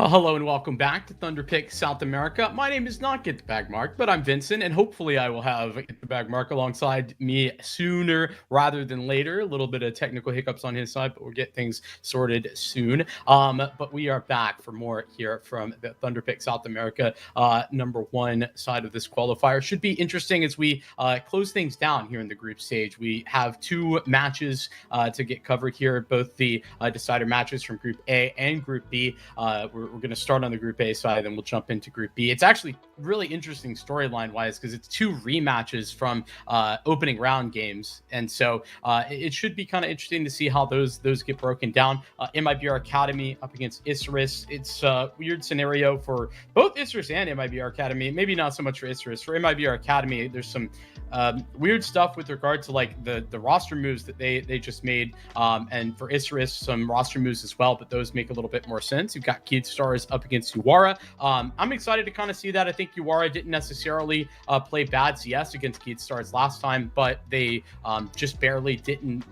Hello and welcome back to Thunderpick South America. My name is not Get the Bag Mark, but I'm Vincent, and hopefully I will have Get the Bag Mark alongside me sooner rather than later. A little bit of technical hiccups on his side, but we'll get things sorted soon. But we are back for more here from the Thunderpick South America number one side of this qualifier. Should be interesting as we close things down here in the group stage. We have two matches to get covered here, both the decider matches from Group A and Group B. We're going to start on the Group A side, then we'll jump into Group B. It's actually really interesting storyline-wise because it's two rematches from opening round games, and so it should be kind of interesting to see how those get broken down. MIBR Academy up against Isurus. It's a weird scenario for both Isurus and MIBR Academy. Maybe not so much for Isurus. For MIBR Academy, there's some weird stuff with regard to like the roster moves that they just made, and for Isurus, some roster moves as well, but those make a little bit more sense. You've got Kid Stars up against Yawara. I'm excited to kind of see that. I think Yawara didn't necessarily play bad CS against Kid Stars last time, but they just barely didn't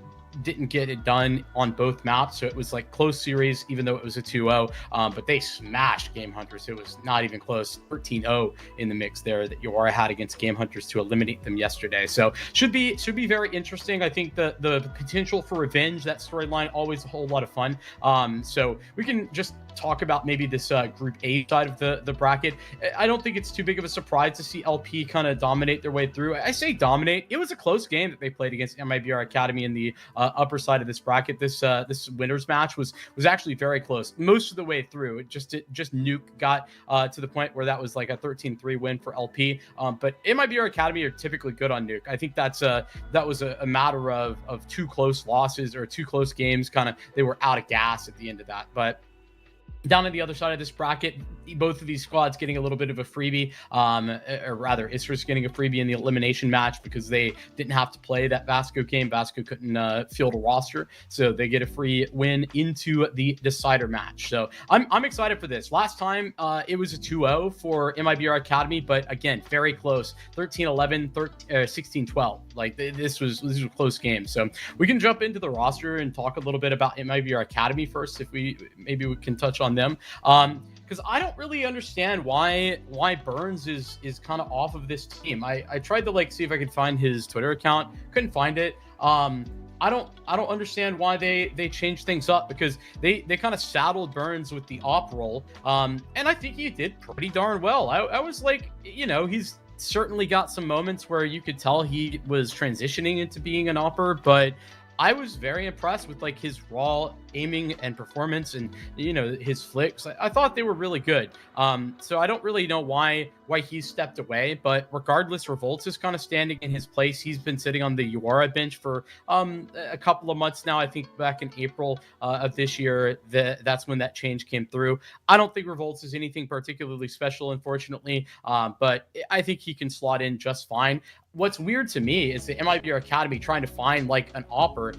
get it done on both maps. So it was like close series, even though it was a 2-0, but they smashed GameHunters. It was not even close. 13-0 in the mix there that Yawara had against GameHunters to eliminate them yesterday. So should be very interesting. I think the potential for revenge, that storyline, always a whole lot of fun. So we can just talk about maybe this Group A side of the bracket. I don't think it's too big of a surprise to see LP kind of dominate their way through. I say dominate. It was a close game that they played against MIBR Academy in the upper side of this bracket. This winners match was actually very close most of the way through. It just Nuke got to the point where that was like a 13-3 win for LP. But MIBR Academy are typically good on Nuke. I think that was a matter of two close losses or two close games. Kind of they were out of gas at the end of that, but down on the other side of this bracket, both of these squads getting a little bit of a freebie, or rather, Isurus getting a freebie in the elimination match because they didn't have to play that Vasco game. Vasco couldn't field a roster, so they get a free win into the decider match. So I'm excited for this. Last time, it was a 2-0 for MIBR Academy, but again, very close. 13-11, 16-12. Like this was a close game. So we can jump into the roster and talk a little bit about MIBR Academy first, if maybe we can touch on them, because I don't really understand why Burns is kind of off of this team. I tried to like see if I could find his Twitter account, couldn't find it. I don't understand why they changed things up, because they kind of saddled Burns with the op role, and I think he did pretty darn well. I was like, he's certainly got some moments where you could tell he was transitioning into being an opper, but I was very impressed with like his raw aiming and performance, and his flicks. I thought they were really good. So I don't really know why he stepped away, but regardless, Revolts is kind of standing in his place. He's been sitting on the Yawara bench for a couple of months now. I think back in April of this year, that's when that change came through. I don't think Revolts is anything particularly special, unfortunately, but I think he can slot in just fine. What's weird to me is the MIBR Academy trying to find like an opper.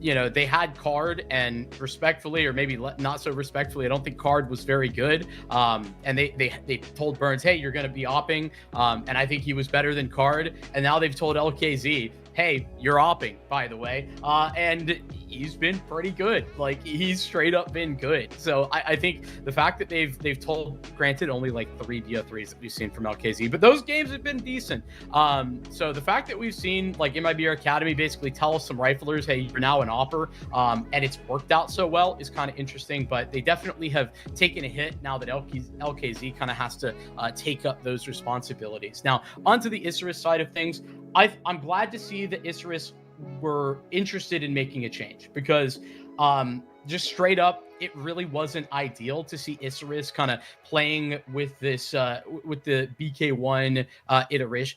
They had Card, and respectfully, or maybe not so respectfully, I don't think Card was very good. And they told Burns, hey, you're going to be opping. And I think he was better than Card. And now they've told LKZ, hey, you're opping, by the way. And he's been pretty good. Like, he's straight up been good. So I think the fact that they've told, granted, only like 3 BO3s that we've seen from LKZ, but those games have been decent. So the fact that we've seen like MIBR Academy basically tell some riflers, hey, you're now an opper, and it's worked out so well is kind of interesting, but they definitely have taken a hit now that LKZ kind of has to take up those responsibilities. Now, onto the Isurus side of things, I'm glad to see that Isurus were interested in making a change, because just straight up, it really wasn't ideal to see Isurus kind of playing with this with the BK1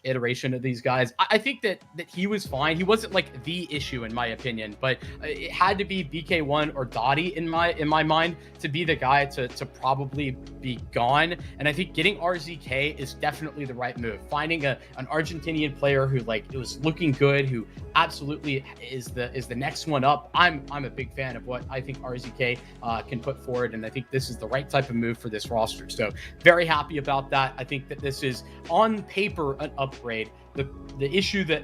iteration of these guys. I think that he was fine. He wasn't like the issue in my opinion, but it had to be BK1 or Dottie in my mind to be the guy to probably be gone. And I think getting RZK is definitely the right move. Finding an Argentinian player who like it was looking good, who absolutely is the next one up. I'm a big fan of what I think RZK can put forward, and I think this is the right type of move for this roster. So very happy about that. I think that this is on paper an upgrade. The the issue that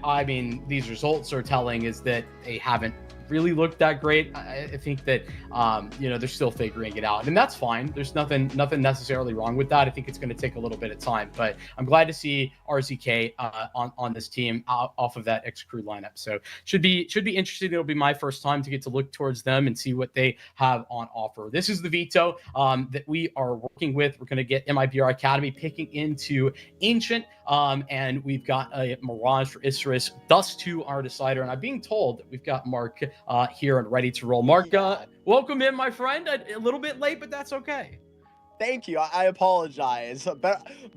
these results are telling is that they haven't really looked that great. I think that they're still figuring it out, and that's fine. There's nothing necessarily wrong with that. I think it's going to take a little bit of time, but I'm glad to see RZK on this team off of that X-Crew lineup. So should be interesting. It'll be my first time to get to look towards them and see what they have on offer. This is the Veto that we are working with. We're going to get MIBR Academy picking into Ancient, and we've got a Mirage for Isurus. Dust 2 our decider, and I'm being told that we've got Mark here and ready to roll. Mark, welcome in, my friend. A little bit late, but that's okay. Thank you. I apologize.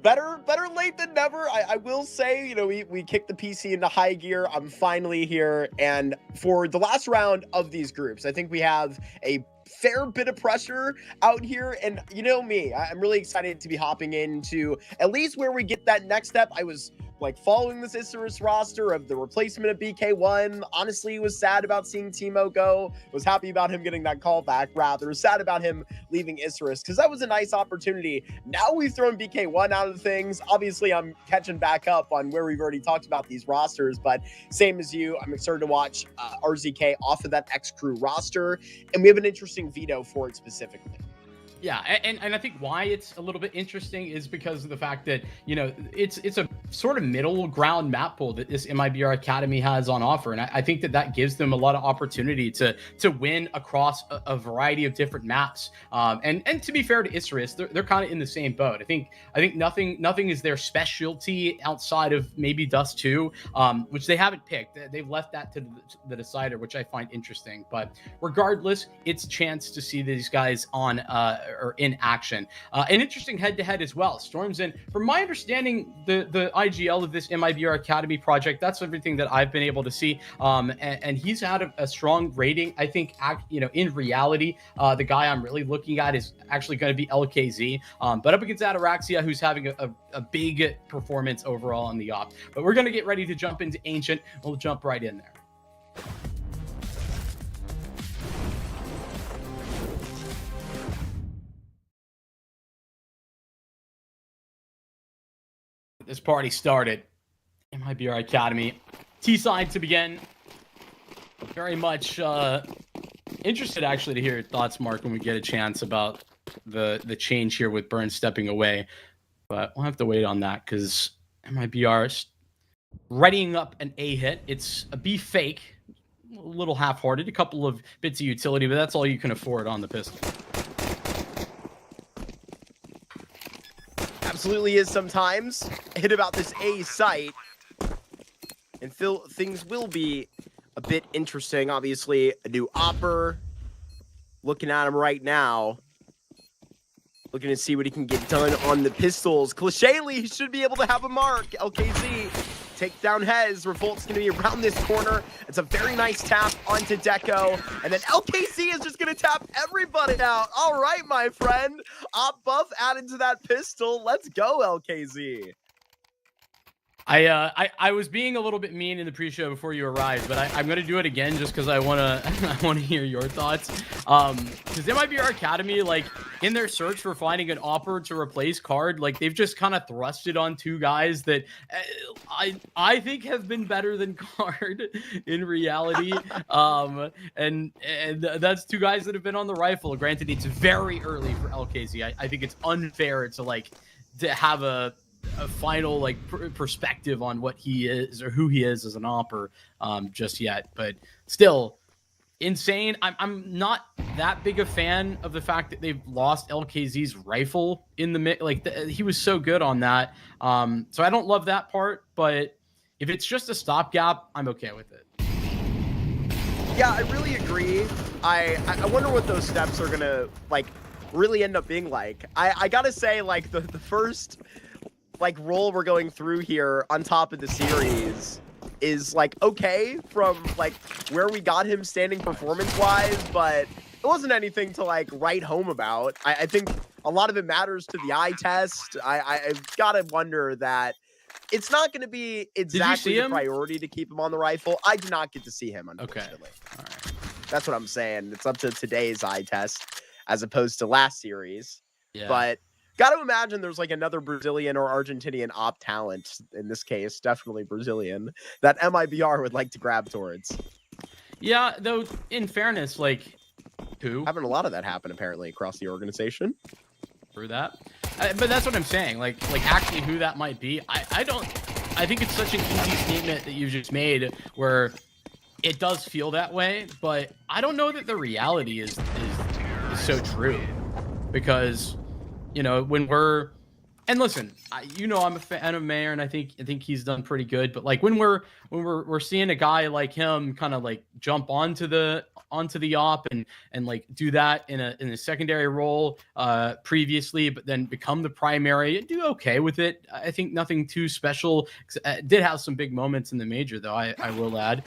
Better late than never. I will say, we kicked the PC into high gear. I'm finally here, and for the last round of these groups, I think we have a fair bit of pressure out here, and you know me, I'm really excited to be hopping into at least where we get that next step. I was following this Isurus roster of the replacement of BK1. Honestly, was sad about seeing Timo go. Was happy about him getting that call back, rather. Sad about him leaving Isurus, because that was a nice opportunity. Now we've thrown BK1 out of things. Obviously, I'm catching back up on where we've already talked about these rosters, but same as you, I'm excited to watch RZK off of that X-Crew roster, and we have an interesting Veto for it specifically. Yeah, and I think why it's a little bit interesting is because of the fact that, it's a sort of middle ground map pool that this MIBR Academy has on offer. And I think that gives them a lot of opportunity to win across a variety of different maps. And to be fair to Isurus, they're kind of in the same boat. I think nothing is their specialty outside of maybe Dust 2, which they haven't picked. They've left that to the decider, which I find interesting. But regardless, it's a chance to see these guys on or in action. An interesting head-to-head as well. Storm's in. From my understanding, the IGL of this MIBR Academy project, that's everything that I've been able to see. And he's had a strong rating. I think, in reality, the guy I'm really looking at is actually going to be LKZ. But up against Ataraxia, who's having a big performance overall on the op. But we're going to get ready to jump into Ancient. We'll jump right in there. This party started. MIBR Academy. T-side to begin. Very much interested actually to hear your thoughts, Mark, when we get a chance about the change here with Burn stepping away. But we'll have to wait on that because MIBR is readying up an A hit. It's a B fake. A little half-hearted. A couple of bits of utility, but that's all you can afford on the pistol. Absolutely is sometimes. Hit about this A site, and things will be a bit interesting. Obviously, a new opper. Looking at him right now. Looking to see what he can get done on the pistols. Clichely should be able to have a mark. LKZ take down Hez. Revolt's going to be around this corner. It's a very nice tap onto Deco. And then LKZ is just going to tap everybody out. All right, my friend. Op buff added to that pistol. Let's go, LKZ. I was being a little bit mean in the pre-show before you arrived, but I'm gonna do it again just because I wanna hear your thoughts. Because MIBR Academy, in their search for finding an offer to replace Card, they've just kind of thrusted on two guys that I think have been better than Card in reality. And that's two guys that have been on the rifle. Granted, it's very early for LKZ. I think it's unfair to have a final perspective on what he is or who he is as an opper just yet, but still insane. I'm not that big a fan of the fact that they've lost LKZ's rifle in the mid. He was so good on that, so I don't love that part, but if it's just a stopgap, I'm okay with it. Yeah, I really agree. I wonder what those steps are gonna really end up being like. I gotta say, the first role we're going through here on top of the series is okay from where we got him standing performance wise, but it wasn't anything to write home about. I think a lot of it matters to the eye test. I've gotta wonder that it's not going to be exactly the priority to keep him on the rifle. I did not get to see him, unfortunately. Okay. All right. That's what I'm saying. It's up to today's eye test as opposed to last series. Yeah. But Got to imagine there's like another Brazilian or Argentinian op talent, in this case, definitely Brazilian, that MIBR would like to grab towards. Yeah, though, in fairness, like, who? Having a lot of that happen, apparently, across the organization. Through that. But that's what I'm saying. Like actually who that might be. I think it's such an easy statement that you just made where it does feel that way, but I don't know that the reality is so true. Because, you know, when we're, and listen, you know, I'm a fan of Mayer, and I think he's done pretty good. But like when we're seeing a guy like him kind of like jump onto the op and like do that in a secondary role previously, but then become the primary and do okay with it. I think nothing too special. Did have some big moments in the major though. I will add.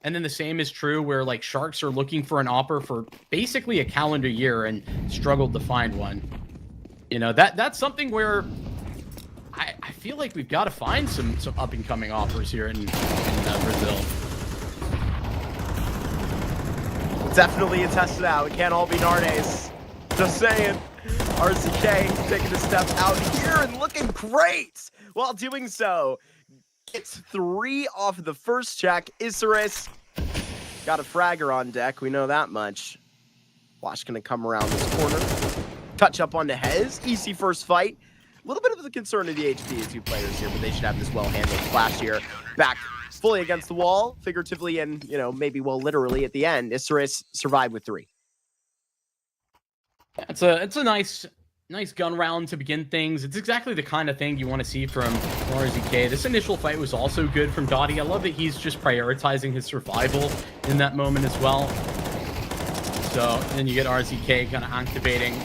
And then the same is true where like Sharks are looking for an offer for basically a calendar year and struggled to find one. You know, that's something where I feel like we've got to find some up and coming offers here in Brazil. Definitely attested out. It can't all be Nardes. Just saying. RZK taking a step out here and looking great while doing so. Gets 3 off of the first check. Isurus got a fragger on deck. We know that much. Flash gonna come around this corner. Touch up onto Hez. Easy first fight. A little bit of the concern of the HP of 2 players here, but they should have this well handled. Flash here. Back fully against the wall, figuratively and, you know, maybe well literally at the end. Isurus survived with 3. It's a nice gun round to begin things. It's exactly the kind of thing you want to see from RZK. This initial fight was also good from Dottie. I love that he's just prioritizing his survival in that moment as well. So then you get RZK kind of activating.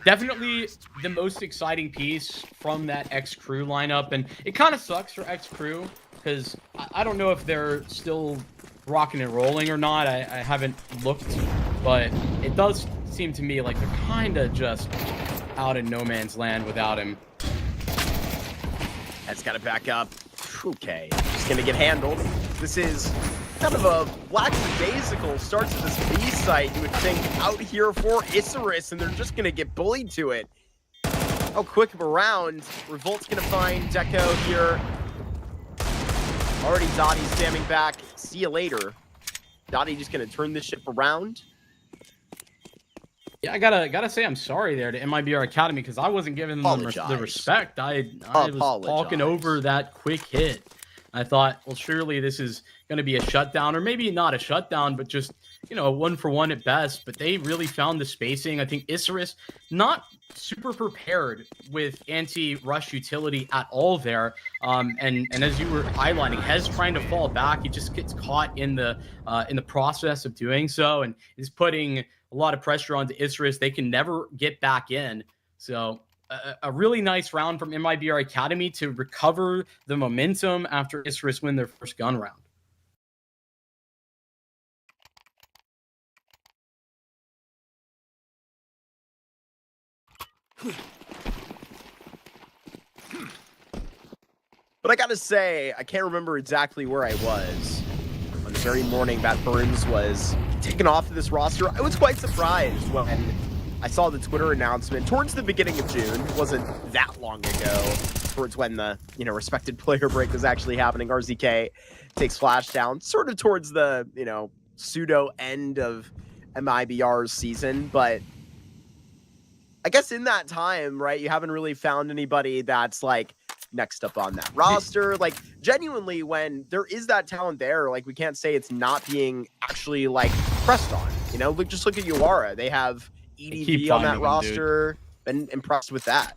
Definitely the most exciting piece from that X Crew lineup, and it kind of sucks for X Crew because I don't know if they're still rocking and rolling or not. I haven't looked, but it does seem to me like they're kind of just out in no man's land without him. That's got to back up. Okay, just gonna get handled. This is kind of a lackadaisical start to this B site, you would think, out here for Isurus, and they're just gonna get bullied to it. How quick of a round. Revolt's gonna find Deco here. Already Dottie standing back. See you later. Dottie just gonna turn this ship around. Yeah, I gotta say I'm sorry there to MIBR Academy because I wasn't giving them the respect. I was talking over that quick hit. I thought, well, surely this is going to be a shutdown, or maybe not a shutdown, but just, you know, a 1-for-1 at best. But they really found the spacing. I think Isurus not super prepared with anti-rush utility at all there. And as you were highlighting, Hez trying to fall back. He just gets caught in the process of doing so, and is putting a lot of pressure onto Isurus. They can never get back in. So a really nice round from MIBR Academy to recover the momentum after Isurus win their first gun round. But I gotta say, I can't remember exactly where I was on the very morning that Burns was taken off of this roster. I was quite surprised when I saw the Twitter announcement towards the beginning of June. It wasn't that long ago, towards when the, you know, respected player break was actually happening. RZK takes Flash down, sort of towards the, you know, pseudo end of MIBR's season. But I guess in that time, right, you haven't really found anybody that's like next up on that roster. Like, genuinely, when there is that talent there, like, we can't say it's not being actually like pressed on. You know, just look at Yawara. They have EDV on that roster. Been impressed with that.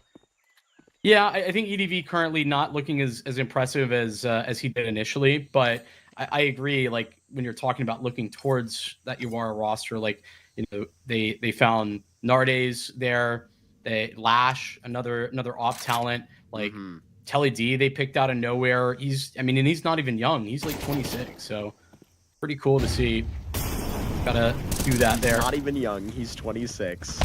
Yeah, I think EDV currently not looking as impressive as he did initially, but I agree. Like, when you're talking about looking towards that Yawara roster, like, you know, they found Nardes there, they Lash, another op talent, like Telly D they picked out of nowhere. And he's not even young. He's like 26, so pretty cool to see. Gotta do that there. Not even young. He's 26.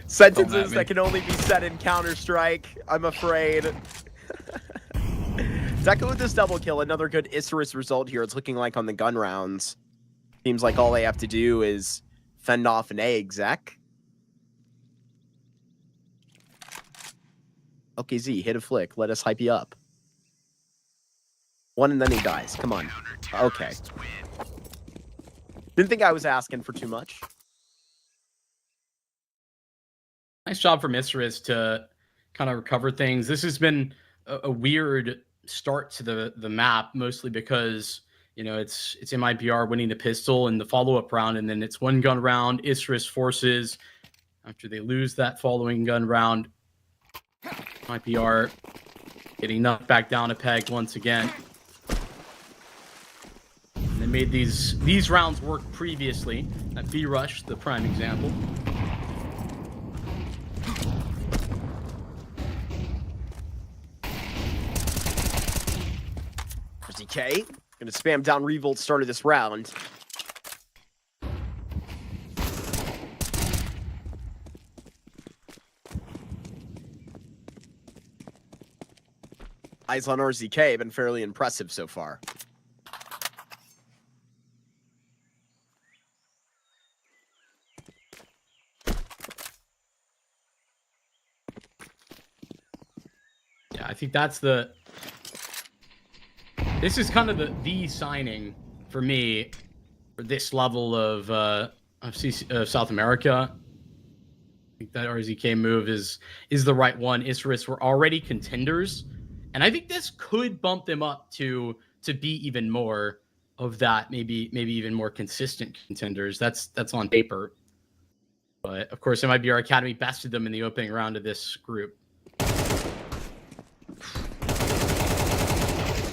Sentences that can only be said in Counter-Strike, I'm afraid. Deco with this double kill. Another good Isurus result here. It's looking like on the gun rounds. Seems like all they have to do is fend off an egg, Zach. Okay, Z, hit a flick. Let us hype you up. One and then he dies. Come on. Okay. Didn't think I was asking for too much. Nice job from Isurus to kind of recover things. This has been a weird start to the map, mostly because, you know, it's MIBR winning the pistol in the follow-up round, and then it's one gun round. Isurus forces, after they lose that following gun round, MIBR getting knocked back down a peg once again. And they made these rounds work previously. That B rush, the prime example. DK gonna spam down Revolt start of this round. Eyes on RZK have been fairly impressive so far. Yeah, I think that's this is kind of the signing for me for this level of South America. I think that RZK move is the right one. Isurus were already contenders, and I think this could bump them up to be even more of that, maybe even more consistent contenders. That's on paper. But of course, MIBR Academy bested them in the opening round of this group.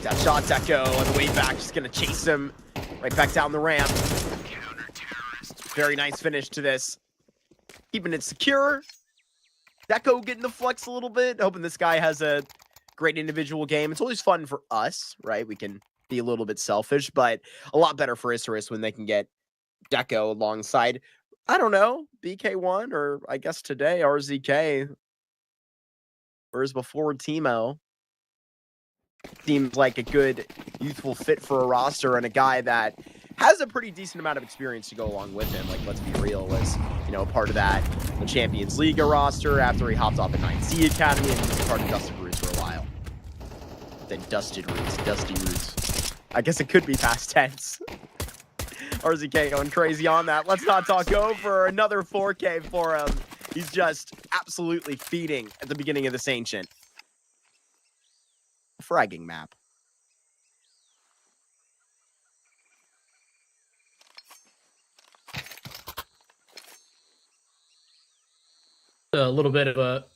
That shot, Deco on the way back, just gonna chase him right back down the ramp. Very nice finish to this. Keeping it secure. Deco getting the flex a little bit, hoping this guy has a great individual game. It's always fun for us, right? We can be a little bit selfish, but a lot better for Isurus when they can get Deco alongside, I don't know, BK1, or I guess today, RZK. Whereas before, Timo. Seems like a good youthful fit for a roster, and a guy that has a pretty decent amount of experience to go along with him. Like, let's be real, was, you know, part of that the Champions League roster after he hopped off the 9C Academy, and he was part of Dusted Roots for a while. Then Dusty Roots. I guess it could be past tense. RZK going crazy on that. Let's not talk over. Another 4K for him. He's just absolutely feeding at the beginning of this Ancient. Fragging map. A little bit of a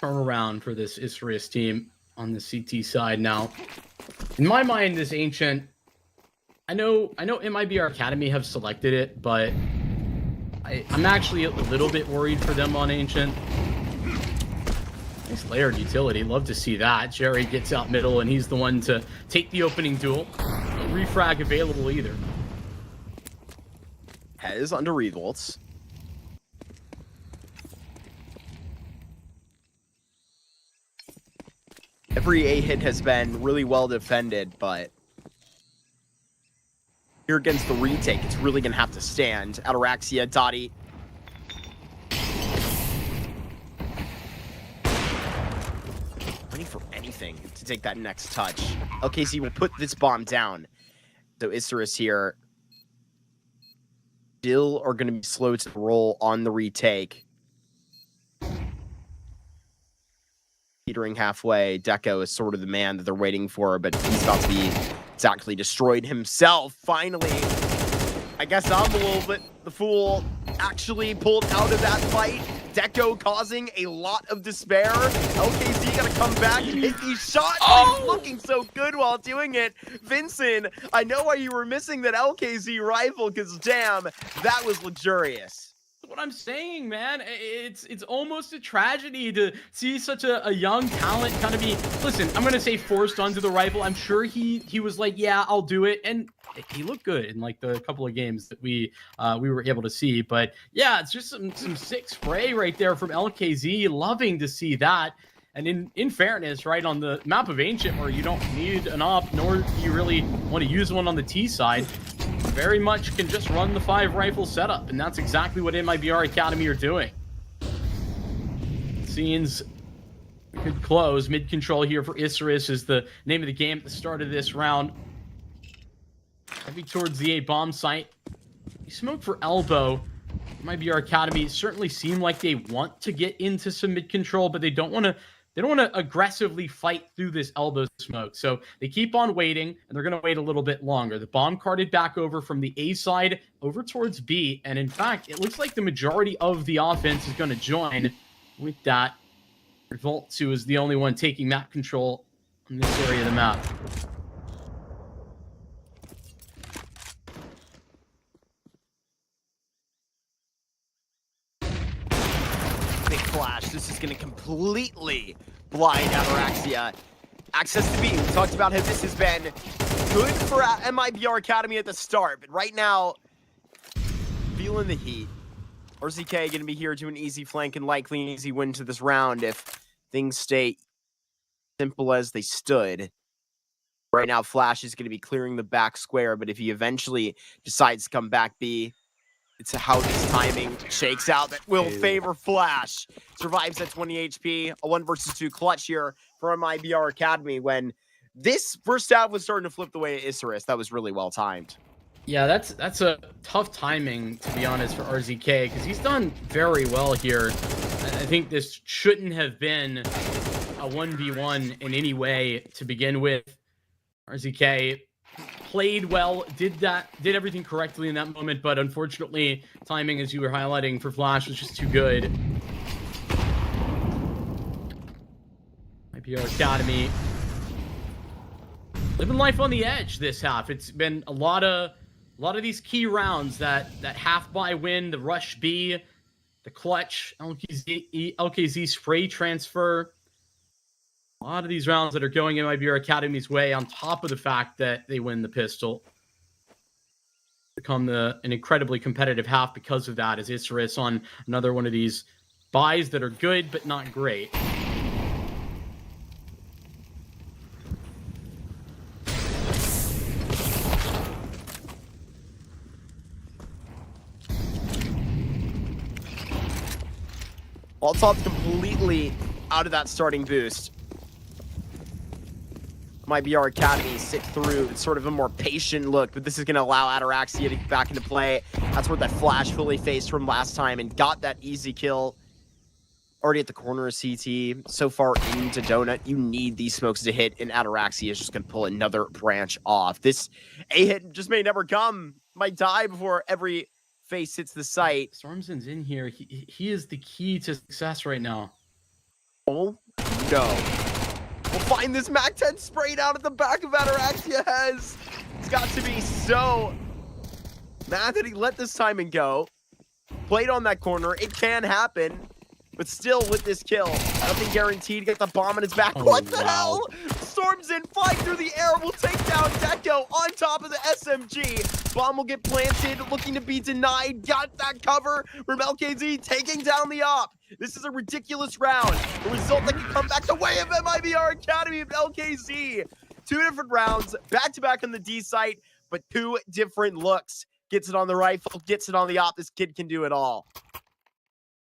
turnaround for this Isurus team on the CT side now. In my mind, this Ancient, I know MIBR Academy have selected it, but I'm actually a little bit worried for them on Ancient. Nice layered utility. Love to see that. Jerry gets out middle, and he's the one to take the opening duel. No refrag available either. Hez under Revolts. Every A hit has been really well defended, but here against the retake, it's really going to have to stand. Ataraxia, Dottie. For anything to take that next touch. LKZ will put this bomb down. So Isurus here still are going to be slow to roll on the retake. Petering halfway. Deco is sort of the man that they're waiting for, but he's about to be exactly destroyed himself. Finally, I guess I'm a little bit the fool. Actually pulled out of that fight. Deco causing a lot of despair. LKZ gonna come back and hit these shots. Oh! He's looking so good while doing it. Vincent, I know why you were missing that LKZ rifle, because damn, that was luxurious. What I'm saying, man, it's almost a tragedy to see such a young talent kind of be, listen, I'm gonna say forced onto the rifle. I'm sure he was like, yeah, I'll do it, and he looked good in like the couple of games that we were able to see. But yeah, it's just some sick spray right there from LKZ. Loving to see that. And in fairness, right, on the map of Ancient, where you don't need an op, nor do you really want to use one on the T side, very much can just run the 5 rifle setup, and that's exactly what MIBR Academy are doing. Scenes Good close. Mid control here for Isurus is the name of the game at the start of this round. Heavy towards the A bomb site. He smoked for elbow. MIBR Academy certainly seem like they want to get into some mid control, but they don't want to aggressively fight through this elbow smoke. So they keep on waiting, and they're going to wait a little bit longer. The bomb carted back over from the A side over towards B, and in fact, it looks like the majority of the offense is going to join with that. Revolt 2 is the only one taking map control in this area of the map. Big flash. This is going to completely blind Ataraxia. Access to B. We talked about how this has been good for MIBR Academy at the start, but right now, feeling the heat. RZK going to be here to an easy flank and likely an easy win to this round if things stay simple as they stood. Right now, Flash is going to be clearing the back square, but if he eventually decides to come back B, it's how this timing shakes out that will favor Flash. Survives at 20 HP, a 1 versus 2 clutch here for MIBR Academy when this first half was starting to flip the way of Isurus. That was really well timed. Yeah, that's a tough timing, to be honest, for RZK, because he's done very well here. I think this shouldn't have been a 1v1 in any way to begin with. RZK played well, did everything correctly in that moment, but unfortunately, timing, as you were highlighting for Flash, was just too good. MIBR Academy living life on the edge this half. It's been a lot of these key rounds, that half buy win, the rush B, the clutch, LKZ spray transfer. A lot of these rounds that are going in MIBR Academy's way, on top of the fact that they win the pistol. Become an incredibly competitive half because of that, as Isurus on another one of these buys that are good but not great. Altop's completely out of that starting boost. MIBR Academy sit through. It's sort of a more patient look, but this is going to allow Ataraxia to get back into play. That's where that flash fully faced from last time and got that easy kill. Already at the corner of CT, so far into Donut. You need these smokes to hit, and Ataraxia is just going to pull another branch off. This A-hit just may never come. Might die before every face hits the site. Stormzen's in here. He is the key to success right now. Oh, no. We'll find this MAC-10 sprayed out at the back of Ataraxia has. It's got to be so mad that he let this timing go. Played on that corner. It can happen. But still, with this kill, nothing guaranteed. Get the bomb in his back. Oh, what the wow. hell? Stormzen flying through the air. Will take down Deco on top of the SMG. Bomb will get planted, looking to be denied. Got that cover from LKZ, taking down the op. This is a ridiculous round. A result that can come back the way of MIBR Academy of LKZ. 2 different rounds, back-to-back on the D site, but 2 different looks. Gets it on the rifle, gets it on the op. This kid can do it all.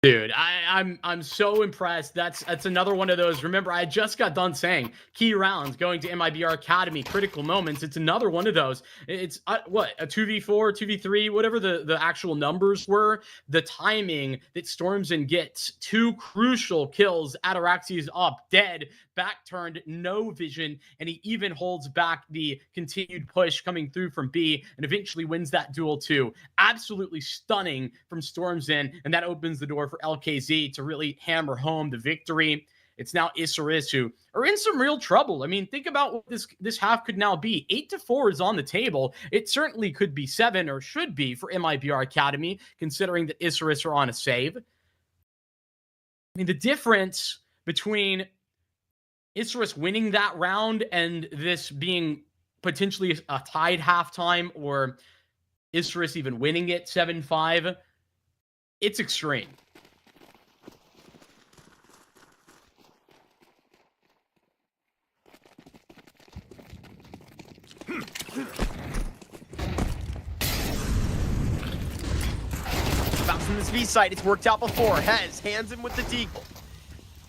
Dude, I'm so impressed. That's another one of those. Remember, I just got done saying key rounds going to MIBR Academy, critical moments. It's another one of those. It's what, a 2v4, 2v3, whatever the actual numbers were. The timing that Stormzen gets, 2 crucial kills. Ataraxia's up, dead, back turned, no vision, and he even holds back the continued push coming through from B and eventually wins that duel too. Absolutely stunning from Stormzen, and that opens the door for LKZ to really hammer home the victory. It's now Isurus who are in some real trouble. I mean, think about what this half could now be. 8-4 is on the table. It certainly could be 7, or should be, for MIBR Academy, considering that Isurus are on a save. I mean, the difference between Isurus winning that round and this being potentially a tied halftime, or Isurus even winning it 7-5, it's extreme. Bounce from this V site, it's worked out before. Hez hands him with the deagle.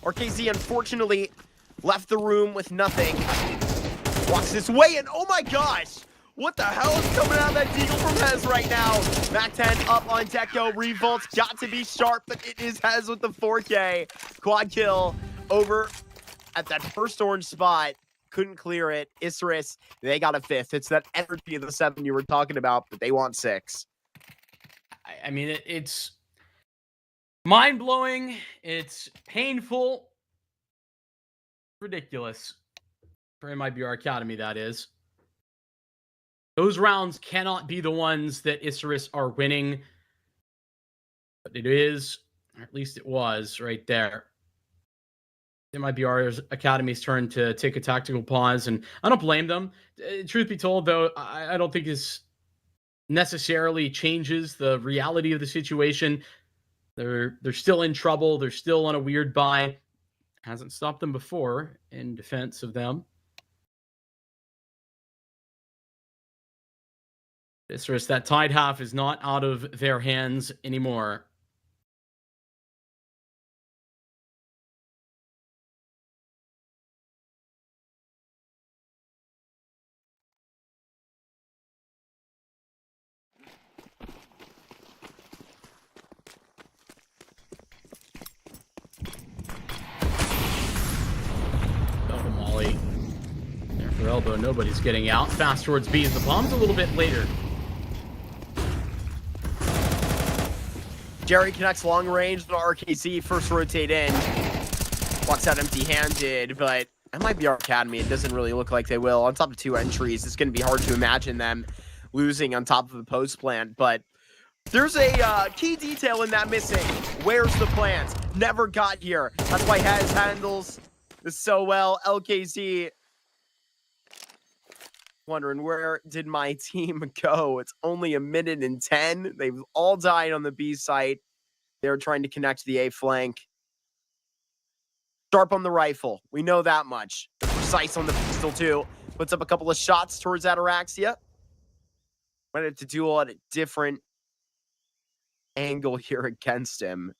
RKZ, unfortunately, left the room with nothing. Walks this way, and oh my gosh! What the hell is coming out of that Deagle from Hez right now? Mac-10 up on Deco. Revolt's got to be sharp, but it is Hez with the 4K. Quad kill over at that first orange spot. Couldn't clear it. Isurus, they got a 5th. It's that energy of the 7 you were talking about, but they want 6. I mean, it's mind-blowing. It's painful. Ridiculous. For MIBR Academy, that is. Those rounds cannot be the ones that Isurus are winning. But it is, or at least it was, right there. MIBR Academy's turn to take a tactical pause, and I don't blame them. Truth be told, though, I don't think this necessarily changes the reality of the situation. They're still in trouble. They're still on a weird buy. Hasn't stopped them before in defense of them. Isurus, that tied half is not out of their hands anymore. Double molly. There for elbow, nobody's getting out. Fast towards B as the bomb's a little bit later. Jerry connects long range to RKZ, first rotate in. Walks out empty-handed, but MIBR Academy, it doesn't really look like they will. On top of 2 entries, it's going to be hard to imagine them losing on top of the post plant, but there's a key detail in that missing. Where's the plant? Never got here. That's why Hez handles this so well. LKZ wondering, where did my team go? It's only 1:10. They've all died on the B site. They're trying to connect the A flank. Sharp on the rifle. We know that much. Precise on the pistol, too. Puts up a couple of shots towards Ataraxia. Wanted to duel at a different angle here against him.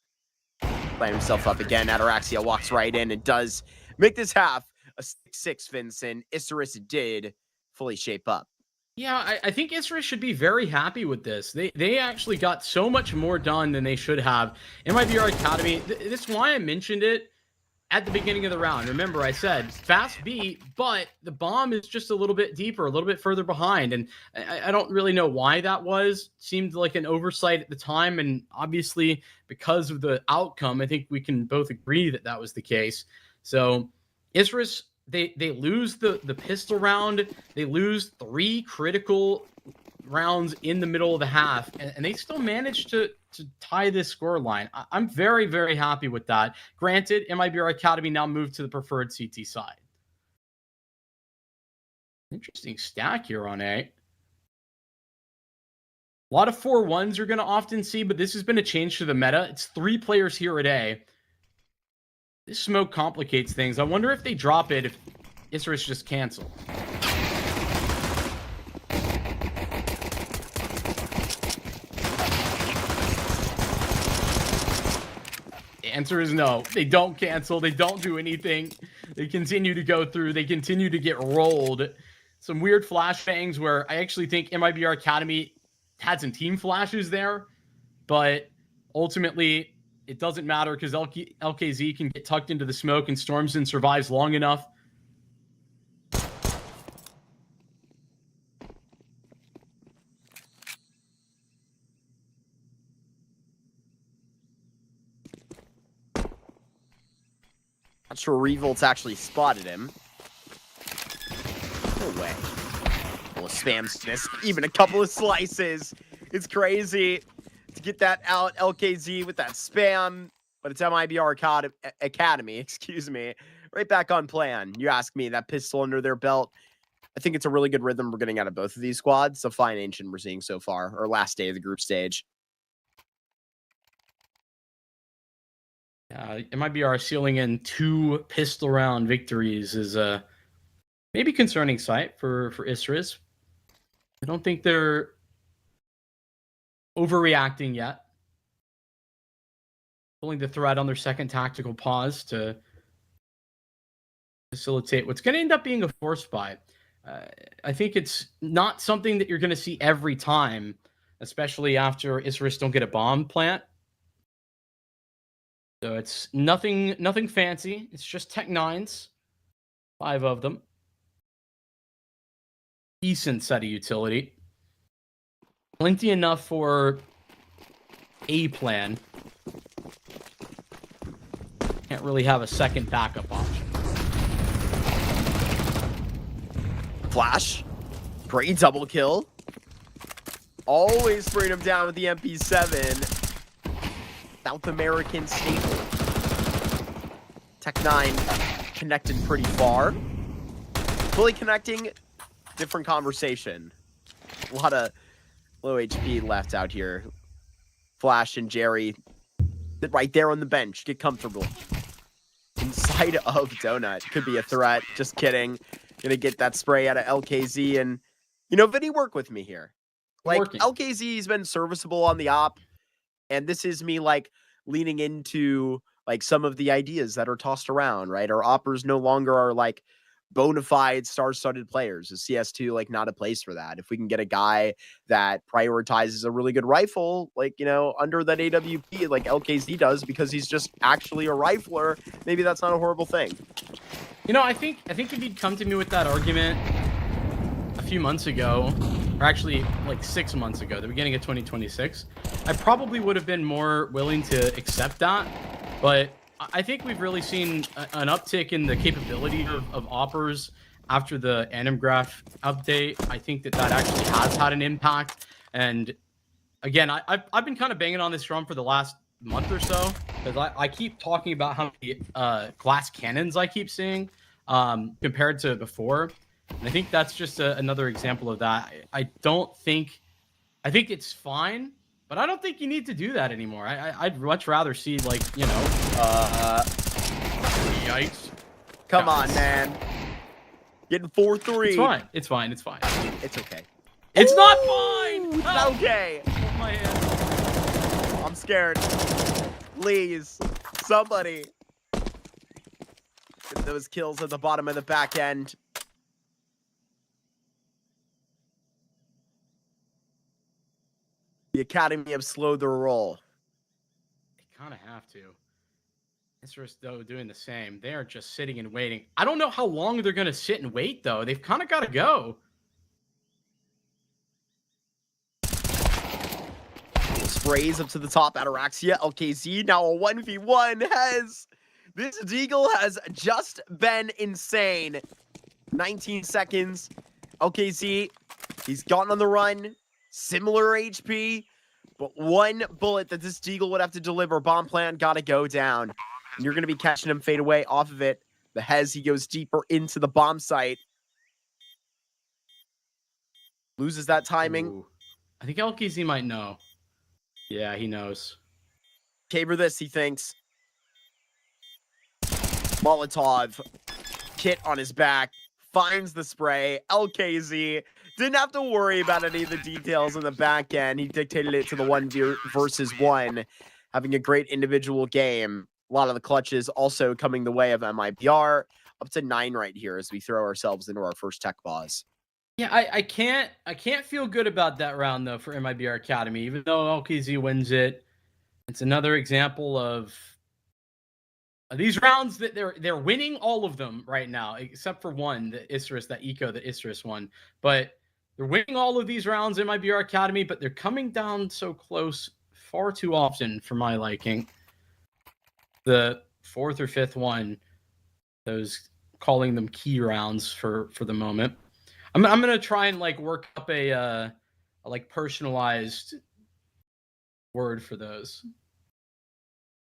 Light himself up again. Ataraxia walks right in and does make this half a 6-6, Vincent. Isurus did fully shape up. Yeah, I think Isurus should be very happy with this. They actually got so much more done than they should have. MIBR Academy, this is why I mentioned it at the beginning of the round. Remember, I said fast B, but the bomb is just a little bit deeper, a little bit further behind. And I don't really know why that was. Seemed like an oversight at the time. And obviously, because of the outcome, I think we can both agree that that was the case. So Isurus, they lose the pistol round. They lose 3 critical rounds in the middle of the half, and they still managed to tie this score line. I'm very, very happy with that. Granted, MIBR Academy now moved to the preferred CT side. Interesting stack here on A. A lot of 4-1s you're going to often see, but this has been a change to the meta. It's 3 players here at A. This smoke complicates things. I wonder if they drop it, if Isurus just cancel. The answer is no. They don't cancel. They don't do anything. They continue to go through. They continue to get rolled. Some weird flashbangs where I actually think MIBR Academy had some team flashes there, but ultimately it doesn't matter because LKZ can get tucked into the smoke and Stormson survives long enough. Not sure Revolt's actually spotted him. No way. Well, spams this. Even a couple of slices. It's crazy to get that out. LKZ with that spam. But it's MIBR Academy, excuse me. Right back on plan. You ask me, that pistol under their belt. I think it's a really good rhythm we're getting out of both of these squads. The fine ancient we're seeing so far. Or last day of the group stage. MIBR sealing in 2 pistol round victories is a maybe concerning sight for Isurus. I don't think they're overreacting yet. Pulling the thread on their second tactical pause to facilitate what's going to end up being a force buy. I think it's not something that you're going to see every time, especially after Isurus don't get a bomb plant. So it's nothing fancy. It's just Tech 9s, 5 of them. Decent set of utility. Plenty enough for a plan. Can't really have a second backup option. Flash. Great double kill. Always spraying him down with the MP7. South American staple. Tech 9 connected pretty far. Fully connecting, different conversation. A lot of low HP left out here. Flash and Jerry sit right there on the bench. Get comfortable. Inside of Donut. Could be a threat. Just kidding. Gonna get that spray out of LKZ. And, you know, Vinny, work with me here. Like, LKZ's been serviceable on the op. And this is me, like, leaning into, like, some of the ideas that are tossed around, right? Our oppers no longer are, like, bona fide star-studded players. Is CS2, like, not a place for that? If we can get a guy that prioritizes a really good rifle, like, you know, under that AWP, like LKZ does, because he's just actually a rifler, maybe that's not a horrible thing. You know, I think if he'd come to me with that argument a few months ago, or actually like 6 months ago, the beginning of 2026, I probably would have been more willing to accept that. But I think we've really seen an uptick in the capability of oppers after the Anim Graph update. I think that actually has had an impact. And again, I've been kind of banging on this drum for the last month or so, because I keep talking about how many glass cannons I keep seeing compared to before. And I think that's just another example of that. I think it's fine, but I don't think you need to do that anymore. I'd much rather see, like, you know, yikes. Come on, man. Getting 4-3. It's fine. It's fine. It's fine. It's okay. It's not fine. It's okay. Hold my hand. I'm scared. Please, somebody. Get those kills at the bottom of the back end. The Academy have slowed their roll. They kind of have to. Isurus, though, doing the same. They are just sitting and waiting. I don't know how long they're going to sit and wait, though. They've kind of got to go. Sprays up to the top. Ataraxia, LKZ, now a 1v1 has... This Deagle has just been insane. 19 seconds. LKZ, he's gotten on the run. Similar HP, but one bullet that this Deagle would have to deliver. Bomb plant gotta go down. And you're gonna be catching him fade away off of it. The Hez, he goes deeper into the bomb site. Loses that timing. Ooh. I think LKZ might know. Yeah, he knows. Caber this, he thinks. Molotov. Kit on his back. Finds the spray. LKZ didn't have to worry about any of the details in the back end. He dictated it to the 1v1, having a great individual game. A lot of the clutches also coming the way of MIBR. Up to 9 right here as we throw ourselves into our first tech pause. Yeah, I can't feel good about that round, though, for MIBR Academy. Even though LKZ wins it, it's another example of these rounds that they're winning all of them right now, except for one, the Isurus, that eco that Isurus won. But they're winning all of these rounds in MIBR Academy, but they're coming down so close far too often for my liking. The 4th or 5th one, those calling them key rounds for the moment. I'm gonna try and like work up a like personalized word for those.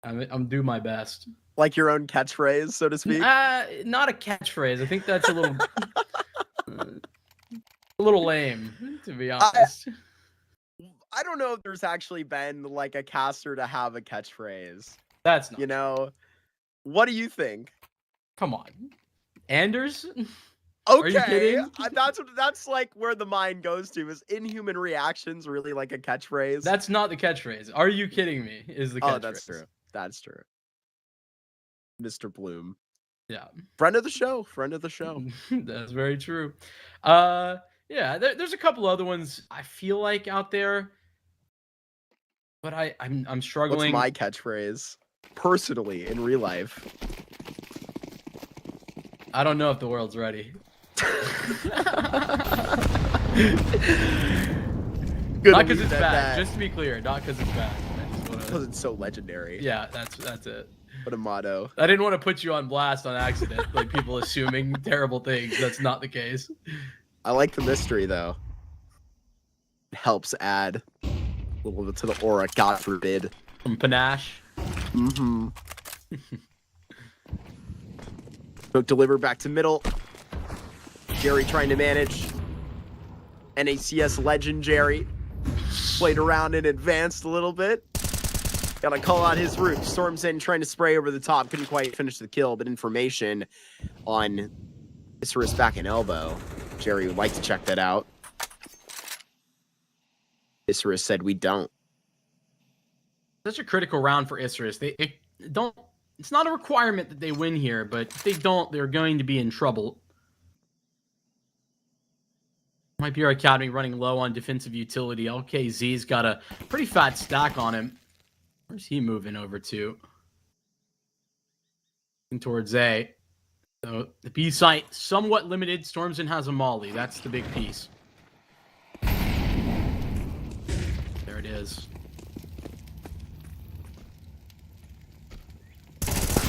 I'm do my best. Like your own catchphrase, so to speak? Not a catchphrase. I think that's a little a little lame, to be honest. I don't know if there's actually been like a caster to have a catchphrase. That's not, you know. What do you think? Come on, Anders. Okay, are you kidding? That's like where the mind goes to. Is inhuman reactions really like a catchphrase? That's not the catchphrase. Are you kidding me? Is the catchphrase? Oh, that's true. That's true. Mr. Bloom. Yeah. Friend of the show. Friend of the show. That's very true. Yeah, there's a couple other ones I feel like out there, but I'm What's struggling. my catchphrase? Personally, in real life. I don't know if the world's ready. Good Not because it's bad. Just to be clear, not because it's bad. Because it's so legendary. Yeah, that's it. What a motto. I didn't want to put you on blast on accident, like people assuming terrible things. That's not the case. I like the mystery, though. It helps add a little bit to the aura, God forbid. From panache. Mm-hmm. Smoke deliver back to middle. Jerry trying to manage. NACS legend Jerry. Played around and advanced a little bit. Gotta call out his route. Storms in, trying to spray over the top. Couldn't quite finish the kill, but information on Isurus back and elbow. Jerry would like to check that out. Isurus said we don't. Such a critical round for Isurus. They don't. It's not a requirement that they win here, but if they don't, they're going to be in trouble. MIBR Academy running low on defensive utility. LKZ's got a pretty fat stack on him. Where's he moving over to? Towards A. So the B site somewhat limited. Stormson has a molly. That's the big piece. There it is.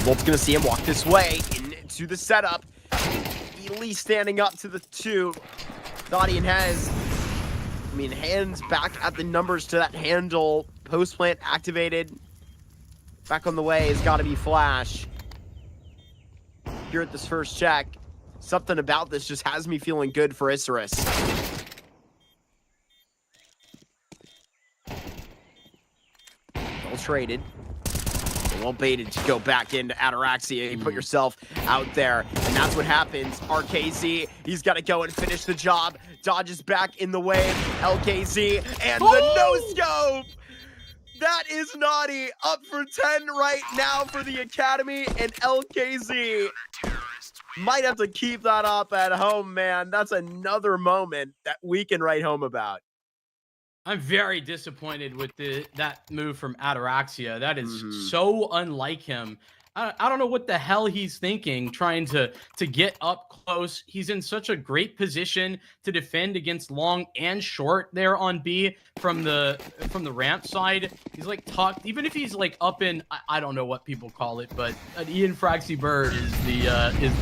Wolf's gonna see him walk this way into the setup. Elim standing up to the 2. Thadian has, hands back at the numbers to that handle. Post plant activated. Back on the way has got to be Flash. Here at this first check, something about this just has me feeling good for Isurus. Well traded. Well baited to go back into Ataraxia. You put yourself out there, and that's what happens. RKZ, he's got to go and finish the job. Dodges back in the way. LKZ, and the no-scope! That is naughty. Up for 10 right now for the Academy, and LKZ might have to keep that up at home, man. That's another moment that we can write home about. I'm very disappointed with that move from Ataraxia. That is so unlike him. I don't know what the hell he's thinking, trying to get up close. He's in such a great position to defend against long and short there on B from the ramp side. He's like tucked, even if he's like up in, I don't know what people call it, but an Ian Fraxy bird is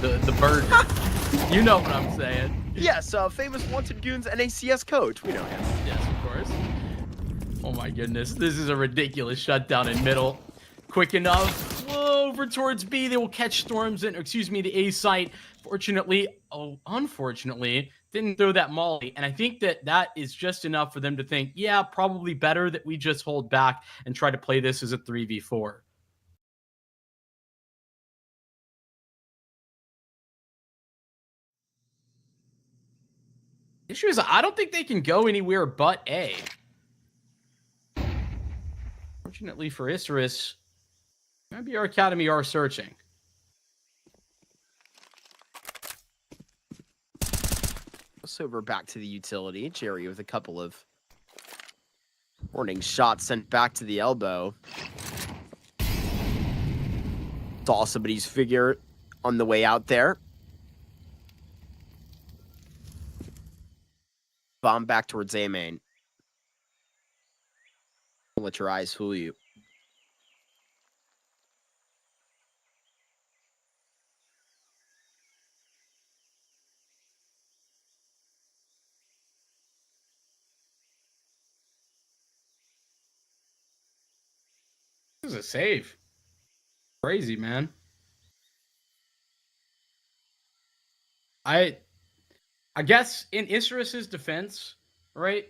the bird. You know what I'm saying? Yes, famous Wanted Goons NACS coach. We know him. Yes, of course. Oh my goodness, this is a ridiculous shutdown in middle. Quick enough. Over towards B, they will catch Storms in, the A site. Fortunately, unfortunately, didn't throw that molly. And I think that is just enough for them to think, yeah, probably better that we just hold back and try to play this as a 3v4. The issue is I don't think they can go anywhere but A. Fortunately for Isurus, MIBR Academy are searching. Over back to the utility. Jerry with a couple of warning shots sent back to the elbow. Saw somebody's figure on the way out there. Bomb back towards A main. Don't let your eyes fool you. This is a save. Crazy, man. I guess in Isurus's defense, right?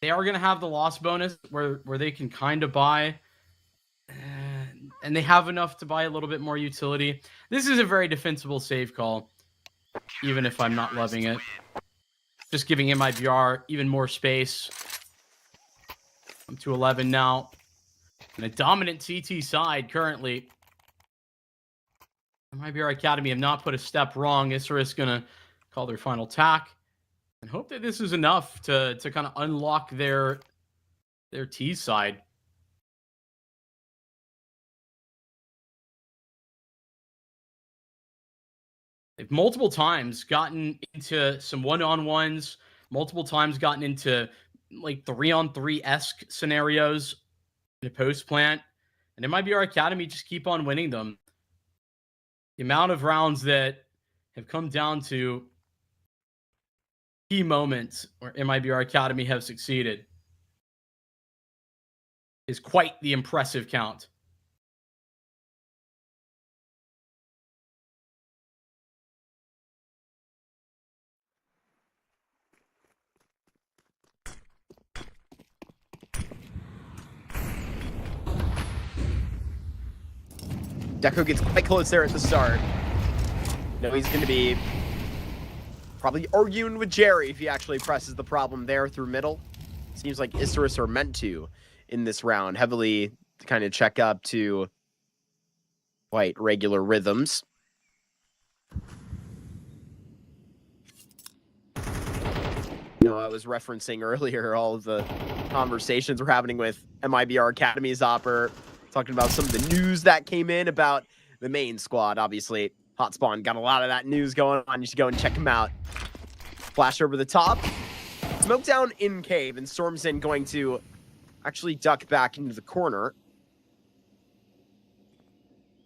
They are going to have the loss bonus where they can kind of buy, and they have enough to buy a little bit more utility. This is a very defensible save call, even if I'm not loving it. Just giving MIBR even more space. I'm to 11 now. And a dominant CT side currently. MIBR Academy have not put a step wrong. Isurus gonna call their final tack and hope that this is enough to kind of unlock their T side. They've multiple times gotten into some one-on-ones, multiple times gotten into like 3-on-3-esque scenarios in a post plant, and MIBR Academy just keep on winning them. The amount of rounds that have come down to key moments where MIBR Academy have succeeded is quite the impressive count. Deco gets quite close there at the start. No, he's going to be probably arguing with Jerry if he actually presses the problem there through middle. Seems like Isurus are meant to in this round, heavily to kind of check up to quite regular rhythms. You know, I was referencing earlier all of the conversations we're having with MIBR Academy's Opper, talking about some of the news that came in about the main squad. Obviously, Hotspawn got a lot of that news going on. You should go and check them out. Flash over the top. Smoke down in cave, and StormZen going to actually duck back into the corner.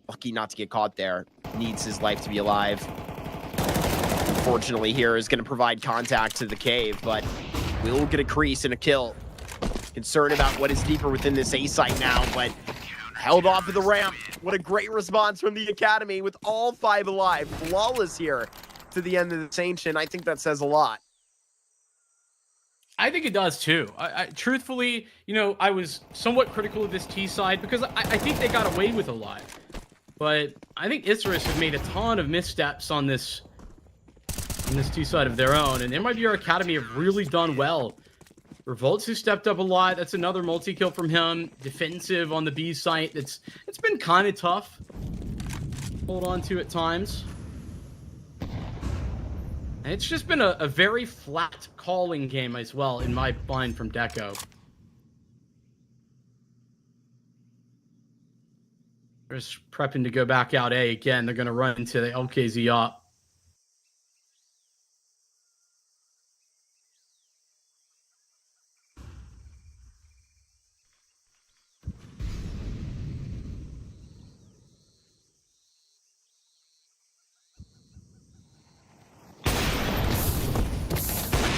Lucky not to get caught there. Needs his life to be alive. Unfortunately here is going to provide contact to the cave, but will get a crease and a kill. Concerned about what is deeper within this A site now, but held off of the ramp. What a great response from the Academy with all 5 alive. Flawless here to the end of this ancient. I think that says a lot. I think it does too. I truthfully, you know, I was somewhat critical of this T side because I think they got away with a lot. But I think Isurus has made a ton of missteps on this T side of their own, and MIBR Academy have really done well. Revolts has stepped up a lot. That's another multi-kill from him. Defensive on the B site. It's been kind of tough. Hold on to at times. And it's just been a very flat calling game as well, in my mind, from Deco. They're just prepping to go back out A again. They're going to run into the LKZ op.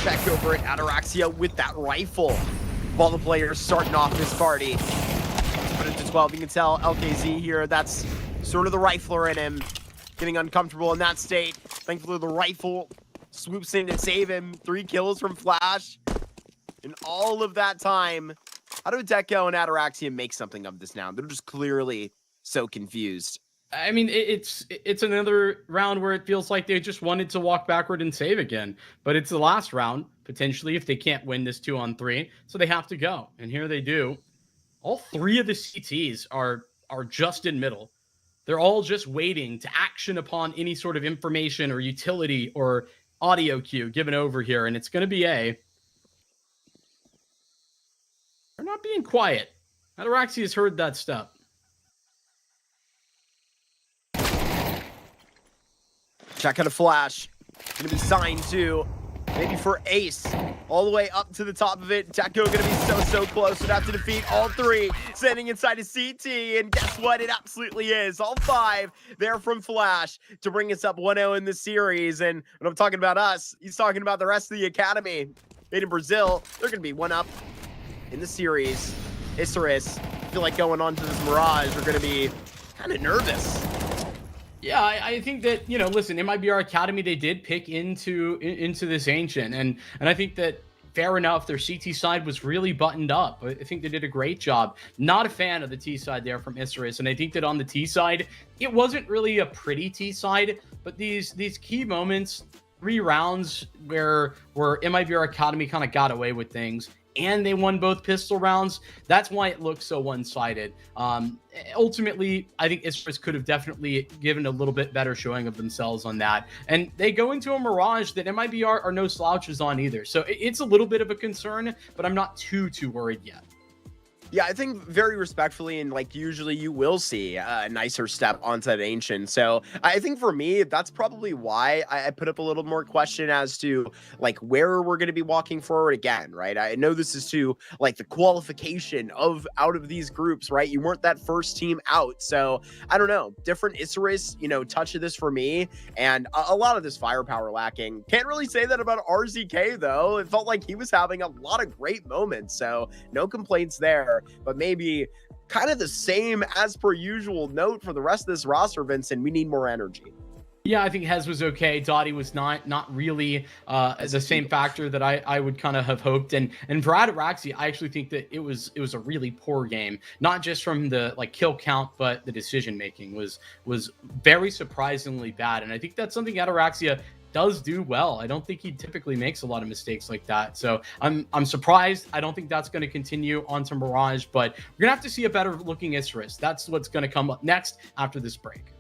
Back over at Ataraxia with that rifle. While the players starting off this party. Put it to 12. You can tell LKZ here, that's sort of the rifler in him. Getting uncomfortable in that state. Thankfully, the rifle swoops in to save him. 3 kills from Flash. In all of that time, how do Deco and Ataraxia make something of this now? They're just clearly so confused. I mean, it's another round where it feels like they just wanted to walk backward and save again. But it's the last round, potentially, if they can't win this 2-on-3. So they have to go. And here they do. All 3 of the CTs are just in middle. They're all just waiting to action upon any sort of information or utility or audio cue given over here. And it's going to be A. They're not being quiet. Ataraxia has heard that step. Check out a flash. Gonna be signed to, maybe for Ace. All the way up to the top of it. Deco gonna be so close. Would have to defeat all 3. Standing inside a CT. And guess what? It absolutely is. All 5 there from Flash to bring us up 1-0 in the series. And when I'm talking about us, he's talking about the rest of the Academy. Made in Brazil. They're gonna be 1-up in the series. Isurus, I feel like going on to this Mirage, are gonna be kind of nervous. Yeah, I think that, you know, listen, MIBR Academy, they did pick into this ancient, and I think that fair enough, their CT side was really buttoned up. I think they did a great job. Not a fan of the T side there from Isurus, and I think that on the T side, it wasn't really a pretty T side, but these key moments, 3 rounds where MIBR Academy kind of got away with things. and they won both pistol rounds. That's why it looks so one-sided. Ultimately, I think Isurus could have definitely given a little bit better showing of themselves on that. And they go into a Mirage that MIBR are no slouches on either. So it's a little bit of a concern, but I'm not too worried yet. Yeah, I think very respectfully, and like usually you will see a nicer step onto that Ancient. So I think for me, that's probably why I put up a little more question as to like where we're going to be walking forward again, right? I know this is to like the qualification of out of these groups, right? You weren't that first team out. So I don't know, different Isurus, you know, touch of this for me, and a lot of this firepower lacking. Can't really say that about RZK though. It felt like he was having a lot of great moments. So no complaints there. But maybe kind of the same as per usual note for the rest of this roster, Vincent. We need more energy. Yeah, I think Hez was okay. Dottie was not really the same factor that I would kind of have hoped. And for Ataraxi, I actually think that it was a really poor game, not just from the like kill count, but the decision making was very surprisingly bad. And I think that's something Ataraxia does do well. I don't think he typically makes a lot of mistakes like that. So I'm surprised. I don't think that's going to continue onto Mirage, but we're gonna have to see a better looking Isurus. That's what's going to come up next after this break.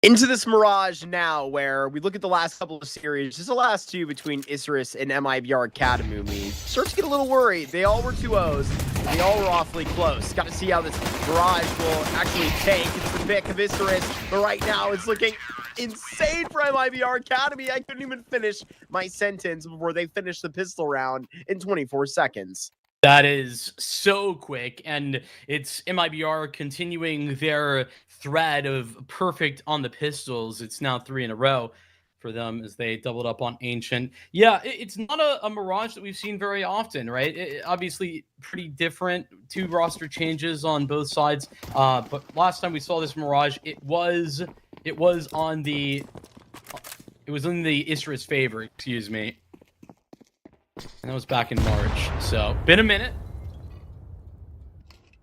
Into this Mirage now, where we look at the last couple of series, just the last two between Isurus and MIBR Academy. We start to get a little worried. They all were 2-0s. They all were awfully close. Got to see how this Mirage will actually take. It's the pick of Isurus, but right now it's looking insane for MIBR Academy. I couldn't even finish my sentence before they finished the pistol round in 24 seconds. That is so quick, and it's MIBR continuing their thread of perfect on the pistols. It's now 3 in a row for them as they doubled up on Ancient. Yeah, it's not a Mirage that we've seen very often, right? Obviously, pretty different. 2 roster changes on both sides. But last time we saw this Mirage, it was in the Isurus favor, excuse me. And that was back in March, so been a minute.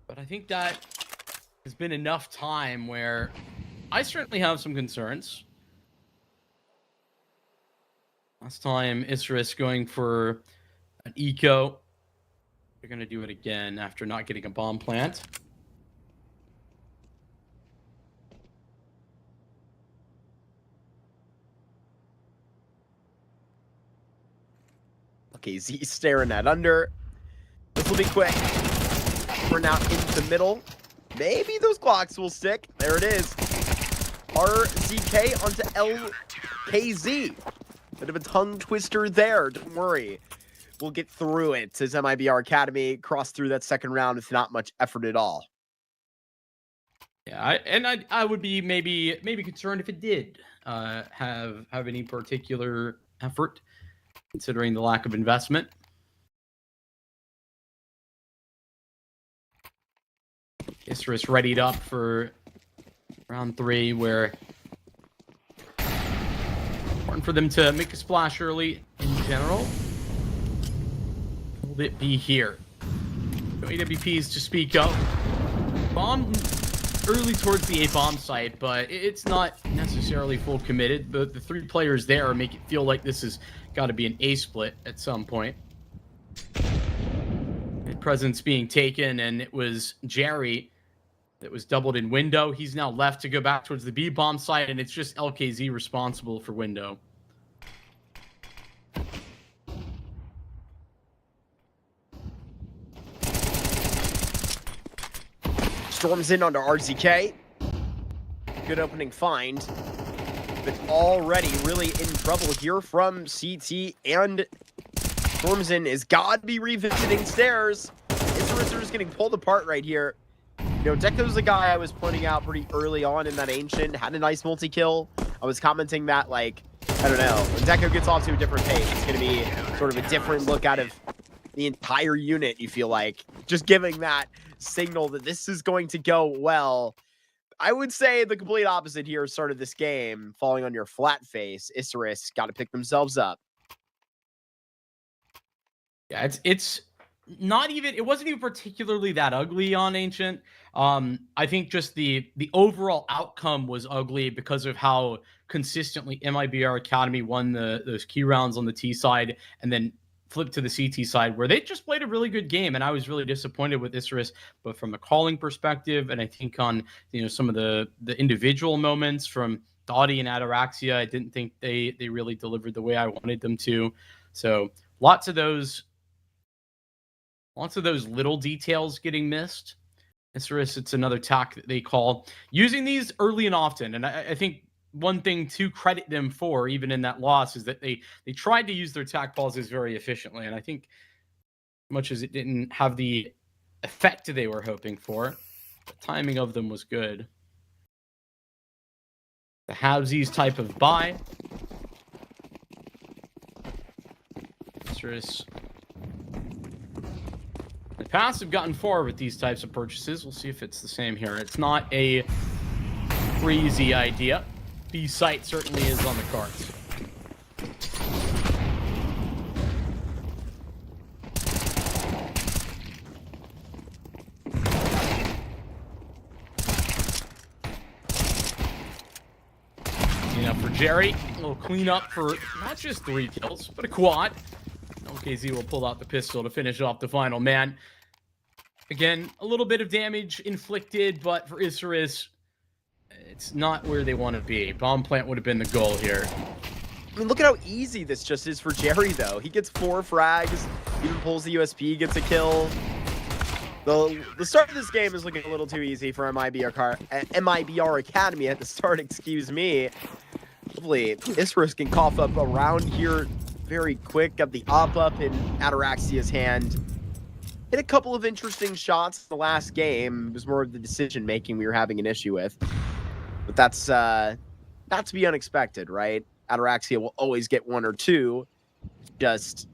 But I think that has been enough time where I certainly have some concerns. Last time, Isurus going for an eco. They're going to do it again after not getting a bomb plant. Okay, Z staring at under. This will be quick. We're now into the middle. Maybe those Glocks will stick. There it is. RZK onto LKZ. Bit of a tongue twister there. Don't worry. We'll get through it as MIBR Academy cross through that second round with not much effort at all. Yeah, I would be maybe concerned if it did have any particular effort, considering the lack of investment. Isurus readied up for round 3, where important for them to make a splash early in general. Will it be here? No AWPs to speak of. Bomb early towards the A bomb site, but it's not necessarily full committed. The 3 players there make it feel like this has got to be an A split at some point. Presence being taken, and it was Jerry that was doubled in window. He's now left to go back towards the B bomb site, and it's just LKZ responsible for window. Storms in onto RZK. Good opening find. But already really in trouble here from CT, and Stormsin is got to be revisiting stairs. Isurus is getting pulled apart right here. You know, Deco's the guy I was pointing out pretty early on in that Ancient. Had a nice multi-kill. I was commenting that, like, I don't know. When Deco gets off to a different pace, it's going to be sort of a different look out of the entire unit, you feel like. Just giving that signal that this is going to go well. I would say the complete opposite here started this game, falling on your flat face. Isurus got to pick themselves up. Yeah, it's not even, it wasn't even particularly that ugly on Ancient. I think just the overall outcome was ugly because of how consistently MIBR Academy won those key rounds on the T side, and then flipped to the CT side where they just played a really good game, and I was really disappointed with Isurus, but from a calling perspective, and I think on, you know, some of the individual moments from Dottie and Ataraxia, I didn't think they really delivered the way I wanted them to. So lots of those little details getting missed. Isurus, it's another tack that they call, using these early and often. And I think one thing to credit them for, even in that loss, is that they tried to use their tack pauses very efficiently. And I think, much as it didn't have the effect they were hoping for, the timing of them was good. The halvesies type of buy. Isurus, the past have gotten far with these types of purchases. We'll see if it's the same here. It's not a crazy idea. B site certainly is on the cards. Clean up for Jerry. A little cleanup for not just 3 kills, but a quad. LKZ will pull out the pistol to finish off the final man. Again, a little bit of damage inflicted, but for Isurus, It's not where they want to be. Bomb plant would have been the goal here. I mean, look at how easy this just is for Jerry, though. He gets 4 frags, even pulls the USP, gets a kill. The start of this game is looking a little too easy for MIBR Academy at the start, excuse me. Hopefully, Isurus can cough up around here very quick. Got the up in Ataraxia's hand. Hit a couple of interesting shots in the last game. It was more of the decision-making we were having an issue with. But that's not to be unexpected, right? Ataraxia will always get 1 or 2. Just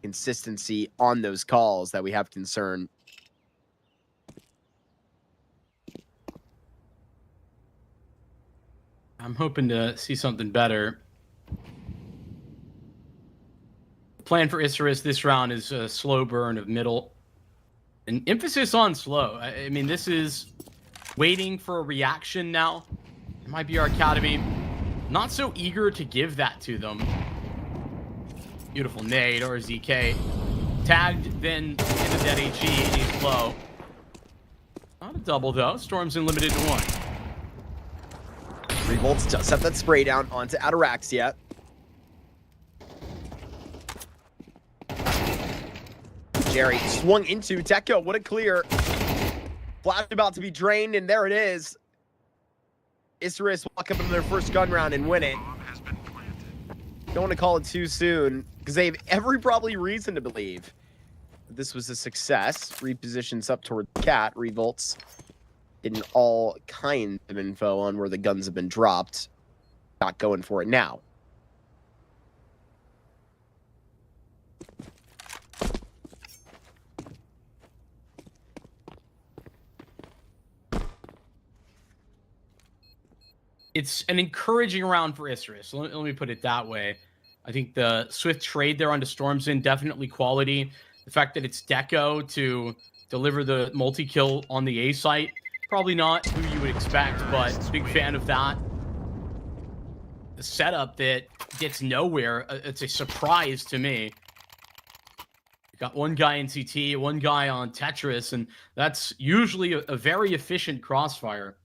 consistency on those calls that we have concern. I'm hoping to see something better. The plan for Isurus this round is a slow burn of middle. An emphasis on slow. I mean, this is waiting for a reaction now. MIBR Academy, not so eager to give that to them. Beautiful nade, or ZK. Tagged, then into that HE, and he's low. Not a double, though. Storm's in limited to 1. Revolts does have that spray down onto Ataraxia. Jerry swung into Deco. What a clear. Flash about to be drained, and there it is. Isurus walk up into their first gun round and win it. Don't want to call it too soon, because they have every probably reason to believe that this was a success. Repositions up toward the cat. Revolts getting all kinds of info on where the guns have been dropped. Not going for it now. It's an encouraging round for Isurus. Let me put it that way. I think the swift trade there onto Storm's in, definitely quality. The fact that it's Deco to deliver the multi-kill on the A site, probably not who you would expect, but big fan of that. The setup that gets nowhere, it's a surprise to me. You got one guy in CT, one guy on Tetris, and that's usually a very efficient crossfire.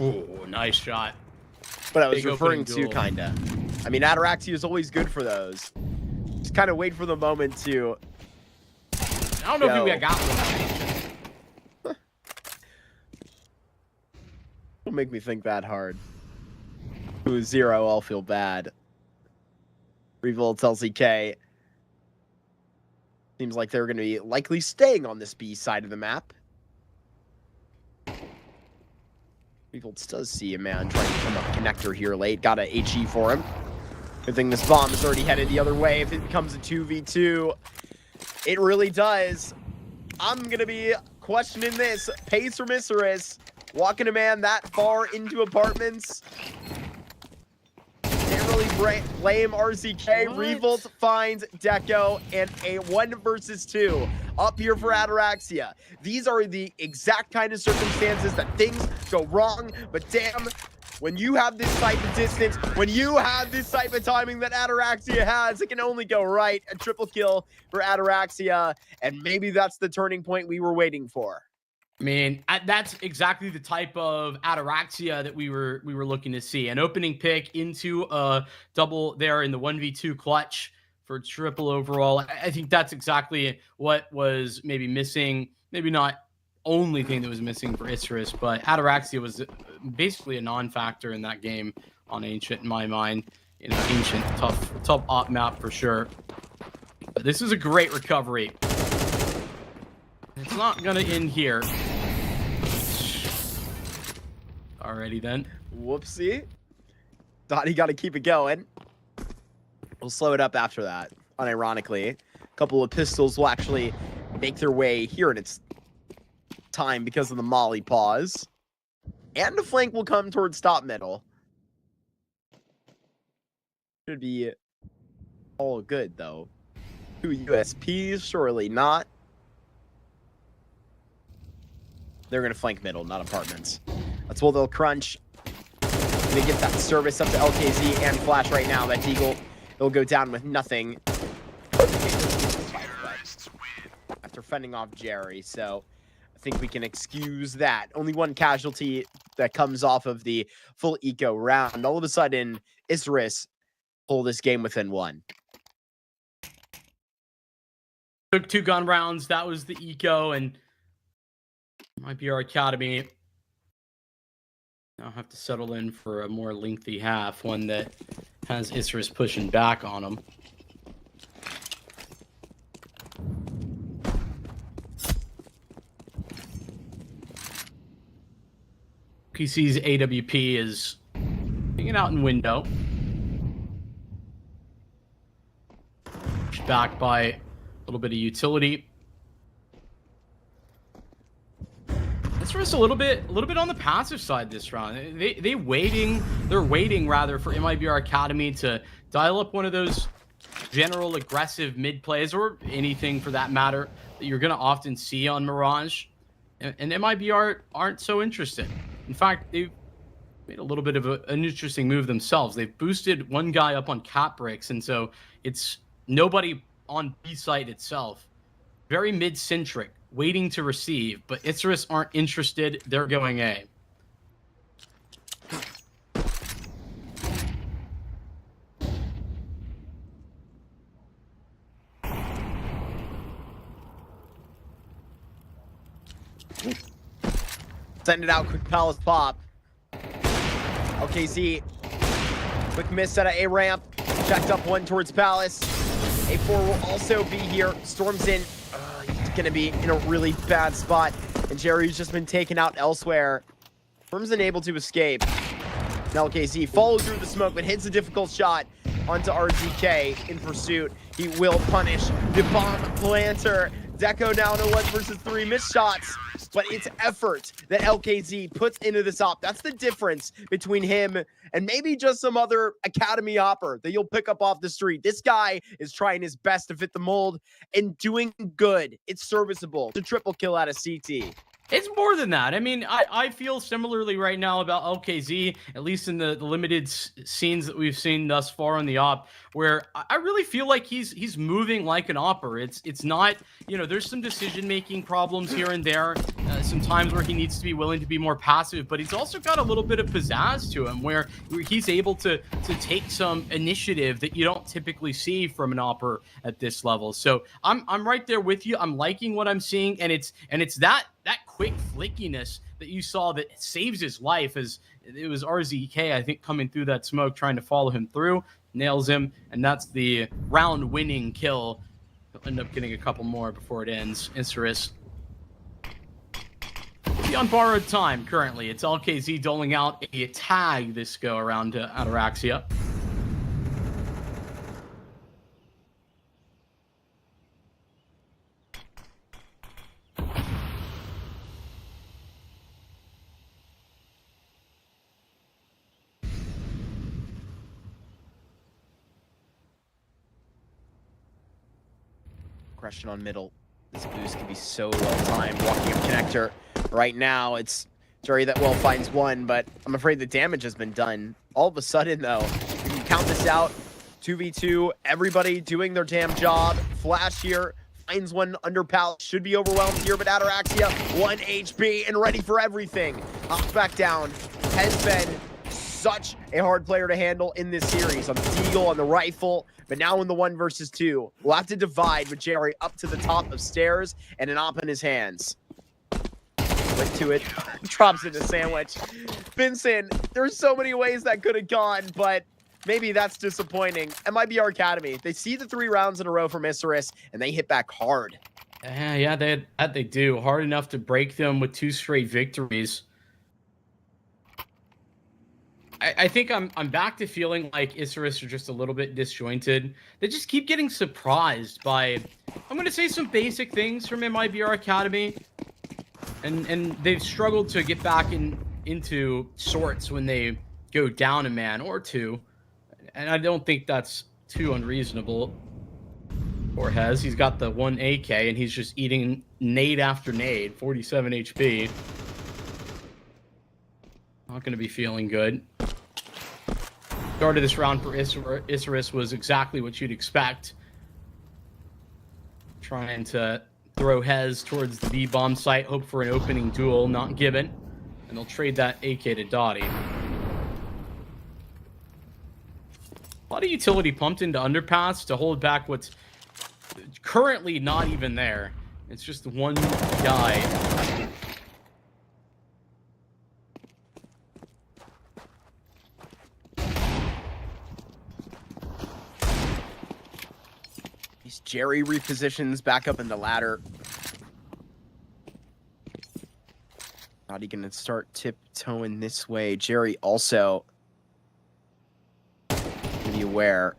Oh, nice shot. But I was referring to, kinda. I mean, Ataraxia is always good for those. Just kind of wait for the moment to... I don't know if we got one. Don't make me think that hard. Ooh, 0, I'll feel bad. Revolts LCK. Seems like they're going to be likely staying on this B side of the map. Revolts does see a man trying to come up connector here late. Got a HE for him. Good thing this bomb is already headed the other way. If it becomes a 2v2, it really does. I'm going to be questioning this. Pace from Isurus. Walking a man that far into apartments. Can't really blame RCK. What? Revolt finds Deco and a 1 versus 2 up here for Ataraxia. These are the exact kind of circumstances that things go wrong, but damn, when you have this type of distance, when you have this type of timing that Ataraxia has, it can only go right. A triple kill for Ataraxia, and maybe that's the turning point we were waiting for. I mean, that's exactly the type of Ataraxia that we were looking to see. An opening pick into a double there in the 1v2 clutch for triple overall. I think that's exactly what was maybe missing. Maybe not only thing that was missing for Isurus, but Ataraxia was basically a non-factor in that game on Ancient in my mind. You know, Ancient, tough op map for sure. But this is a great recovery. It's not gonna end here. Alrighty then. Whoopsie. Thought he got to keep it going. We'll slow it up after that. Unironically, a couple of pistols will actually make their way here in its time because of the molly pause. And the flank will come towards top middle. Should be all good, though. 2 USPs, surely not. They're going to flank middle, not apartments. That's what they'll crunch. They get that service up to LKZ and Flash right now. That Deagle, it'll go down with nothing. After fending off Jerry, so I think we can excuse that. Only one casualty that comes off of the full eco round. All of a sudden, Isurus pull this game within one. Took 2 gun rounds. That was the eco, and MIBR Academy now have to settle in for a more lengthy half, one that has Isurus pushing back on them. PC's AWP is hanging out in window. Pushed back by a little bit of utility. Isurus a little bit on the passive side this round. They're waiting rather for MIBR Academy to dial up one of those general aggressive mid plays, or anything for that matter, that you're going to often see on Mirage. And MIBR aren't so interested. In fact, they've made a little bit of an interesting move themselves. They've boosted one guy up on cap bricks, and so it's nobody on B site itself. Very mid-centric, waiting to receive, but Isurus aren't interested. They're going A. Send it out, quick palace pop. LKZ, quick miss at a ramp. Checked up one towards palace. A4 will also be here. Storms in. He's gonna be in a really bad spot. And Jerry's just been taken out elsewhere. Storm's unable to escape. Now LKZ follows through the smoke, but hits a difficult shot onto RZK in pursuit. He will punish the bomb planter. Deco now in a 1 versus 3 missed shots, but it's effort that LKZ puts into this op. That's the difference between him and maybe just some other academy hopper that you'll pick up off the street. This guy is trying his best to fit the mold and doing good. It's serviceable. The triple kill out of CT. It's more than that. I mean, I feel similarly right now about LKZ, at least in the limited scenes that we've seen thus far on the op, where I really feel like he's moving like an opper. It's not, you know, there's some decision-making problems here and there, some times where he needs to be willing to be more passive, but he's also got a little bit of pizzazz to him where he's able to take some initiative that you don't typically see from an opper at this level. So I'm right there with you. I'm liking what I'm seeing, and it's that quick flickiness that you saw that saves his life, as it was RZK, I think, coming through that smoke, trying to follow him through, nails him, and that's the round-winning kill. He'll end up getting a couple more before it ends. Isurus on borrowed time currently. It's LKZ doling out a tag this go around to Ataraxia. Question on middle. This boost can be so well timed. Walking up connector. Right now, it's Jerry that well finds one, but I'm afraid the damage has been done. All of a sudden, though, you can count this out. 2v2, everybody doing their damn job. Flash here, finds one under pallet. Should be overwhelmed here, but Ataraxia, 1 HP and ready for everything. Hops back down. Has been such a hard player to handle in this series. On the Deagle, on the rifle, but now in the 1 versus 2. We'll have to divide with Jerry up to the top of stairs and an op in his hands. Went to it, drops in a sandwich. Vincent, there's so many ways that could have gone, but maybe that's disappointing. MIBR Academy, they see the 3 rounds in a row from Isurus, and they hit back hard. Yeah, they do. Hard enough to break them with 2 straight victories. I think I'm back to feeling like Isurus are just a little bit disjointed. They just keep getting surprised by, I'm going to say, some basic things from MIBR Academy. And they've struggled to get back into sorts when they go down a man or 2. And I don't think that's too unreasonable for Hez. He's got the 1 AK, and he's just eating nade after nade, 47 HP. Not going to be feeling good. Start of this round for Isurus was exactly what you'd expect. Trying to throw Hez towards the B bomb site, hope for an opening duel, not given. And they'll trade that AK to Dottie. A lot of utility pumped into underpass to hold back what's currently not even there. It's just one guy. Jerry repositions back up in the ladder. Not even gonna start tiptoeing this way. Jerry also, to be aware,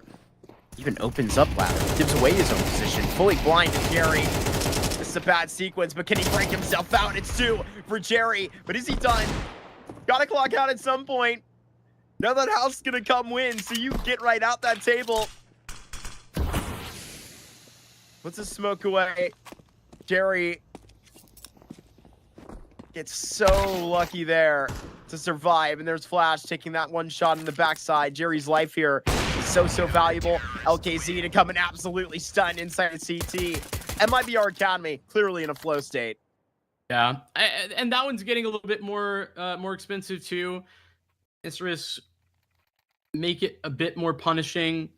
even opens up ladder, gives away his own position. Fully blind to Jerry. This is a bad sequence, but can he break himself out? It's 2 for Jerry, but is he done? Gotta clock out at some point. Now that house is gonna come win, so you get right out that table. Puts a smoke away. Jerry gets so lucky there to survive. And there's Flash taking that one shot in the backside. Jerry's life here is so valuable. LKZ to come and absolutely stun inside the CT. MIBR Academy, clearly in a flow state. Yeah, and that one's getting a little bit more expensive too. Isurus make it a bit more punishing,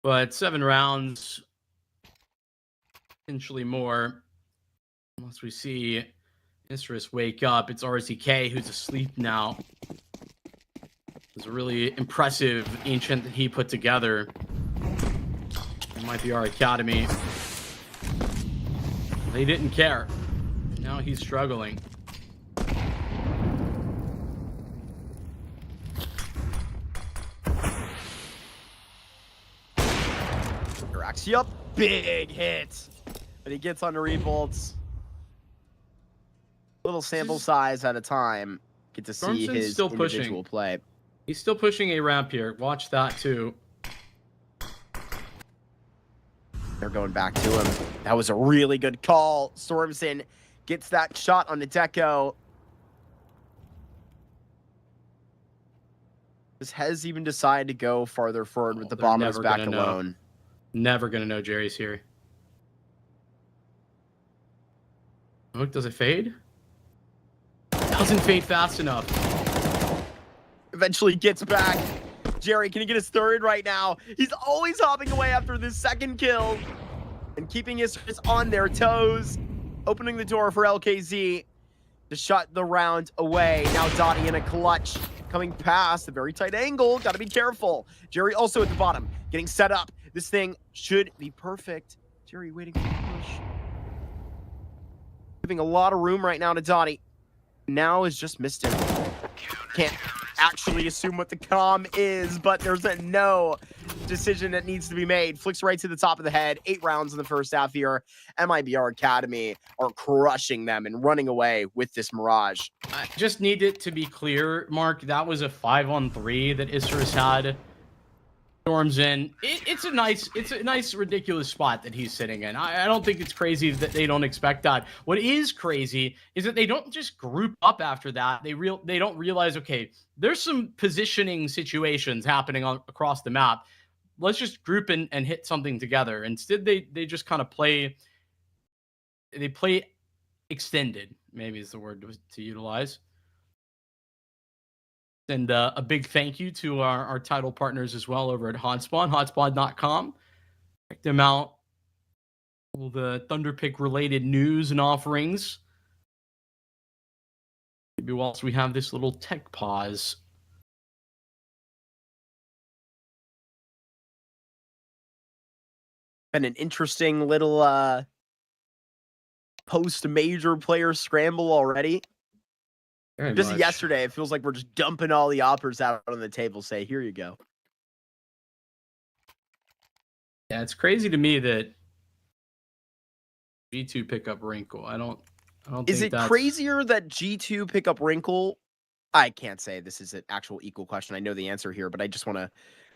but 7 rounds. Potentially more, unless we see Isurus wake up. It's RZK who's asleep now. It's a really impressive ancient that he put together. It might be our academy. They didn't care. Now he's struggling. Yup, big hit. But he gets on the revolts. Little sample size at a time. Get to see his still individual play. He's still pushing a ramp here. Watch that too. They're going back to him. That was a really good call. Stormson gets that shot on the deco. Does Hez even decide to go farther forward with the bombers back alone? Never gonna know Jerry's here. Oh, does it fade? Doesn't fade fast enough. Eventually gets back. Jerry, can he get his 3rd right now? He's always hopping away after this 2nd kill and keeping his on their toes. Opening the door for LKZ to shut the round away. Now Dottie in a clutch. Coming past a very tight angle. Got to be careful. Jerry also at the bottom. Getting set up. This thing should be perfect. Jerry waiting for the push. Giving a lot of room right now to Dottie. Now is just missed him. Can't actually assume what the comm is, but there's a no decision that needs to be made. Flicks right to the top of the head. 8 rounds in the first half here. MIBR Academy are crushing them and running away with this Mirage. I just need it to be clear, Mark. That was a 5-on-3 that Isurus had. Storms in. It's a nice, ridiculous spot that he's sitting in. I don't think it's crazy that they don't expect that. What is crazy is that they don't just group up after that. They don't realize, okay, there's some positioning situations happening across the map. Let's just group and hit something together. Instead, they just kind of play. They play extended. Maybe is the word to utilize. And a big thank you to our title partners as well over at Hotspawn, hotspawn.com. Check them out. All the Thunderpick related news and offerings. Maybe whilst we have this little tech pause. Been an interesting little post-major player scramble already. Just yesterday, it feels like we're just dumping all the offers out on the table. Say, here you go. Yeah, it's crazy to me that G2 pick up Wrinkle. I don't Is it crazier that G2 pick up Wrinkle? I can't say this is an actual equal question. I know the answer here, but I just want to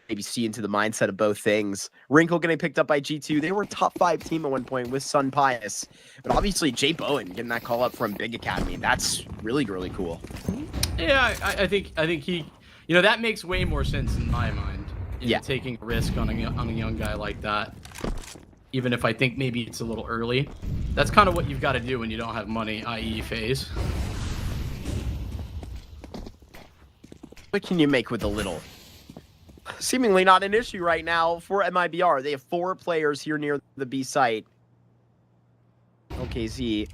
maybe see into the mindset of both things. Wrinkle getting picked up by G2. They were a top 5 team at one point with Sun Pius. But obviously Jay Bowen getting that call up from Big Academy. That's really, really cool. Yeah, I think he, you know, that makes way more sense in my mind. Yeah. Taking a risk on a young guy like that. Even if I think maybe it's a little early. That's kind of what you've got to do when you don't have money, i.e. phase. What can you make with a little? Seemingly not an issue right now for MIBR. They have 4 players here near the B site. OKZ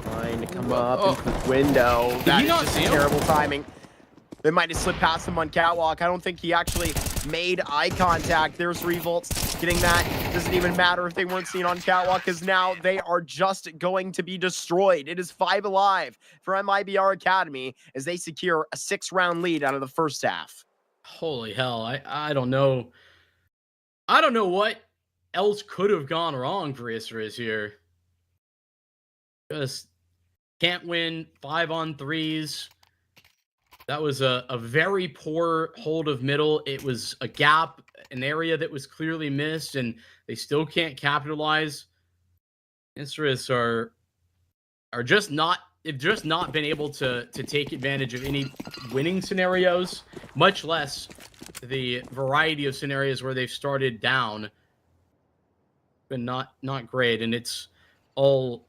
trying to come up into the window. That is just terrible timing. They might have slipped past him on catwalk. I don't think he actually made eye contact. There's Revolts getting that. Doesn't even matter if they weren't seen on catwalk, because now they are just going to be destroyed. It is 5 alive for MIBR Academy as they secure a 6-round lead out of the first half. Holy hell, I don't know. I don't know what else could have gone wrong for Isurus here. Just can't win 5-on-3s. That was a very poor hold of middle. It was a gap, an area that was clearly missed, and they still can't capitalize. Isurus are just not, they've just not been able to take advantage of any winning scenarios, much less the variety of scenarios where they've started down. Been not great, and it's all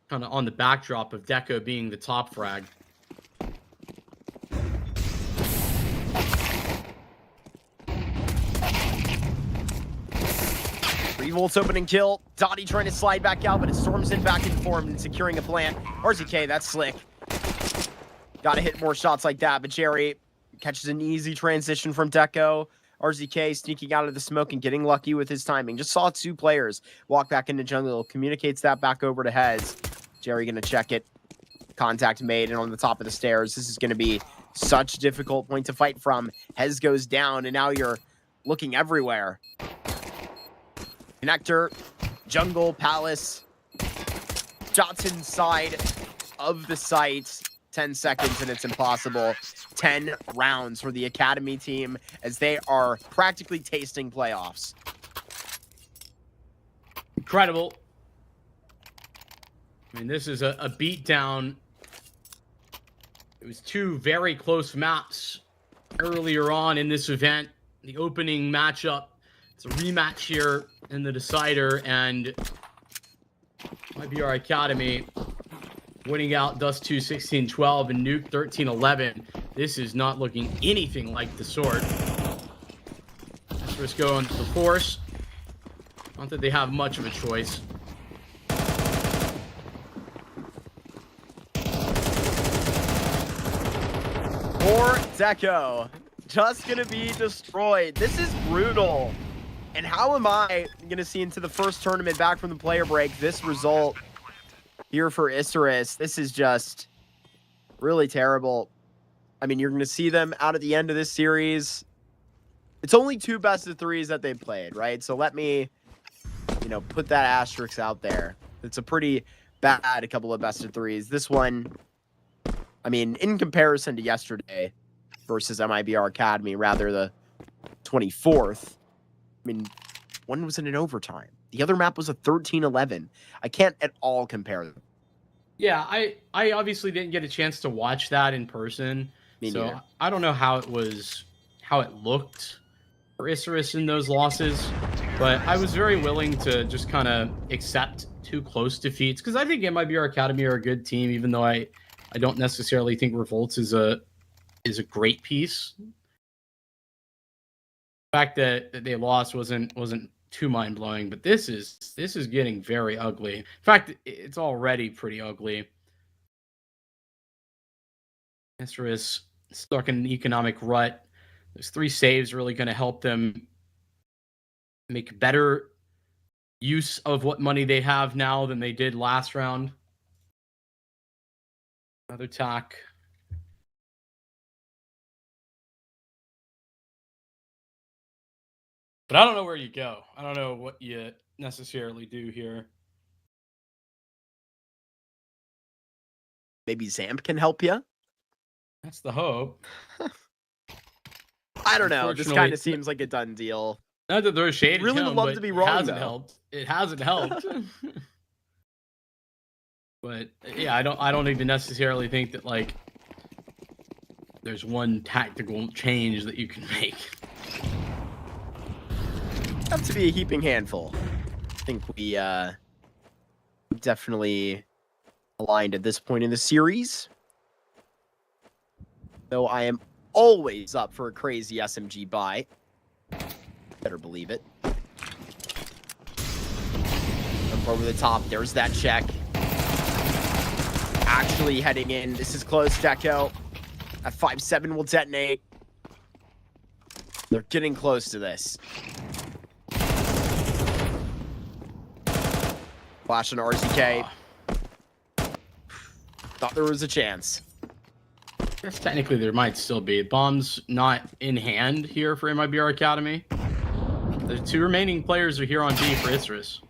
kind of on the backdrop of Deco being the top frag. Revolt's opening kill. Dottie trying to slide back out, but it storms in back in form and securing a plant. RZK, that's slick. Gotta hit more shots like that, but Jerry catches an easy transition from Deco. RZK sneaking out of the smoke and getting lucky with his timing. Just saw 2 players walk back into jungle. Communicates that back over to Hez. Jerry gonna check it. Contact made, and on the top of the stairs. This is gonna be such a difficult point to fight from. Hez goes down, and now you're looking everywhere. Connector, jungle, palace, shots inside of the site. 10 seconds and it's impossible. 10 rounds for the Academy team as they are practically tasting playoffs. Incredible. I mean, this is a beatdown. It was 2 very close maps earlier on in this event. The opening matchup. It's a rematch here in the decider, and MIBR Academy winning out Dust 2 16-12 and Nuke 13-11. This is not looking anything like the sort. Isurus going to the force. Not that they have much of a choice. Poor Deco. Just gonna be destroyed. This is brutal. And how am I going to see into the first tournament back from the player break this result here for Isurus? This is just really terrible. I mean, you're going to see them out at the end of this series. It's only 2 best-of-3s that they played, right? So let me, you know, put that asterisk out there. It's a pretty bad couple of best-of-3s. This one, I mean, in comparison to yesterday versus MIBR Academy, rather the 24th, I mean, one was in an overtime. The other map was a 13-11. I can't at all compare them. Yeah, I obviously didn't get a chance to watch that in person. So I don't know how it looked for Isurus in those losses. But I was very willing to just kind of accept 2 close defeats, because I think MIBR Academy are a good team, even though I don't necessarily think Revolts is a great piece. The fact that they lost wasn't too mind-blowing, but this is getting very ugly. In fact, it's already pretty ugly. Isurus stuck in an economic rut. Those 3 saves really going to help them make better use of what money they have now than they did last round. Another tack. But I don't know where you go. I don't know what you necessarily do here. Maybe Zamp can help you? That's the hope. I don't know. This kind of seems like a done deal. Not to throw shade. Really would love to be wrong. It hasn't helped. It hasn't helped. But yeah, I don't even necessarily think that like there's one tactical change that you can make. Have to be a heaping handful. I think we definitely aligned at this point in the series. Though I am always up for a crazy SMG buy. Better believe it. Up over the top, there's that check. Actually heading in. This is close, Deco. At 5-7 will detonate. They're getting close to this. Flash on RZK. Thought there was a chance. I guess technically there might still be. Bomb's not in hand here for MIBR Academy. The 2 remaining players are here on B for Isurus.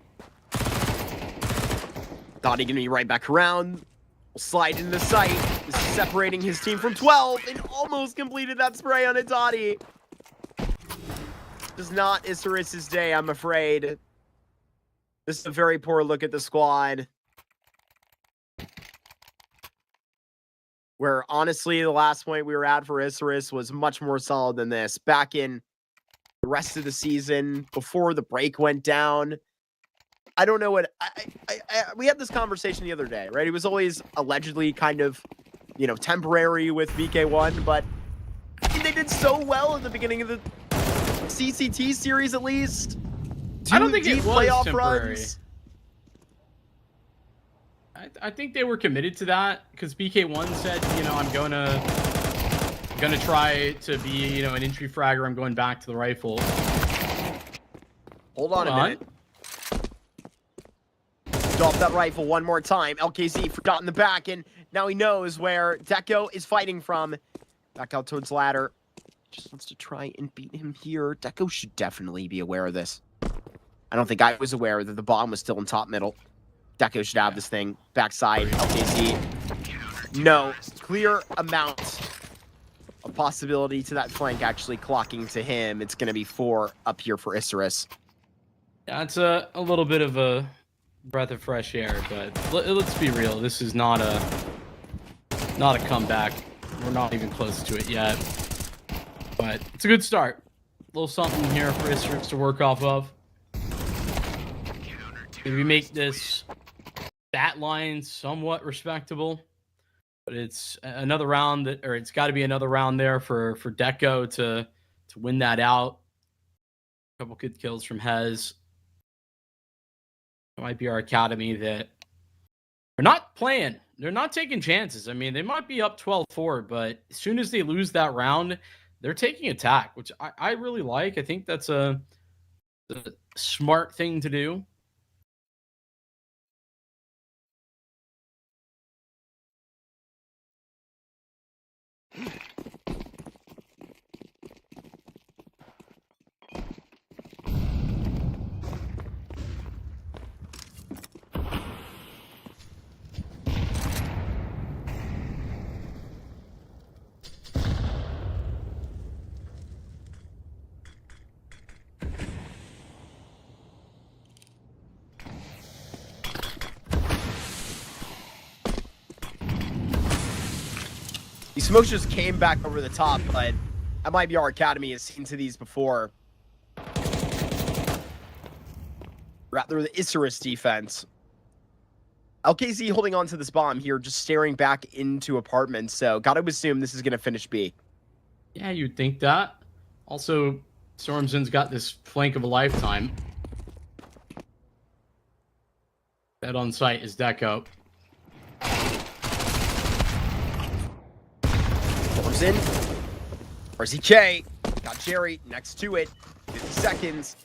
Thought he gonna be right back around. Will slide into the sight. This is separating his team from 12 and almost completed that spray on a Dottie. This is not Isurus' day, I'm afraid. This is a very poor look at the squad. Where, honestly, the last point we were at for Isurus was much more solid than this. Back in the rest of the season, before the break went down, I don't know what... we had this conversation the other day, right? It was always allegedly kind of, you know, temporary with VK1, but I think they did so well at the beginning of the CCT series, at least. I don't think it was playoff temporary. runs. I think they were committed to that because BK1 said, you know, I'm gonna try to be, you know, an entry fragger. I'm going back to the rifle. Hold on a minute. Drop that rifle one more time. LKZ forgot in the back, and now he knows where Deco is fighting from. Back out towards ladder. Just wants to try and beat him here. Deco should definitely be aware of this. I don't think I was aware that the bomb was still in top middle. Deco should have this thing. Backside, LKZ. No. Clear amount of possibility to that flank actually clocking to him. It's going to be 4 up here for Isurus. Yeah, it's a little bit of a breath of fresh air, but let's be real. This is not a comeback. We're not even close to it yet. But it's a good start. A little something here for Isurus to work off of. Maybe make this stat line somewhat respectable, but it's another round that, or it's got to be another round there for Deco to win that out. A couple good kills from Hez. It might be our academy that are not playing. They're not taking chances. I mean, they might be up 12-4, but as soon as they lose that round, they're taking attack, which I really like. I think that's a smart thing to do. These smokes just came back over the top, but MIBR Academy has seen to these before. Rather, the Isurus defense. LKZ holding on to this bomb here, just staring back into apartments, so gotta assume this is gonna finish B. Yeah, you'd think that. Also, Stormzen's got this flank of a lifetime. That on site is Deco. In. RZK got Jerry next to it. 50 seconds.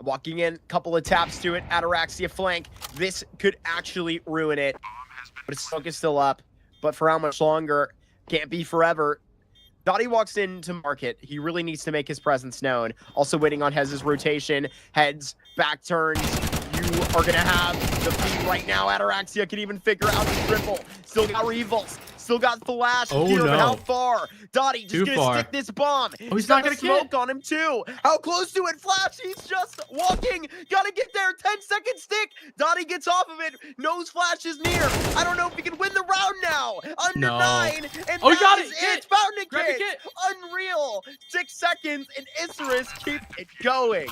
Walking in, couple of taps to it. Ataraxia flank. This could actually ruin it. But his smoke is still up. But for how much longer? Can't be forever. Dottie walks into market. He really needs to make his presence known. Also waiting on Hez's rotation. Heads, back turns. You are going to have the feed right now. Ataraxia can even figure out the triple. Still got Revulse. Still got Flash. Oh, Here, no. but how far? Dottie just Too gonna far. stick this bomb. Oh, he's not gonna smoke kill. on him too. How close to it? Flash, he's just walking. Gotta get there. 10-second stick. Dottie gets off of it. Knows Flash is near. I don't know if he can win the round now. Under No. 9. And Oh, he got that is it. it. Found a Grab the kit. kit. Unreal. 6 seconds and Isurus keep it going.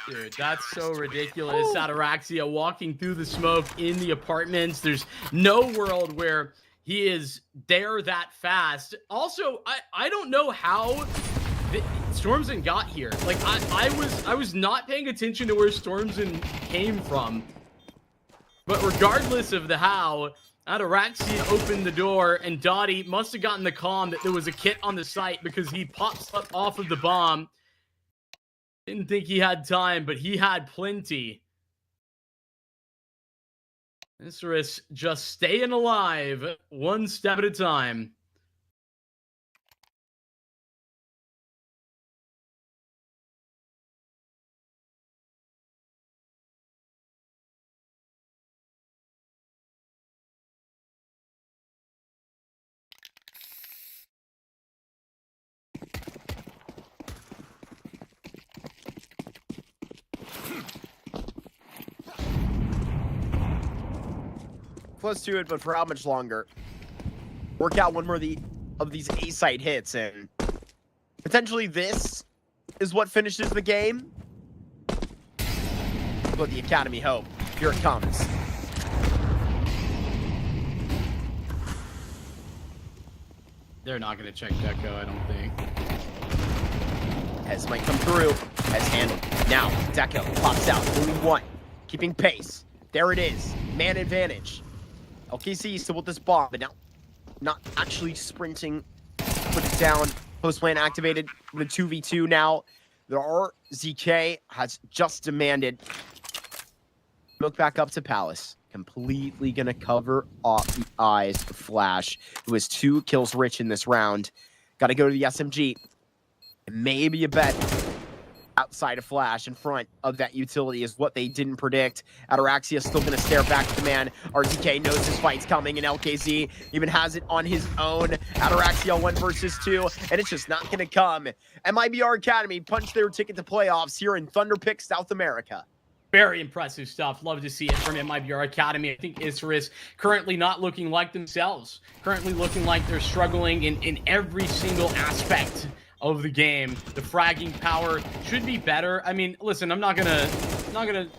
Dude, that's so ridiculous. Ataraxia walking through the smoke in the apartments. There's no world where he is there that fast. Also, I don't know how Stormzen got here. Like I was not paying attention to where Stormzen came from. But regardless of the how, Ataraxia opened the door, and Dottie must have gotten the comm that there was a kit on the site because he pops up off of the bomb. Didn't think he had time, but he had plenty. Isurus just staying alive, one step at a time. Close to it, but for how much longer? Work out one more of these A-site hits, and potentially this is what finishes the game. But the Academy hope. Here it comes. They're not going to check Deco, I don't think. Hez might come through. Hez handled. Now, Deco pops out. Only 1. Keeping pace. There it is. Man advantage. LKC still with this bomb, but now not actually sprinting. Put it down. Post plan activated with a 2v2 now. There are ZK has just demanded. Smoke back up to Palace. Completely gonna cover off the eyes of Flash, who has 2 kills rich in this round. Gotta go to the SMG. And maybe a bet outside of Flash in front of that utility is what they didn't predict. Ataraxia still going to stare back at the man. RTK knows his fight's coming, and LKZ even has it on his own. Ataraxia 1 versus 2, and it's just not going to come. MIBR Academy punched their ticket to playoffs here in Thunderpick, South America. Very impressive stuff. Love to see it from MIBR Academy. I think Isurus currently not looking like themselves. Currently looking like they're struggling in every single aspect of the game. The fragging power should be better. I mean, listen, I'm not gonna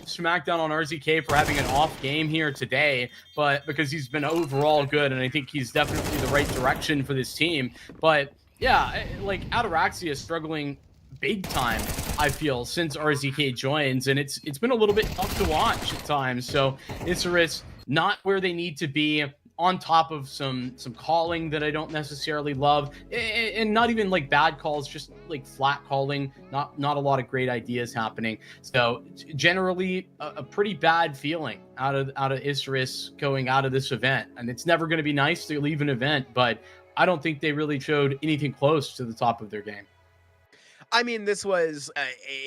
smack down on RZK for having an off game here today, but because he's been overall good, and I think he's definitely the right direction for this team. But yeah, like Ataraxia is struggling big time, I feel, since RZK joins, and it's been a little bit tough to watch at times. So Isurus not where they need to be, on top of some calling that I don't necessarily love, and not even like bad calls, just like flat calling, not a lot of great ideas happening. So generally a pretty bad feeling out of Isurus going out of this event. And it's never going to be nice to leave an event, but I don't think they really showed anything close to the top of their game. I mean, this was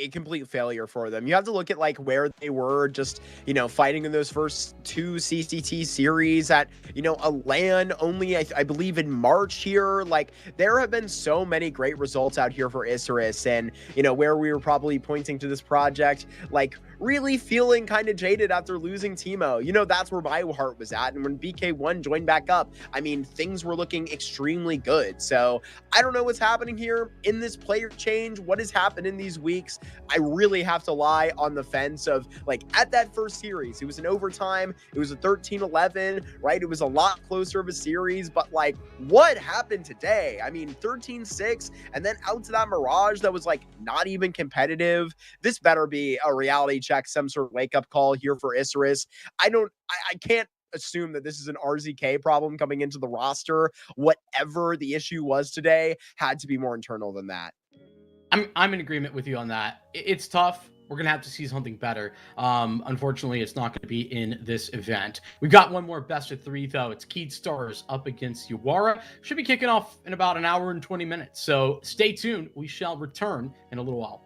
a complete failure for them. You have to look at like where they were just, you know, fighting in those first 2 CCT series at, you know, a LAN only, I believe in March here. Like there have been so many great results out here for Isurus, and, you know, where we were probably pointing to this project, like really feeling kind of jaded after losing Teemo. You know, that's where my heart was at. And when BK1 joined back up, I mean, things were looking extremely good. So I don't know what's happening here in this player change. What has happened in these weeks? I really have to lie on the fence of like at that first series, it was an overtime. It was a 13-11, right? It was a lot closer of a series, but like what happened today? I mean, 13-6 and then out to that Mirage that was like not even competitive. This better be a reality check, some sort of wake up call here for Isurus. I can't assume that this is an RZK problem coming into the roster. Whatever the issue was today had to be more internal than that. I'm in agreement with you on that. It's tough. We're going to have to see something better. Unfortunately, it's not going to be in this event. We've got one more best of 3, though. It's Keed Stars up against Yawara. Should be kicking off in about an hour and 20 minutes. So stay tuned. We shall return in a little while.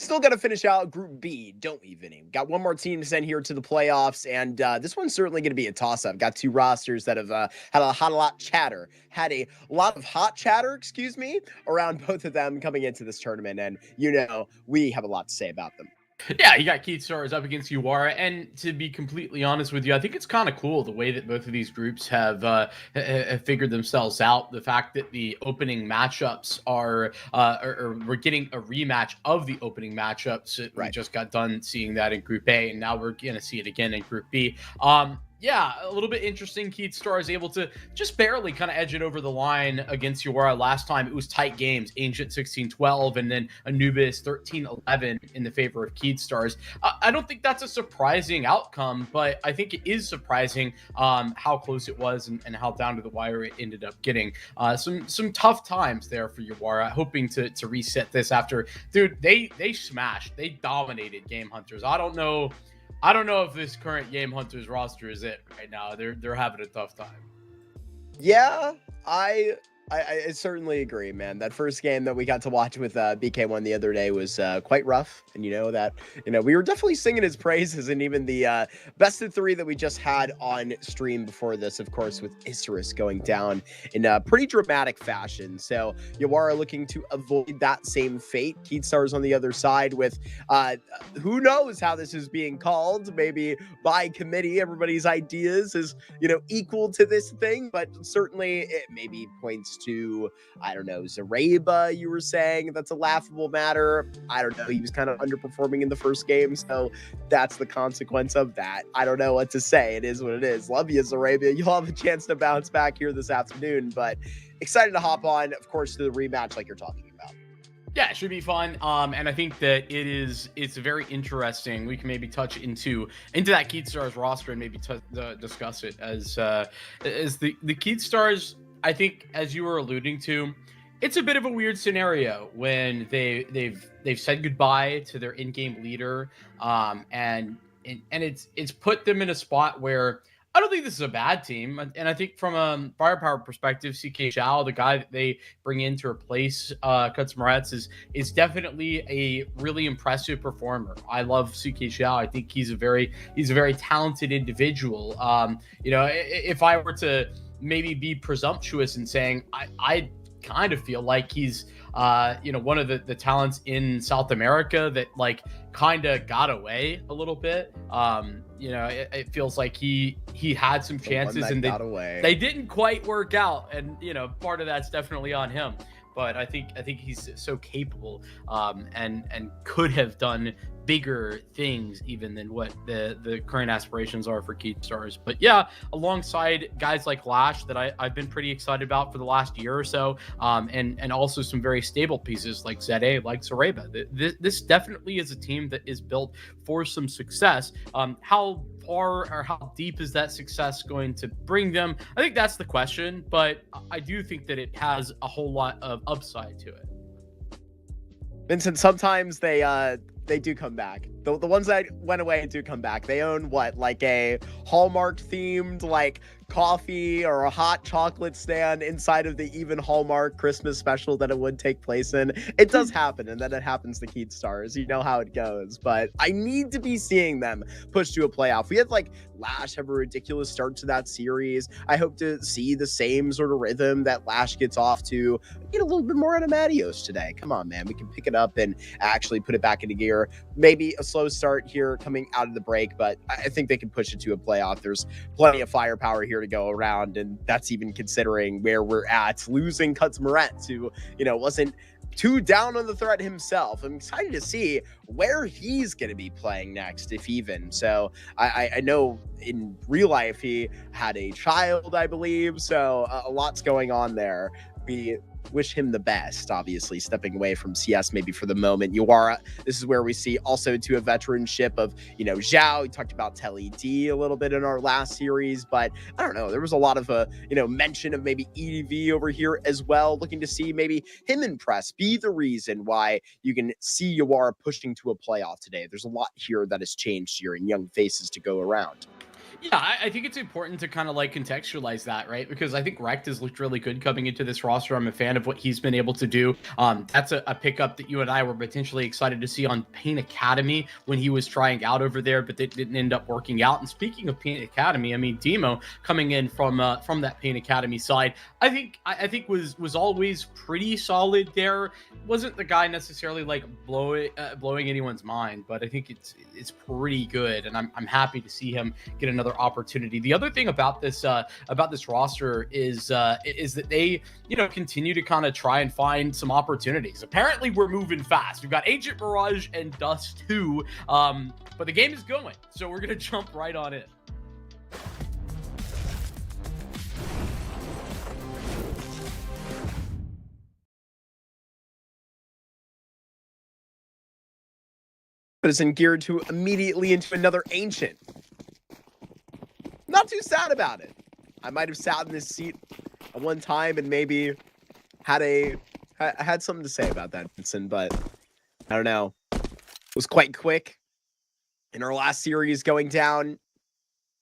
still got to finish out Group B, don't we, Vinny? Got one more team to send here to the playoffs, and this one's certainly going to be a toss-up. Got two rosters that have had a lot of hot chatter, excuse me, around both of them coming into this tournament, and we have a lot to say about them. Yeah, you got Stars up against Yawara, and to be completely honest with you, I think it's kind of cool the way that both of these groups have figured themselves out. The fact that the opening matchups are we're getting a rematch of the opening matchups. We just got done seeing that in Group A, and now we're gonna see it again in Group B. Yeah, a little bit interesting. Star is able to just barely kind of edge it over the line against Yawara. Last time it was tight games, Ancient 16-12, and then Anubis 13-11 in the favor of Stars. I don't think that's a surprising outcome, but I think it is surprising how close it was and how down to the wire it ended up getting. Some tough times there for Yawara, hoping to reset this after, dude, they smashed, they dominated GameHunters. I don't know if this current GameHunters roster is it right now. They're having a tough time. Yeah, I certainly agree, man. That first game that we got to watch with BK1 the other day was quite rough, and we were definitely singing his praises, and even the best of three that we just had on stream before this, of course, with Isurus going down in a pretty dramatic fashion. So Yawara looking to avoid that same fate. Stars on the other side with who knows how this is being called, maybe by committee. Everybody's ideas is equal to this thing, but certainly it maybe points to, I don't know, Zareba, you were saying that's a laughable matter. I don't know. He was kind of underperforming in the first game, so that's the consequence of that. I don't know what to say. It is what it is. Love you, Zareba. You'll have a chance to bounce back here this afternoon, but excited to hop on, of course, to the rematch like you're talking about. Yeah, it should be fun. And I think that it's very interesting. We can maybe touch into that Stars roster and maybe discuss it as the Stars. I think, as you were alluding to, it's a bit of a weird scenario when they've said goodbye to their in-game leader, and it's put them in a spot where I don't think this is a bad team. And I think from a firepower perspective, CK Zhao, the guy that they bring in to replace Kutsmaretz, is definitely a really impressive performer. I love CK Zhao. I think he's a very talented individual. If I were to maybe be presumptuous in saying I kind of feel like he's one of the talents in South America that kind of got away a little bit. It feels like he had some chances and they didn't quite work out, and part of that's definitely on him. But I think he's so capable and could have done bigger things even than what the current aspirations are for Stars. But yeah, alongside guys like Lash that I've been pretty excited about for the last year or so, and also some very stable pieces like Zede, like Zareba. This definitely is a team that is built for some success. How far or how deep is that success going to bring them? I think that's the question, but I do think that it has a whole lot of upside to it. Vincent, sometimes they do come back. The ones that went away do come back. They own what, like a Hallmark themed coffee or a hot chocolate stand inside of the even Hallmark Christmas special that it would take place in. It does happen, and then it happens to Stars. You know how it goes. But I need to be seeing them push to a playoff. We had Lash have a ridiculous start to that series. I hope to see the same sort of rhythm that Lash gets off to. Get a little bit more out of Matios today. Come on, man. We can pick it up and actually put it back into gear. Maybe a slow start here coming out of the break, but I think they can push it to a playoff. There's plenty of firepower here to go around, and that's even considering where we're at. Losing Kutsmaretz, who wasn't too down on the threat himself. I'm excited to see where he's going to be playing next, if even. So I know in real life he had a child, I believe, so a lot's going on there. We wish him the best, obviously, stepping away from CS maybe for the moment. Yawara, this is where we see also to a veteranship of, Zhao. We talked about Telly D a little bit in our last series, but I don't know. There was a lot of, mention of maybe EDV over here as well, looking to see maybe him impress, be the reason why you can see Yawara pushing to a playoff today. There's a lot here that has changed here and young faces to go around. Yeah, I think it's important to kind of like contextualize that, right? Because I think Rect has looked really good coming into this roster. I'm a fan of what he's been able to do. That's a pickup that you and I were potentially excited to see on Pain Academy when he was trying out over there, but it didn't end up working out. And speaking of Pain Academy, I mean, Demo coming in from that Pain Academy side, I think was always pretty solid there. Wasn't the guy necessarily like blowing anyone's mind, but I think it's pretty good, and I'm happy to see him get another opportunity. The other thing about this roster is that they continue to kind of try and find some opportunities. Apparently, we're moving fast. We've got Agent Mirage and Dust 2, but the game is going, so we're gonna jump right on it. But is geared to immediately into another Ancient. Not too sad about it. I might have sat in this seat at one time and maybe had something to say about that, Vincent, but I don't know. It was quite quick. In our last series going down,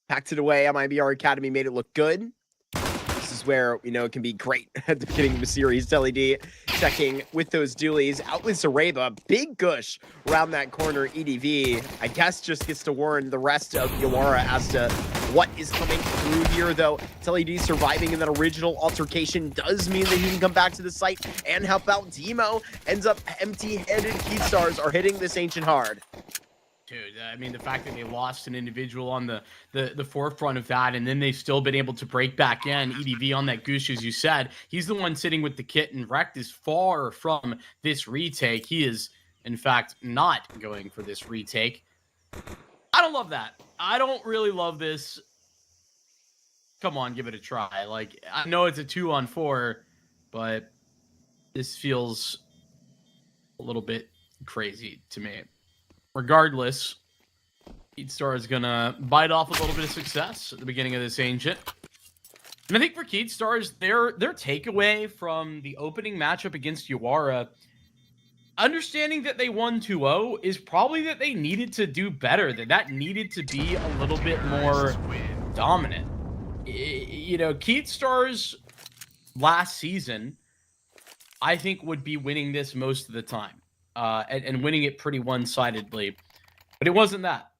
packed it away. MIBR Academy made it look good. This is where, it can be great at the beginning of a series. LED checking with those dualies. Out with Zareba. Big gush around that corner. EDV, I guess, just gets to warn the rest of Yawara as to what is coming through here, though. LED surviving in that original altercation does mean that he can come back to the site and help out. Demo ends up empty-handed. Keystars are hitting this Ancient hard. Dude, I mean, the fact that they lost an individual on the forefront of that, and then they've still been able to break back in. EDV on that goose, as you said. He's the one sitting with the kit, and Rect is far from this retake. He is, in fact, not going for this retake. I don't love that. I don't really love this. Come on, give it a try. Like, I know it's a 2-on-4, but this feels a little bit crazy to me. Regardless, Keatstar is going to bite off a little bit of success at the beginning of this Ancient. And I think for Keatstars, their takeaway from the opening matchup against Yawara, understanding that they won 2-0, is probably that they needed to do better, that needed to be a little bit more dominant. Keatstars last season, I think, would be winning this most of the time. And winning it pretty one-sidedly. But it wasn't that.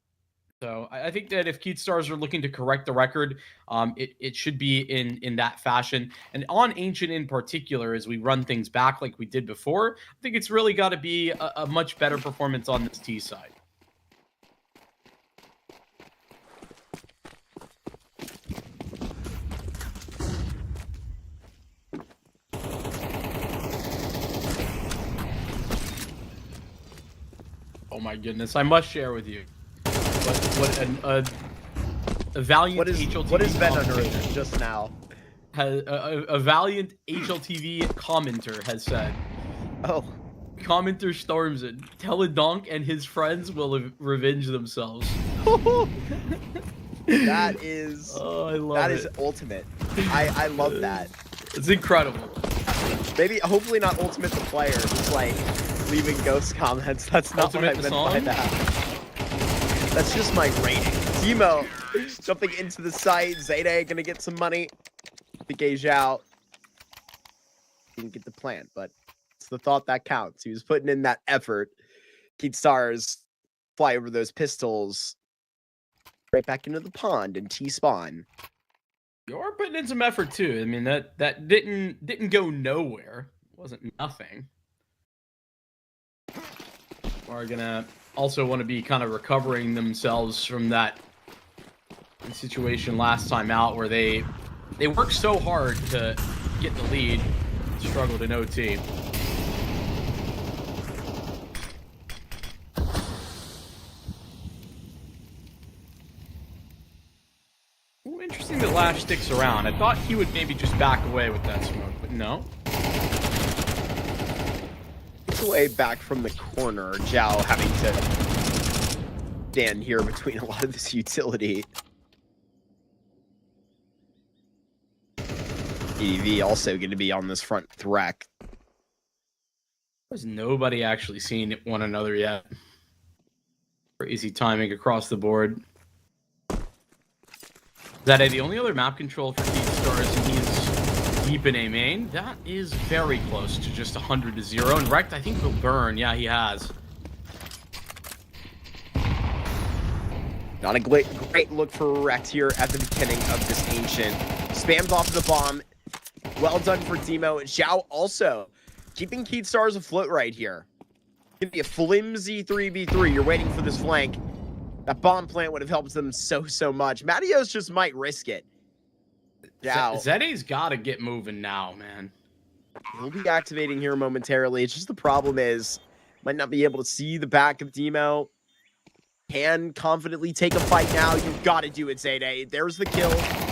So I think that if Keatstars are looking to correct the record, it should be in that fashion. And on Ancient in particular, as we run things back like we did before, I think it's really got to be a much better performance on this T side. Oh my goodness! I must share with you what a valiant HLTV. What is Veto just now? A valiant HLTV commenter has said. Oh. Commenter storms it. Teledonk and his friends will revenge themselves. That is. Oh, I love that it. Is ultimate. I love that. It's incredible. Maybe, hopefully not ultimate the player, just like leaving ghost comments. That's not ultimate what I meant by that. That's just my rating. Timo jumping into the site. Zayday gonna get some money. The gauge out. Didn't get the plant, but it's the thought that counts. He was putting in that effort. Keatstars fly over those pistols. Right back into the pond and T-spawn. You're putting in some effort too. I mean, that didn't go nowhere. It wasn't nothing. Are gonna also want to be kind of recovering themselves from that situation last time out where they worked so hard to get the lead, struggled in OT. Ooh, interesting that Lash sticks around. I thought he would maybe just back away with that smoke, but no. Way back from the corner, Zhao having to stand here between a lot of this utility. EDV also going to be on this front threat. There's nobody actually seen one another yet. Crazy timing across the board. That the only other map control for Keystars, and he's deep in A main. That is very close to just 100 to 0. And Rekt, I think, will burn. Yeah, he has. Not a great look for Rekt here at the beginning of this Ancient. Spams off the bomb. Well done for Timo. Zhao also keeping Keystars afloat right here. Gonna be a flimsy 3v3. You're waiting for this flank. That bomb plant would have helped them so much. Matios just might risk it. Zhao. Zede's got to get moving now, man. He'll be activating here momentarily. It's just the problem is, might not be able to see the back of Timo. Can confidently take a fight now. You've got to do it, Zede. There's the kill.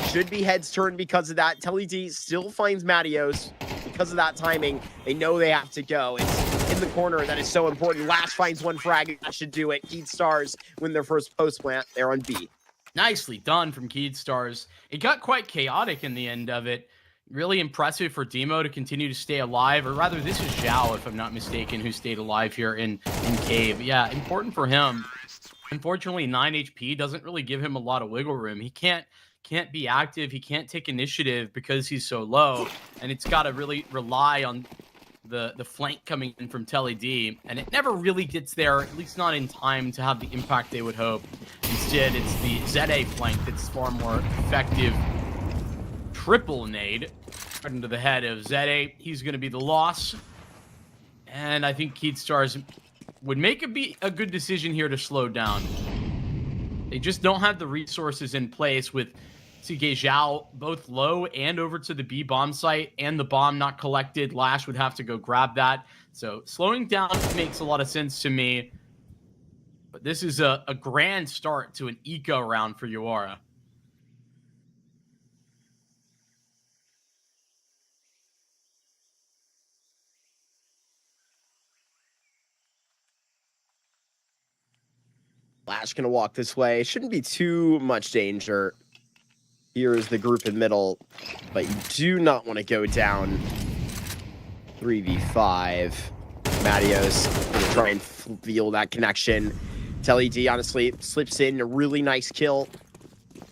Should be heads turned because of that. TWC still finds Matios because of that timing. They know they have to go. It's in the corner that is so important. Lash finds one frag. That should do it. Keystars win their first post plant. They're on B. Nicely done from Keystars. It got quite chaotic in the end of it. Really impressive for Demo to continue to stay alive, or rather, this is Zhao, if I'm not mistaken, who stayed alive here in Cave. Yeah, important for him. Unfortunately, 9 HP doesn't really give him a lot of wiggle room. He can't be active. He can't take initiative because he's so low, and it's got to really rely on the flank coming in from TLED, and it never really gets there, at least not in time to have the impact they would hope. Instead, it's the ZA flank that's far more effective. Triple nade right into the head of ZA. He's going to be the loss, and I think Keystars would make a good decision here to slow down. They just don't have the resources in place with CK Zhao both low and over to the B bomb site, and the bomb not collected. Lash would have to go grab that. So slowing down makes a lot of sense to me. But this is a grand start to an eco round for Yawara. Lash gonna walk this way. Shouldn't be too much danger. Here is the group in middle, but you do not want to go down 3v5. Matios gonna try and feel that connection. TLED honestly slips in a really nice kill.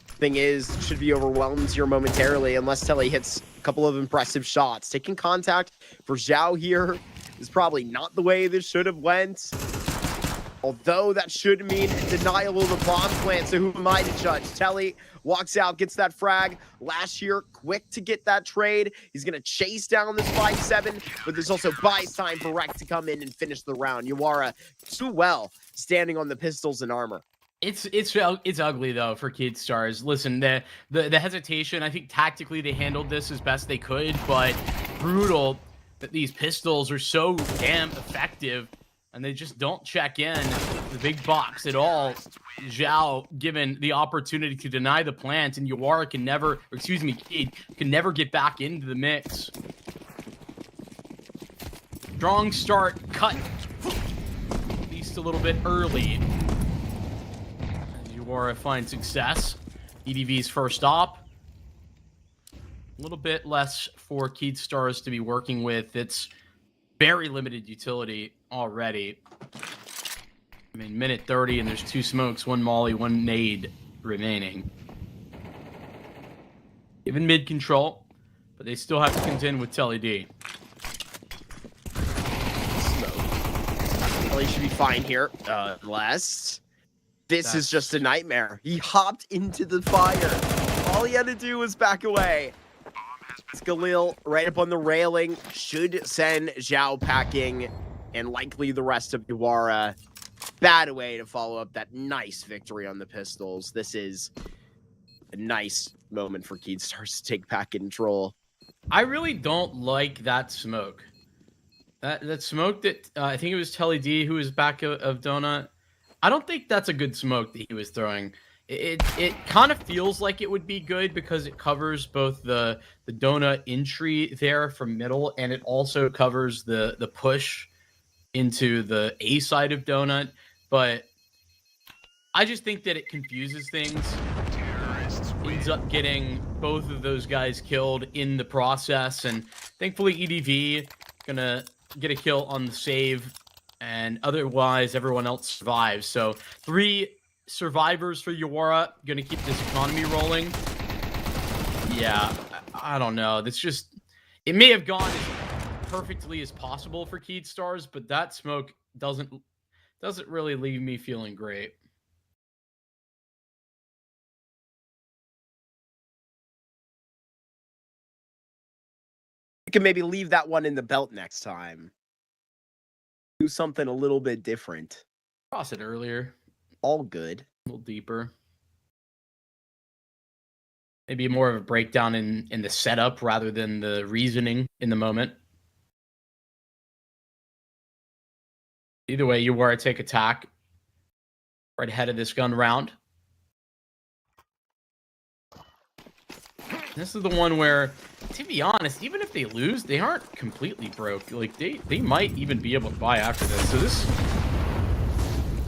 Thing is, should be overwhelmed here momentarily unless Telly hits a couple of impressive shots. Taking contact for Zhao here is probably not the way this should have went. Although that should mean denial of the bomb plant, so who am I to judge? Telly walks out, gets that frag. Lash here, quick to get that trade. He's going to chase down this 5-7, but there's also buys time for Rekt to come in and finish the round. Yawara too well standing on the pistols and armor. It's ugly though for Keystars. Listen, the hesitation, I think tactically they handled this as best they could, but brutal that these pistols are so damn effective. And they just don't check in the big box at all. Zhao given the opportunity to deny the plant, and Yawara can never, Cade can never get back into the mix. Strong start, cut at least a little bit early. As Yawara finds success. EDV's first op. A little bit less for Keystars to be working with. It's very limited utility already. I mean, minute 30 and there's 2 smokes, 1 molly, 1 nade remaining. Given mid control, but they still have to contend with TLED. Telly should be fine here, unless this is just a nightmare. He hopped into the fire. All he had to do was back away. Skalil right up on the railing should send Zhao packing, and likely the rest of Yawara. Bad way to follow up that nice victory on the pistols. This is a nice moment for Keystars to take back control. I really don't like that smoke. That smoke that I think it was TLED who was back of Donut. I don't think that's a good smoke that he was throwing. It kind of feels like it would be good because it covers both the donut entry there from middle, and it also covers the push into the A side of donut. But I just think that it confuses things. Ends up getting both of those guys killed in the process, and thankfully EDV gonna get a kill on the save, and otherwise everyone else survives. So 3 survivors for Yawara, gonna keep this economy rolling. Yeah, I don't know. That's just, it may have gone as perfectly as possible for Keystars, but that smoke doesn't really leave me feeling great. You can maybe leave that one in the belt next time. Do something a little bit different. Cross it earlier. All good. A little deeper. Maybe more of a breakdown in the setup rather than the reasoning in the moment. Either way, Yawara take attack right ahead of this gun round. This is the one where, to be honest, even if they lose, they aren't completely broke. Like, they might even be able to buy after this. So this,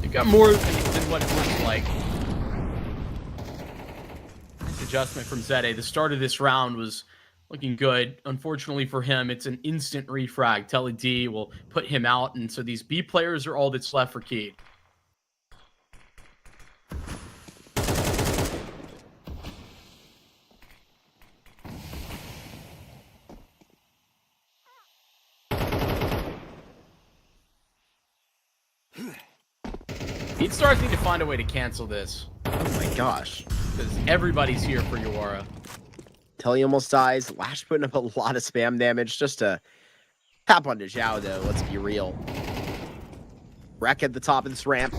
they've got more than what it looks like. Nice adjustment from Zede. The start of this round was looking good. Unfortunately for him, it's an instant refrag. Telly D will put him out, and so these B players are all that's left for Key. Stars need to find a way to cancel this. Oh my gosh. Because everybody's here for Yawara. Telly almost dies. Lash putting up a lot of spam damage just to tap onto Zhao, though. Let's be real. Wreck at the top of this ramp.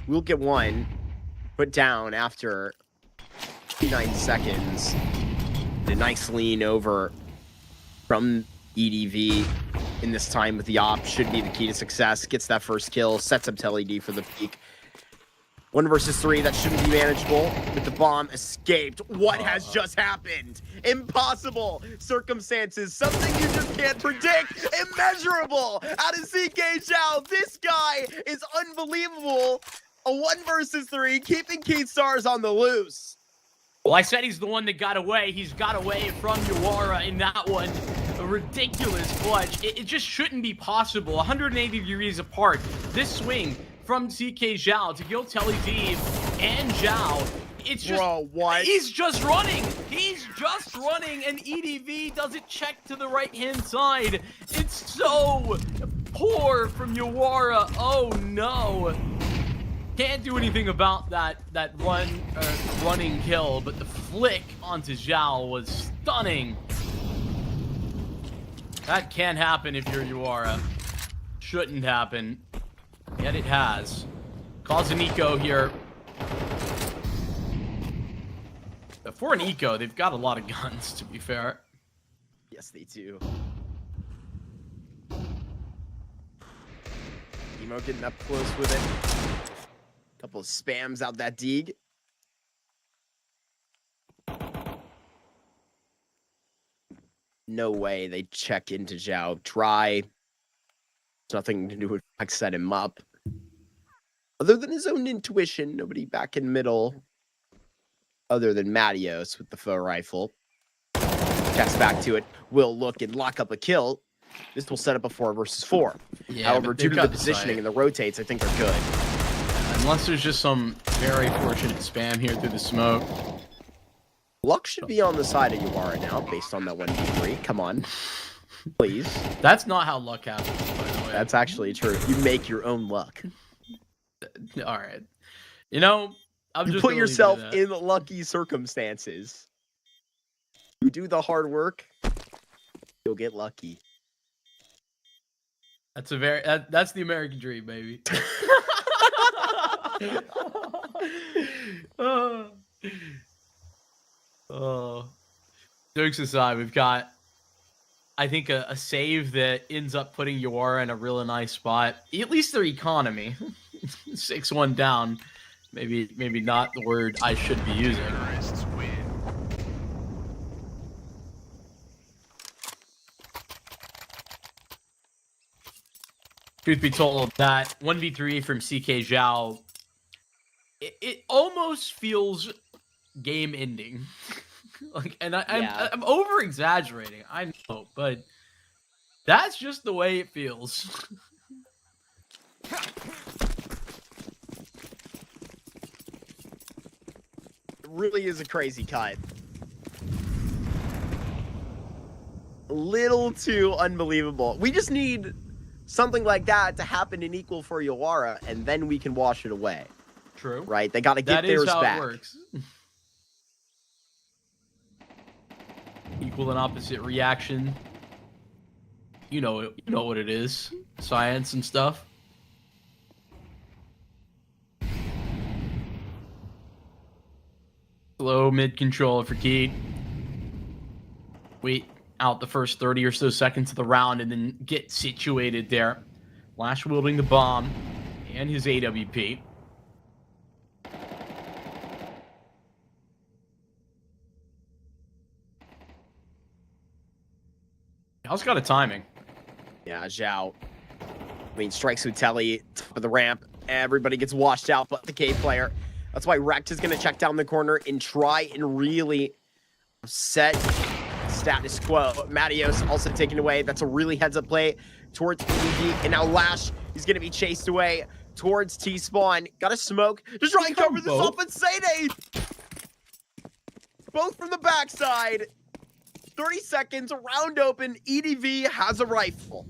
We'll get one put down after 59 seconds. A nice lean over from EDV in this time with the op. Should be the key to success. Gets that first kill. Sets up Telly D for the peak. 1 versus 3, that shouldn't be manageable. With the bomb escaped. What has just happened? Impossible circumstances. Something you just can't predict. Immeasurable. Out of CK Zhao. This guy is unbelievable. A 1 versus 3, keeping Keystars on the loose. Well, I said he's the one that got away. He's got away from Yawara in that one. A ridiculous clutch. It just shouldn't be possible. 180 degrees apart. This swing from CK Zhao to kill Telly D and Zhao. It's just, bro, what? He's just running. He's just running, and EDV doesn't check to the right-hand side. It's so poor from Yawara. Oh no. Can't do anything about that running kill, but the flick onto Zhao was stunning. That can happen if you're Yawara. Shouldn't happen. Yet it has. Calls an eco here. For an eco, they've got a lot of guns, to be fair. Yes, they do. Emo getting up close with it. Couple of spams out that dig. No way they check into Zhao. Try. Nothing to do with Flex set him up. Other than his own intuition, nobody back in middle. Other than Matios with the faux rifle. Checks back to it. Will look and lock up a kill. This will set up a 4 versus 4. Yeah, however, due to the positioning and the rotates, I think they're good. Unless there's just some very fortunate spam here through the smoke. Luck should be on the side of Yawara now, based on that 1v3. Come on. Please. That's not how luck happens, by the way. That's actually true. You make your own luck. All right. You know, you put yourself in lucky circumstances. You do the hard work, you'll get lucky. That's that's the American dream, baby. Jokes aside, we've got, I think, a save that ends up putting Yawara in a really nice spot. At least their economy. 6-1 down. Maybe not the word I should be using. Truth be told, that 1v3 from CK Zhao, it almost feels game ending. Like, and I'm over exaggerating, I know, but that's just the way it feels. It really is a crazy cut. little too unbelievable. We just need something like that to happen in equal for Yawara, and then we can wash it away. True. Right? They got to get theirs back. That is how it works. Equal and opposite reaction. You know what it is. Science and stuff. Slow mid control for Keat. Wait out the first 30 or so seconds of the round and then get situated there. Lash wielding the bomb and his AWP. How's got a timing? Yeah, Zhao. I mean, strikes with Telly, top of the ramp. Everybody gets washed out but the K player. That's why Rekt is going to check down the corner and try and really set status quo. Matios also taken away. That's a really heads-up play towards EDD. And now Lash is going to be chased away towards T-Spawn. Got a smoke. Just try and cover this up and ShindeN. Both from the backside. 30 seconds, round open. EDV has a rifle.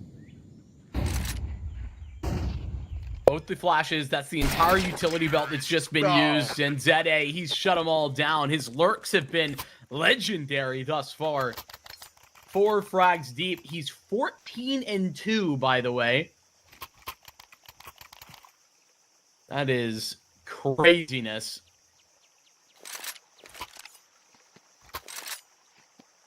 Both the flashes, that's the entire utility belt that's just been used. And ZA, he's shut them all down. His lurks have been legendary thus far. 4 frags deep. He's 14-2, by the way. That is craziness.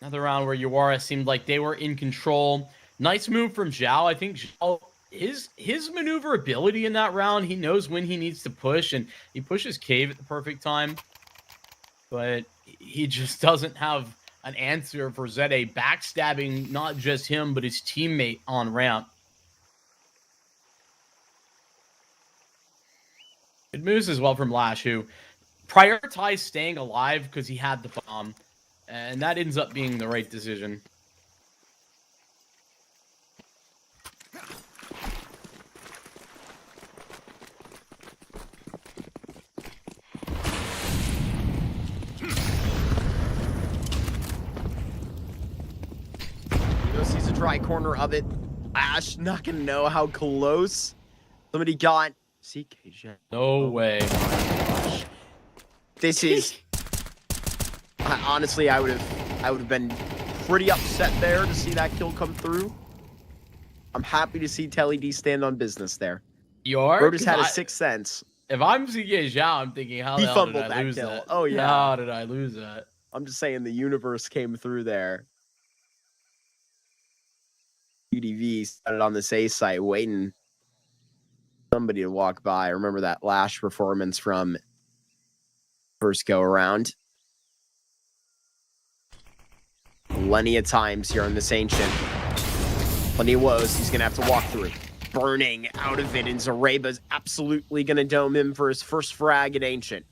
Another round where Yawara seemed like they were in control. Nice move from Zhao. I think Zhao, his maneuverability in that round, he knows when he needs to push, and he pushes Cave at the perfect time. But he just doesn't have an answer for ZA backstabbing not just him, but his teammate on ramp. Good moves as well from Lash, who prioritized staying alive because he had the bomb. And that ends up being the right decision. Sees a dry corner of it. Ash not gonna know how close somebody got. CKJ. No way. This is. Honestly, I would have been pretty upset there to see that kill come through. I'm happy to see Telly D stand on business there. You are? Rotus had a sixth sense. If I'm CK Zhao, I'm thinking, how the hell did I lose that? Oh, yeah. How did I lose that? I'm just saying the universe came through there. UDV started on this A site waiting somebody to walk by. I remember that Lash performance from first go around. Plenty of times here on this Ancient. Plenty of woes he's going to have to walk through. Burning out of it, and Zareba's absolutely going to dome him for his first frag at Ancient.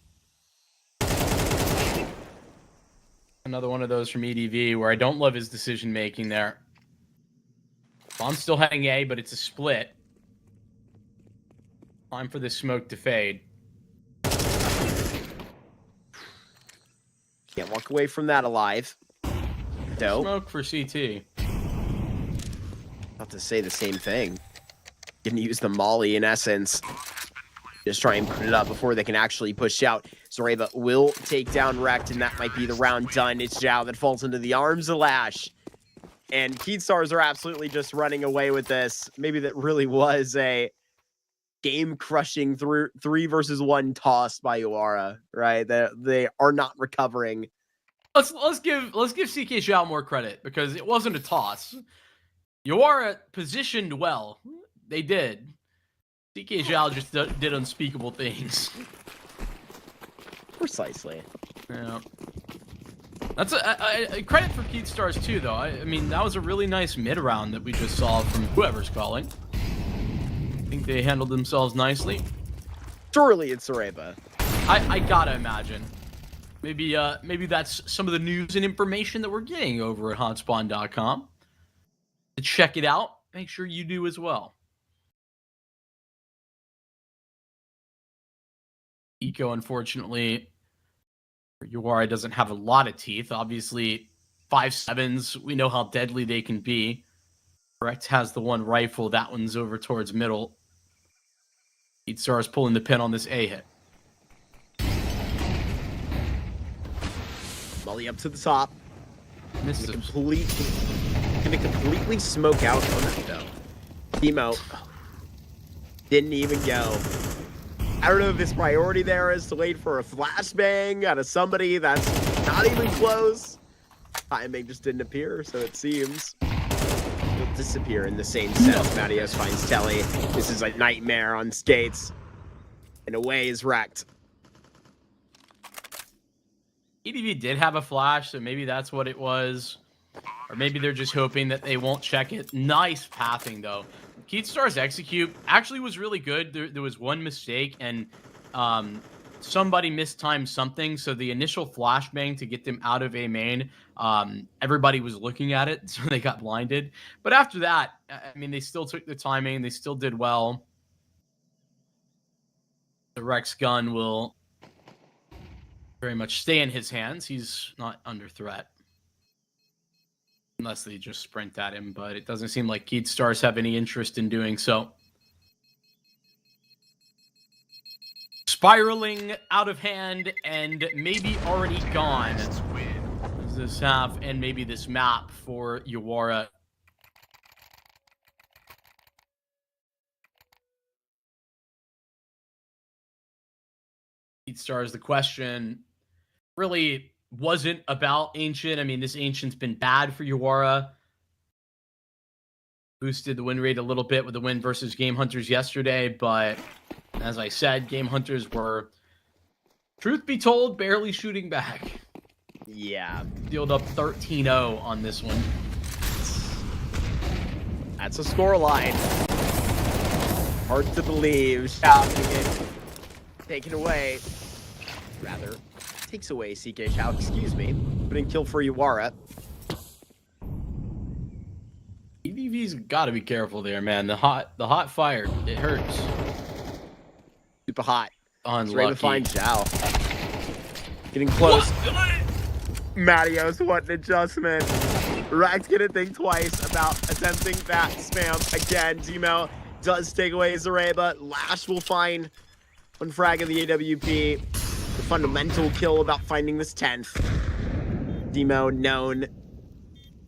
Another one of those from EDV where I don't love his decision-making there. Bomb's still heading A, but it's a split. Time for this smoke to fade. Can't walk away from that alive. Dope. Smoke for CT. About to say the same thing. Gonna use the molly in essence. Just try and put it up before they can actually push out. Zareba will take down Rekt, and that might be the round done. It's Zhao that falls into the arms of Lash. And Keatstars are absolutely just running away with this. Maybe that really was a game-crushing 3-versus-1 toss by Yawara, right? They are not recovering. Let's give CK Zhao more credit because it wasn't a toss. Yawara positioned well. They did. CK Zhao just did unspeakable things. Precisely. Yeah. That's a credit for Keatstars too, though. I mean, that was a really nice mid-round that we just saw from whoever's calling. I think they handled themselves nicely. Surely it's Zareba. I gotta imagine. Maybe that's some of the news and information that we're getting over at hotspawn.com. To check it out, make sure you do as well. Eco, unfortunately, Yawara doesn't have a lot of teeth. Obviously, 5.7s. We know how deadly they can be. Correct has the one rifle. That one's over towards middle. Isurus pulling the pin on this A hit. Molly up to the top. Misses. Gonna completely smoke out on that though. Demo didn't even go. I don't know if his priority there is to wait for a flashbang out of somebody that's not even close. Timing just didn't appear, so it seems he'll disappear in the same sense. Matios finds Telly. This is a nightmare on skates. And away is wrecked. EDV did have a flash, so maybe that's what it was. Or maybe they're just hoping that they won't check it. Nice pathing, though. Keatstar's execute actually was really good. There was one mistake, and somebody mistimed something. So the initial flashbang to get them out of A main, everybody was looking at it, so they got blinded. But after that, I mean, they still took the timing. They still did well. The Rex gun will very much stay in his hands. He's not under threat. Unless they just sprint at him, but it doesn't seem like Keatstars have any interest in doing so. Spiraling out of hand and maybe already gone. This half and maybe this map for Yawara. Keatstars, the question really wasn't about Ancient. I mean, this Ancient's been bad for Yawara. Boosted the win rate a little bit with the win versus GameHunters yesterday, but as I said, GameHunters were, truth be told, barely shooting back. Yeah. Sealed up 13-0 on this one. That's a score line. Hard to believe. Shouting it. Taken away. Rather. Takes away CK Chow, excuse me. Putting kill for Yawara. EVV's got to be careful there, man. The hot fire, it hurts. Super hot. Unlucky. Ready to find Zhao. Getting close. Matios, what an adjustment. Rax gonna think twice about attempting that spam again. Demo does take away Zareba. Lash will find one frag of the AWP. The fundamental kill about finding this 10th. Demo known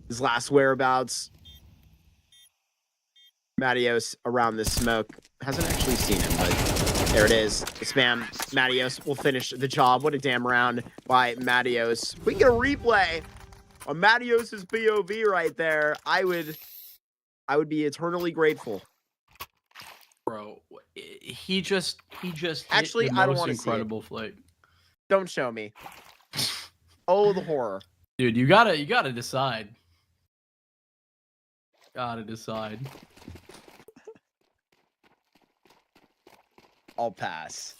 his last whereabouts. Matios around this smoke. Hasn't actually seen him, but there it is. The spam. Matios will finish the job. What a damn round by Matios. We can get a replay on Matios's POV right there. I would be eternally grateful. Bro, he just Actually, hit the I don't most want to see incredible flight. Don't show me. Oh, the horror. Dude, you gotta decide. Gotta decide. I'll pass.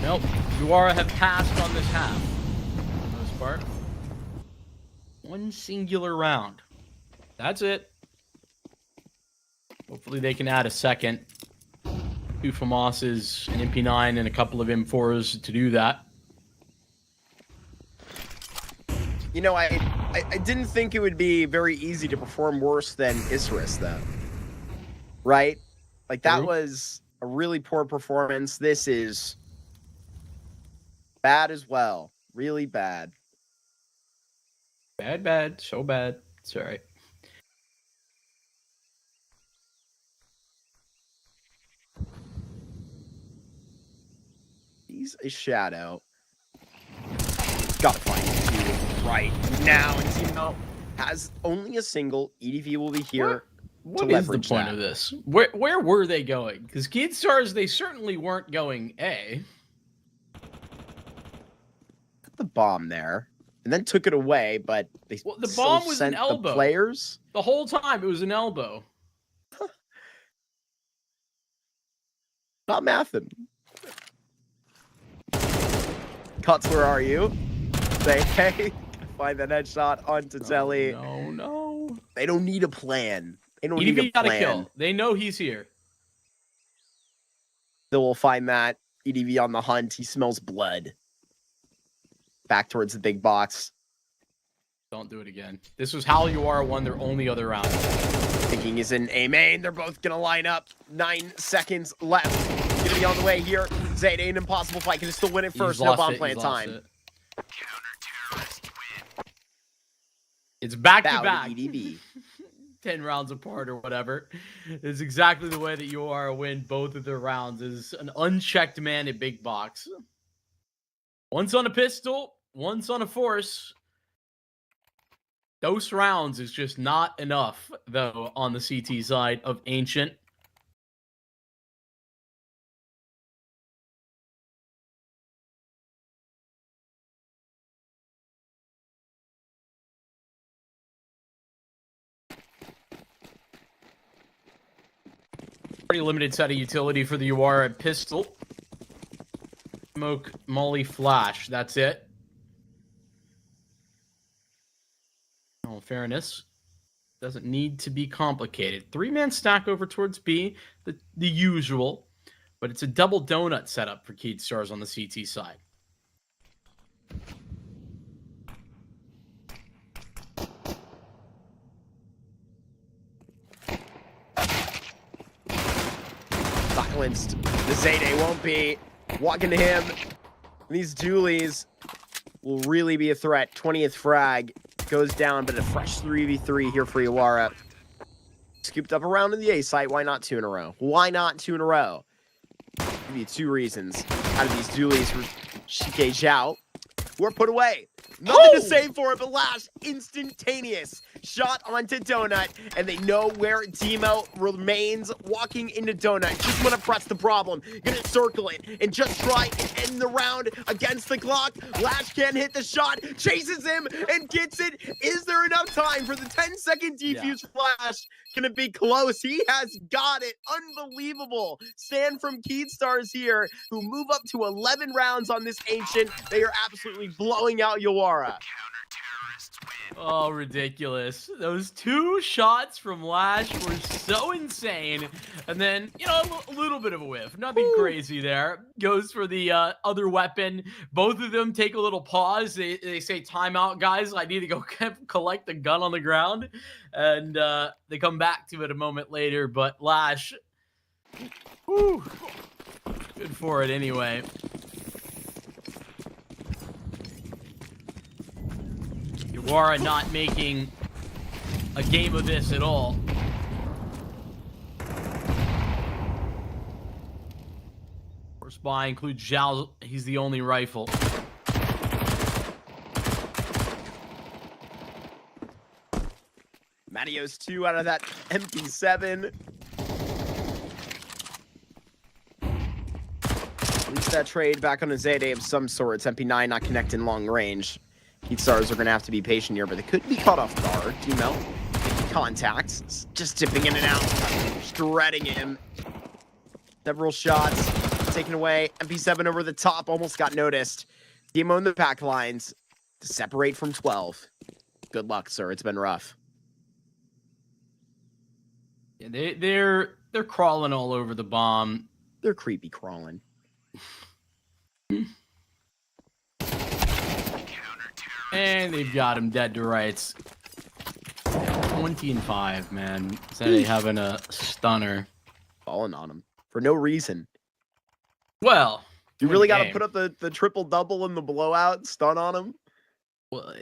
Nope. Yawara have passed on this half. For the most part. One singular round. That's it. Hopefully they can add a second. 2 FAMASs, an MP9, and a couple of M4s to do that. You know, I didn't think it would be very easy to perform worse than Isurus, though. Right? Like, that was a really poor performance. This is bad as well. Really bad. Bad. So bad. It's all right. He's a shadow. Gotta find him right now. And Timo has only a single. EDV will be here. What is the point of this? Where were they going? Because Keatstars, they certainly weren't going A. Put the bomb there. And then took it away, but they the bomb was an elbow. The players. The whole time it was an elbow. Not mathing. Cuts, where are you? Say, hey, find that headshot onto Telly. No. They don't need a plan. They don't need a gotta plan. kill. They know he's here. Still will find that. EDV on the hunt. He smells blood. Back towards the big box. Don't do it again. This was how Yawara won their only other round. Thinking is in A main. They're both gonna line up. 9 seconds left. Gonna be on the way here. Zayde, an impossible fight. Can still win it first. No bomb plant time. It's back to back. EDB. 10 rounds apart or whatever. It's exactly the way that Yawara win both of their rounds. Is an unchecked man at big box. Once on a pistol, once on a force. Those rounds is just not enough, though, on the CT side of Ancient. Pretty limited set of utility for the Yawara pistol. Smoke, molly, flash. That's it. In fairness, doesn't need to be complicated. 3-man stack over towards B, the usual, but it's a double donut setup for Keydstars on the CT side. Silenced. The Zayde won't be. Walking to him. These dualies will really be a threat. 20th frag. Goes down, but a fresh 3v3 here for Yawara. Scooped up around in the A site. Why not 2 in a row? Why not 2 in a row? I'll give you 2 reasons. Out of these dualies for Shike Zhao, who are put away. Nothing to say for it, but Lash, instantaneous shot onto Donut, and they know where Demo remains. Walking into Donut, just want to press the problem, gonna circle it, and just try and end the round against the clock. Lash can't hit the shot, chases him, and gets it. Is there enough time for the 10-second defuse flash? Can it be close? He has got it. Unbelievable. Stand from Keydstars here, who move up to 11 rounds on this Ancient. They are absolutely blowing out Yawara. Oh, ridiculous. Those 2 shots from Lash were so insane. And then, you know, a little bit of a whiff. Nothing crazy there. Goes for the other weapon. Both of them take a little pause. They say, timeout, guys. I need to go collect the gun on the ground. And they come back to it a moment later. But Lash, whew, good for it anyway. Yawara not making a game of this at all. First buy includes Zhao. He's the only rifle. Mattios 2 out of that MP7. At least that trade back on a Zayde of some sort. It's MP9 not connecting long range. Keydstars are going to have to be patient here, but they could be caught off guard. Demo making contacts, just dipping in and out, shredding him. Several shots taken away. MP7 over the top, almost got noticed. Demo in the pack lines to separate from 12. Good luck, sir. It's been rough. Yeah, they're crawling all over the bomb. They're creepy crawling. And they've got him dead to rights. 20-5, man. Zayde having a stunner. Falling on him for no reason. Well, you really got to put up the triple-double and the blowout, stun on him? Well,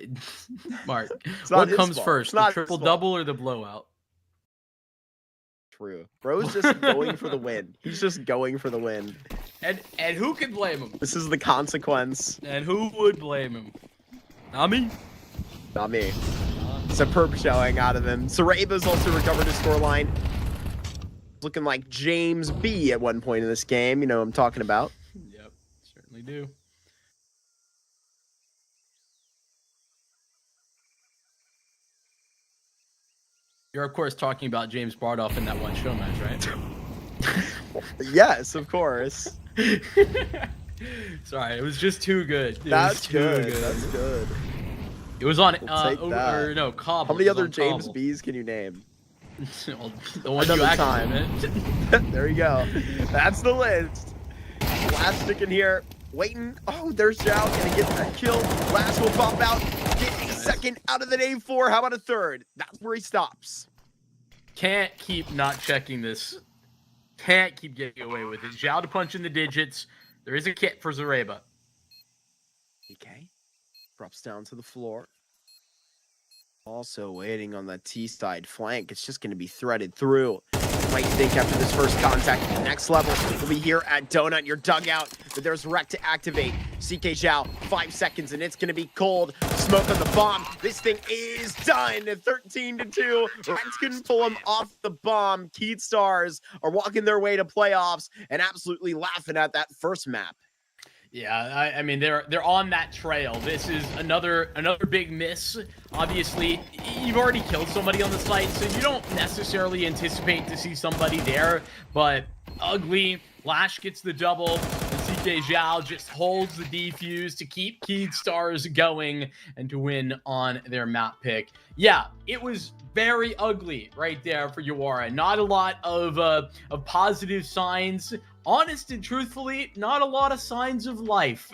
Mark, what comes first, the triple-double or the blowout? True. Bro's just going for the win. He's just going for the win. And who can blame him? This is the consequence. And who would blame him? Not me. Not me. Superb showing out of him. Sareba's also recovered his scoreline. Looking like James B at one point in this game. You know what I'm talking about. Yep, certainly do. You're, of course, talking about James Bardoff in that one show match, right? Yes, of course. Sorry, it was just too good. That's good. That's good. It was on Cobble. How many other James B's can you name? Well, the one you actually There you go. That's the list. Last stick in here. Waiting. Oh, there's Zhao. Gonna get that kill. Last will pop out. Get second out of the day 4. How about a third? That's where he stops. Can't keep not checking this. Can't keep getting away with it. Zhao to punch in the digits. There is a kit for Zareba. Okay. Drops down to the floor. Also waiting on that T-side flank. It's just going to be threaded through. Might think after this first contact, the next level will be here at Donut, your dugout. But there's Wreck to activate. CK Zhao, 5 seconds, and it's going to be cold. Smoke on the bomb. This thing is done. 13-2. Rex couldn't pull him off the bomb. Keith Stars are walking their way to playoffs and absolutely laughing at that first map. Yeah, I mean they're on that trail. This is another big miss. Obviously, you've already killed somebody on the site, so you don't necessarily anticipate to see somebody there. But ugly, Lash gets the double. And CK Zhao just holds the defuse to keep Keith Stars going and to win on their map pick. Yeah, it was very ugly right there for Yawara. Not a lot of positive signs. Honest and truthfully, not a lot of signs of life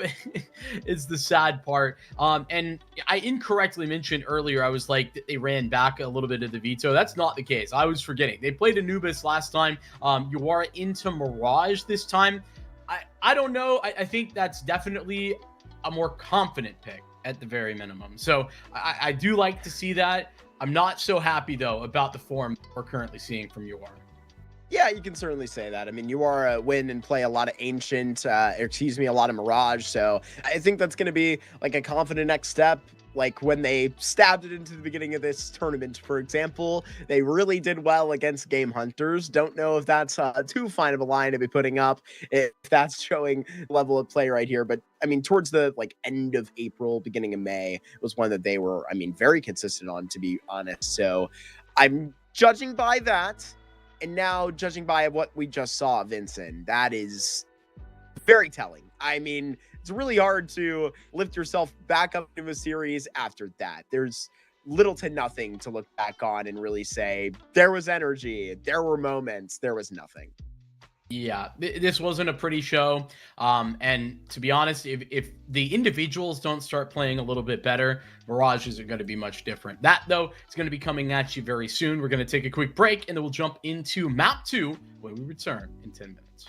is the sad part. And I incorrectly mentioned earlier, I was like, they ran back a little bit of the Veto. That's not the case. I was forgetting. They played Anubis last time. Yawara into Mirage this time. I don't know. I think that's definitely a more confident pick at the very minimum. So I do like to see that. I'm not so happy, though, about the form we're currently seeing from Yawara. Yeah, you can certainly say that. I mean, you are a win and play a lot of Ancient, a lot of Mirage. So I think that's going to be like a confident next step. Like when they stabbed it into the beginning of this tournament, for example, they really did well against GameHunters. Don't know if that's too fine of a line to be putting up, if that's showing level of play right here. But I mean, towards the end of April, beginning of May was one that they were, very consistent on, to be honest. So I'm judging by that. And now, judging by what we just saw, Vincent, that is very telling. I mean, it's really hard to lift yourself back up into a series after that. There's little to nothing to look back on and really say, there was energy, there were moments, there was nothing. Yeah, this wasn't a pretty show. And to be honest, if the individuals don't start playing a little bit better, Mirage isn't going to be much different. That, though, is going to be coming at you very soon. We're going to take a quick break, and then we'll jump into Map 2 when we return in 10 minutes.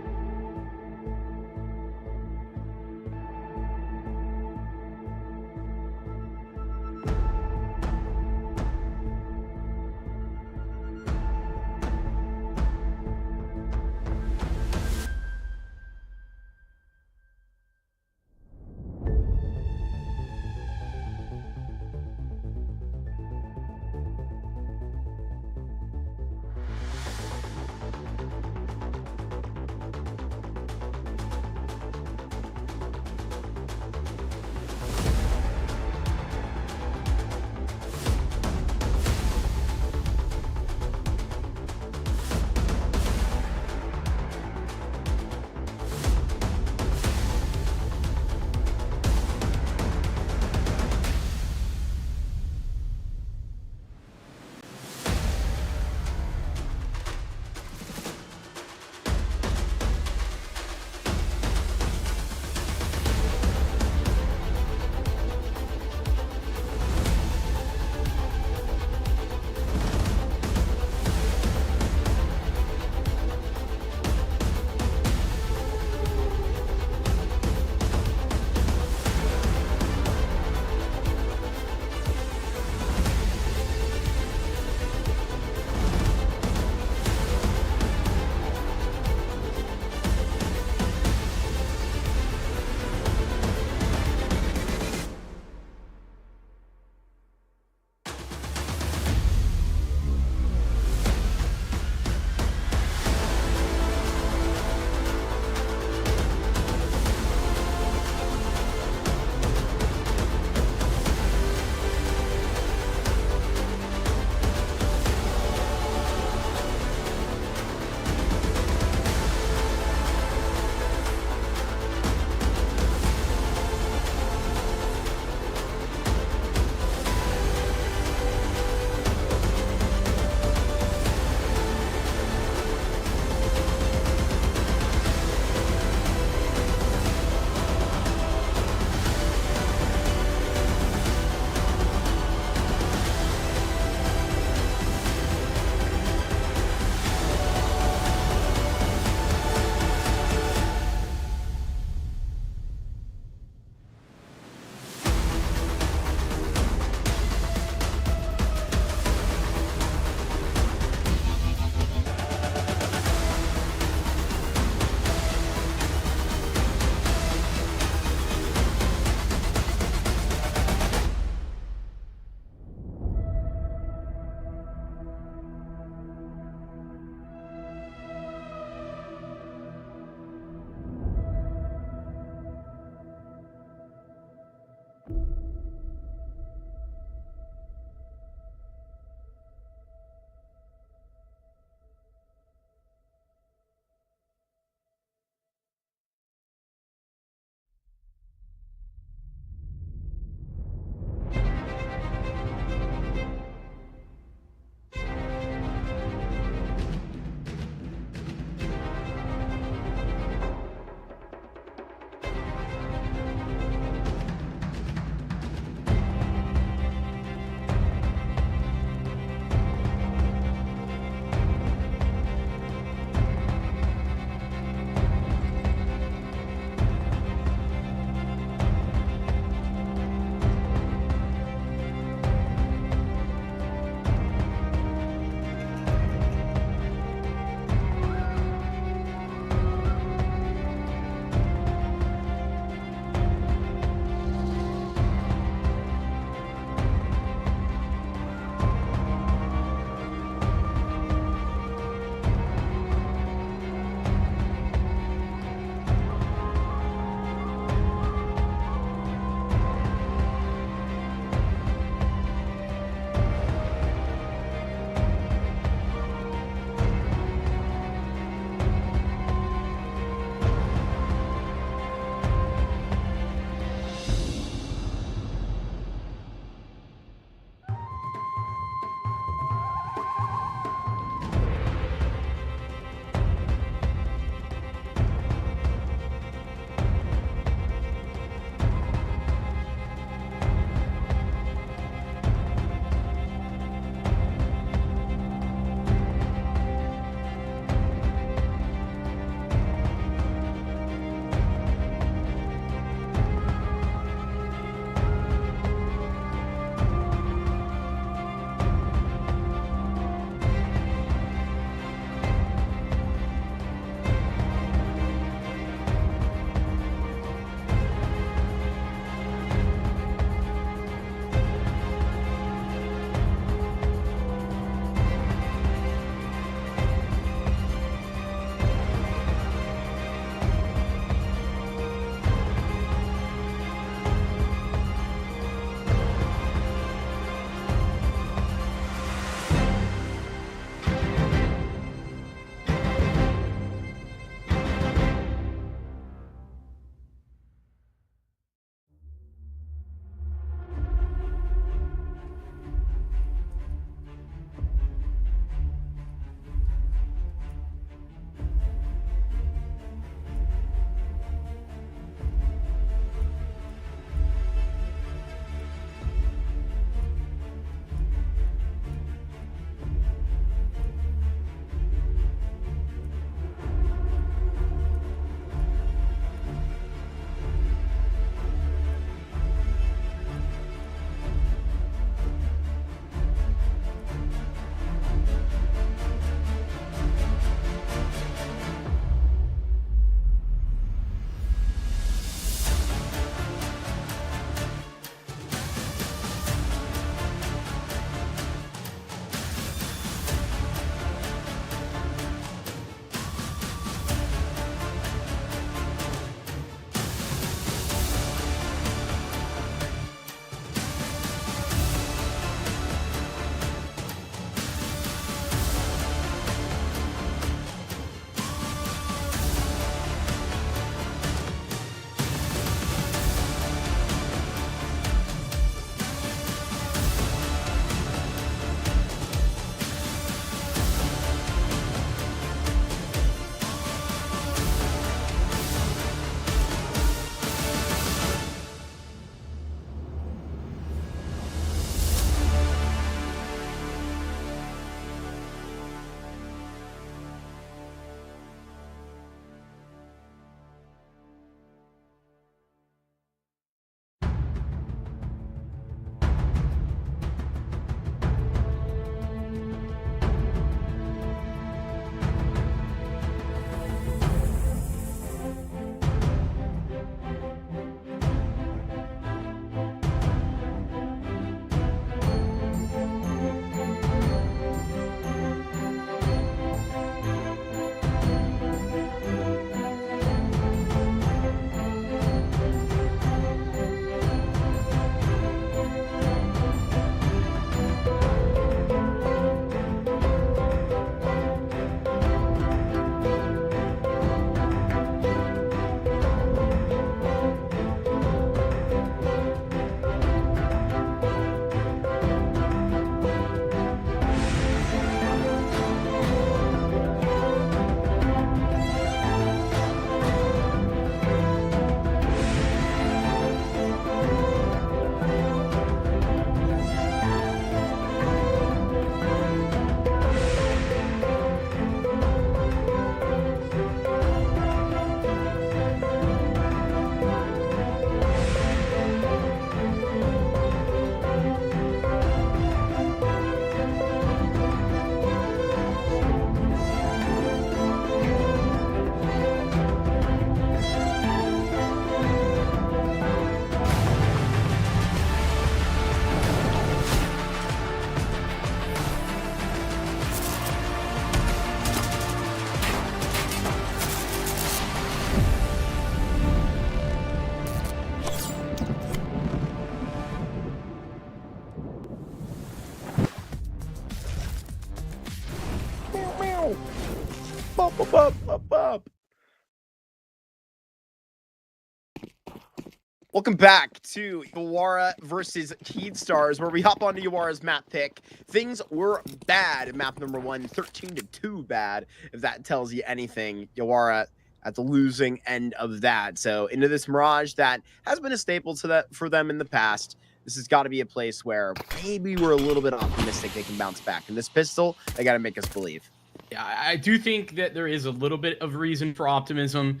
Welcome back to Yawara versus Keedstars, where we hop onto Yawara's map pick. Things were bad in map number 1, 13-2 bad, if that tells you anything. Yawara at the losing end of that. So into this Mirage that has been a staple for them in the past. This has got to be a place where maybe we're a little bit optimistic they can bounce back. And this pistol, they got to make us believe. Yeah, I do think that there is a little bit of reason for optimism,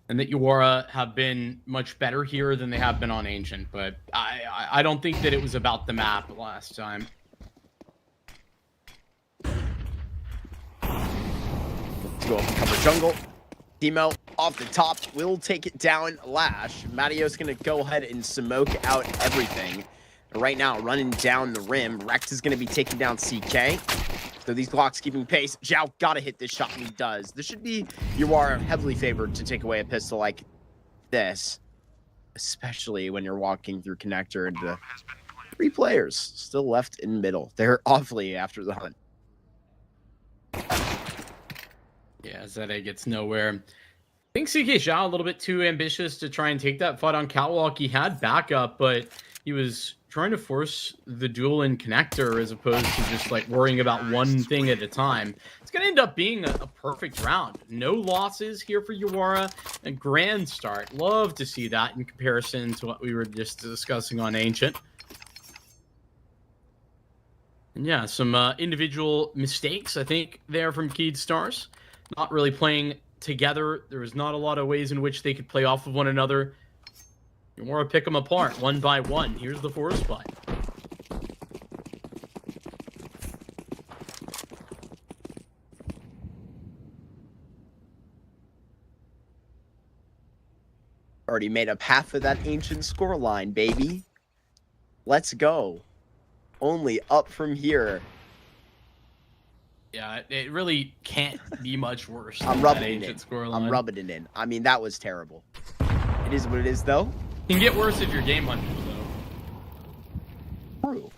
and that Yawara have been much better here than they have been on Ancient, but I don't think that it was about the map last time. Let's go up and cover jungle. Demo off the top will take it down. Lash. Matteo's going to go ahead and smoke out everything. And right now, running down the rim, Rex is going to be taking down CK. So these Glocks keeping pace. Zhao got to hit this shot, and he does. This should be Yawara heavily favored to take away a pistol like this, especially when you're walking through connector into 3 players still left in middle. They're awfully after the hunt. Yeah, Zede gets nowhere. I think CK Zhao a little bit too ambitious to try and take that fight on Catwalk. He had backup, but he was trying to force the duel in connector as opposed to just like worrying about one thing at a time. It's going to end up being a perfect round. No losses here for Yawara. A grand start. Love to see that in comparison to what we were just discussing on Ancient. And yeah, some individual mistakes, I think, there from Keedstars. Not really playing together. There was not a lot of ways in which they could play off of one another. You want to pick them apart one by one. Here's the 4 spot. Already made up half of that Ancient scoreline, baby. Let's go. Only up from here. Yeah, it really can't be much worse. I'm rubbing it in. I'm rubbing it in. I mean, that was terrible. It is what it is, though. Can get worse if you're GameHunters, though. True.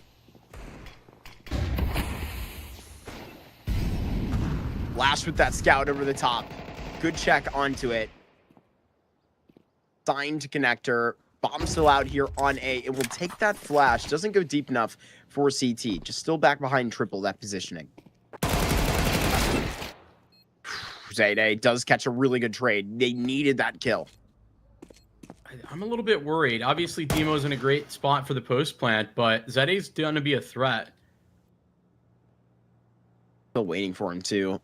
Lash with that scout over the top. Good check onto it. Signed to connector. Bomb still out here on A. It will take that flash. Doesn't go deep enough for CT. Just still back behind triple that positioning. Zayday does catch a really good trade. They needed that kill. I'm a little bit worried. Obviously, Demo's in a great spot for the post plant, but Zeddy's going to be a threat. Still waiting for him too.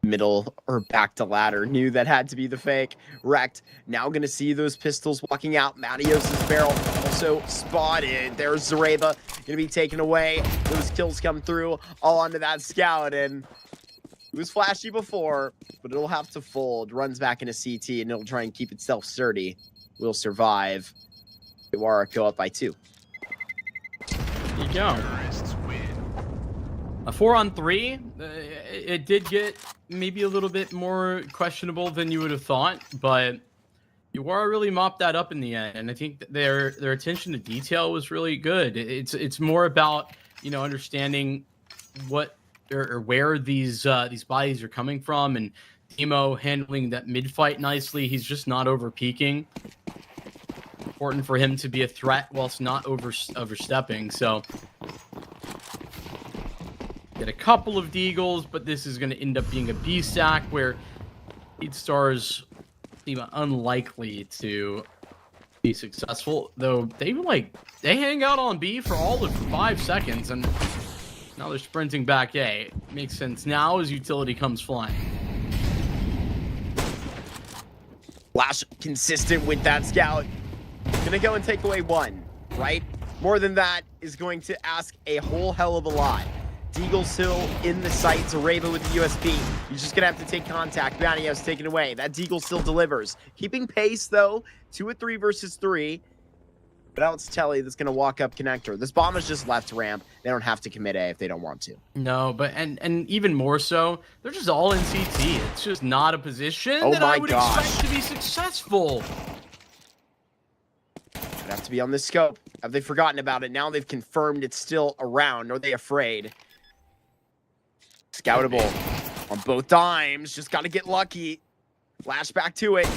Middle or back to ladder. Knew that had to be the fake. Wrecked. Now going to see those pistols walking out. Matteos' barrel also spotted. There's Zareba. Going to be taken away. Those kills come through all onto that scout. And it was flashy before, but it'll have to fold. Runs back into CT and it'll try and keep itself sturdy. Will survive. Yawara go up by 2. There you go. A 4-on-3. It did get maybe a little bit more questionable than you would have thought, but Yawara really mopped that up in the end. And I think that their attention to detail was really good. It's more about, you know, understanding what or where these bodies are coming from, and Demo handling that mid fight nicely. He's just not over peaking. Important for him to be a threat whilst not overstepping. So get a couple of deagles, but this is going to end up being a B stack where Keedstars seem unlikely to be successful. Though they hang out on B for all of 5 seconds, and now they're sprinting back A. Makes sense now as utility comes flying. Lash consistent with that scout. Gonna go and take away 1, right? More than that is going to ask a whole hell of a lot. Deagle still in the sight. Zareba with the USP. He's just gonna have to take contact. Matteos taken away. That Deagle still delivers. Keeping pace though. 2-3 versus 3. But now it's Telly that's going to walk up connector. This bomb is just left ramp. They don't have to commit A if they don't want to. No, but and even more so, they're just all in CT. It's just not a position that I would expect to be successful. Would have to be on this scope. Have they forgotten about it? Now they've confirmed it's still around. Are they afraid? Scoutable on both dimes. Just got to get lucky. Flash back to it.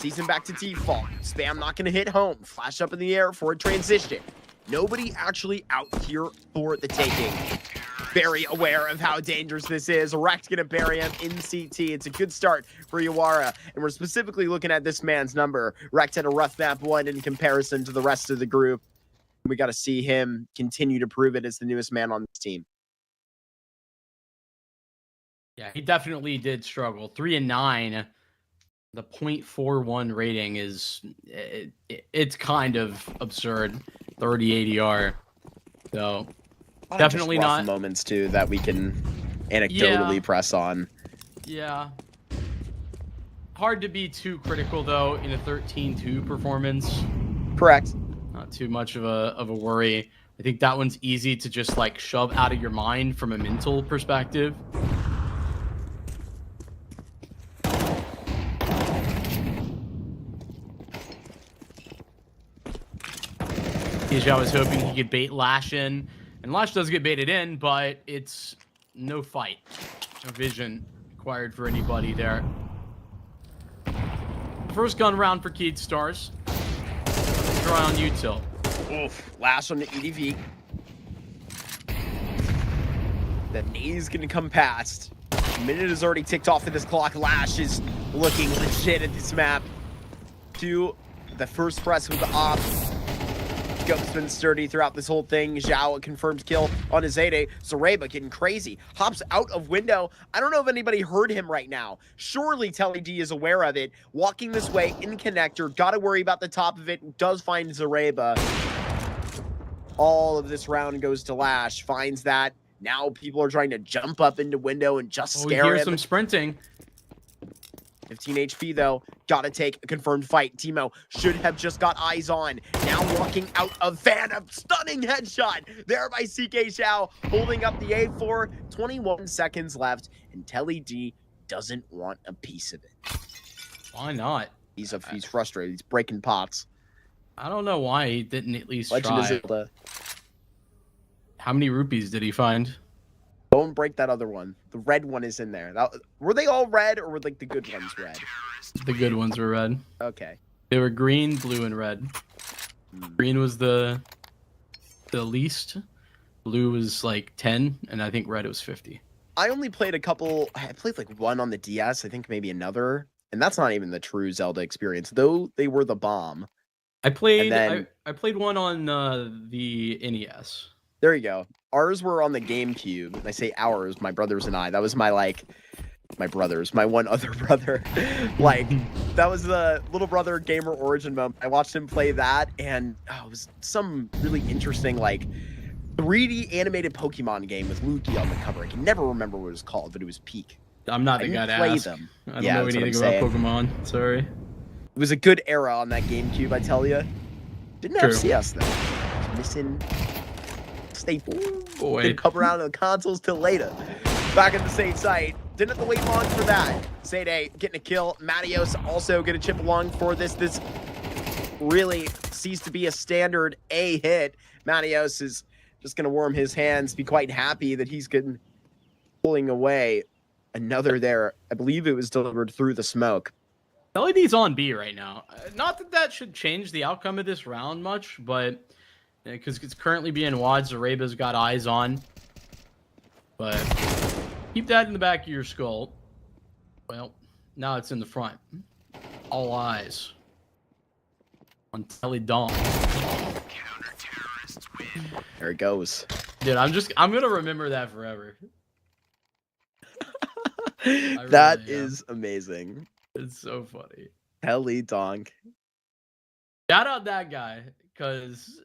Sees him back to default. Spam not going to hit home. Flash up in the air for a transition. Nobody actually out here for the taking. Very aware of how dangerous this is. Wreck's going to bury him in CT. It's a good start for Yawara. And we're specifically looking at this man's number. Wreck's had a rough map 1 in comparison to the rest of the group. We got to see him continue to prove it as the newest man on this team. Yeah, he definitely did struggle. 3 and 9. The 0.41 rating is it's kind of absurd. 30 ADR. So definitely just rough not moments too that we can anecdotally press on. Yeah. Hard to be too critical though in a 13-2 performance. Correct. Not too much of a worry. I think that one's easy to just like shove out of your mind from a mental perspective. I was hoping he could bait Lash in, and Lash does get baited in, but it's no fight, no vision required for anybody there. First gun round for Keed Stars. Try on util. Oof, Lash on the EDV. The knee's gonna come past. A minute is already ticked off of this clock. Lash is looking legit at this map. To the first press with the op. Scope's been sturdy throughout this whole thing. Zhao, a confirmed kill on his 8A. Zareba getting crazy. Hops out of window. I don't know if anybody heard him right now. Surely TeleD is aware of it. Walking this way in connector. Gotta worry about the top of it. Does find Zareba. All of this round goes to Lash. Finds that. Now people are trying to jump up into window and just scare him. Here's some sprinting. 15 HP though, gotta take a confirmed fight. Timo should have just got eyes on. Now walking out of van, a stunning headshot there by CK Zhao, holding up the A4. 21 seconds left, and TeleD doesn't want a piece of it. Why not? He's frustrated. He's breaking pots. I don't know why he didn't at least Legend of try. Zelda. How many rupees did he find? Don't break that other one. The red one is in there. Were they all red, or were like the good ones red? The good ones were red. Okay. They were green, blue, and red. Green was the least. Blue was like 10, and I think red was 50. I only played a couple. I played like one on the DS. I think maybe another, and that's not even the true Zelda experience, though. They were the bomb. I played. Then, I played one on the NES. There you go. Ours were on the GameCube. And I say ours, my brothers and I. That was my one other brother. Like, that was the little brother gamer origin moment. I watched him play that, and it was some really interesting, like, 3D animated Pokemon game with Luigi on the cover. I can never remember what it was called, but it was peak. I'm not the guy to ask. Them. I don't know anything about Pokemon. Sorry. It was a good era on that GameCube, I tell you. Didn't have CS though. Missing staple. Boy. Didn't come around to the consoles till later. Back at the same site. Didn't have to wait long for that. ShindeN getting a kill. Matios also gonna chip along for this. This really ceased to be a standard A hit. Matios is just gonna warm his hands, be quite happy that he's getting pulling away another there. I believe it was delivered through the smoke. LED's on B right now. Not that that should change the outcome of this round much, but because it's currently being WAD, Zareba's got eyes on. But keep that in the back of your skull. Well, now it's in the front. All eyes on TeleD. There it goes. Dude, I'm gonna remember that forever. That is amazing. It's so funny. TeleD. Shout out that guy, because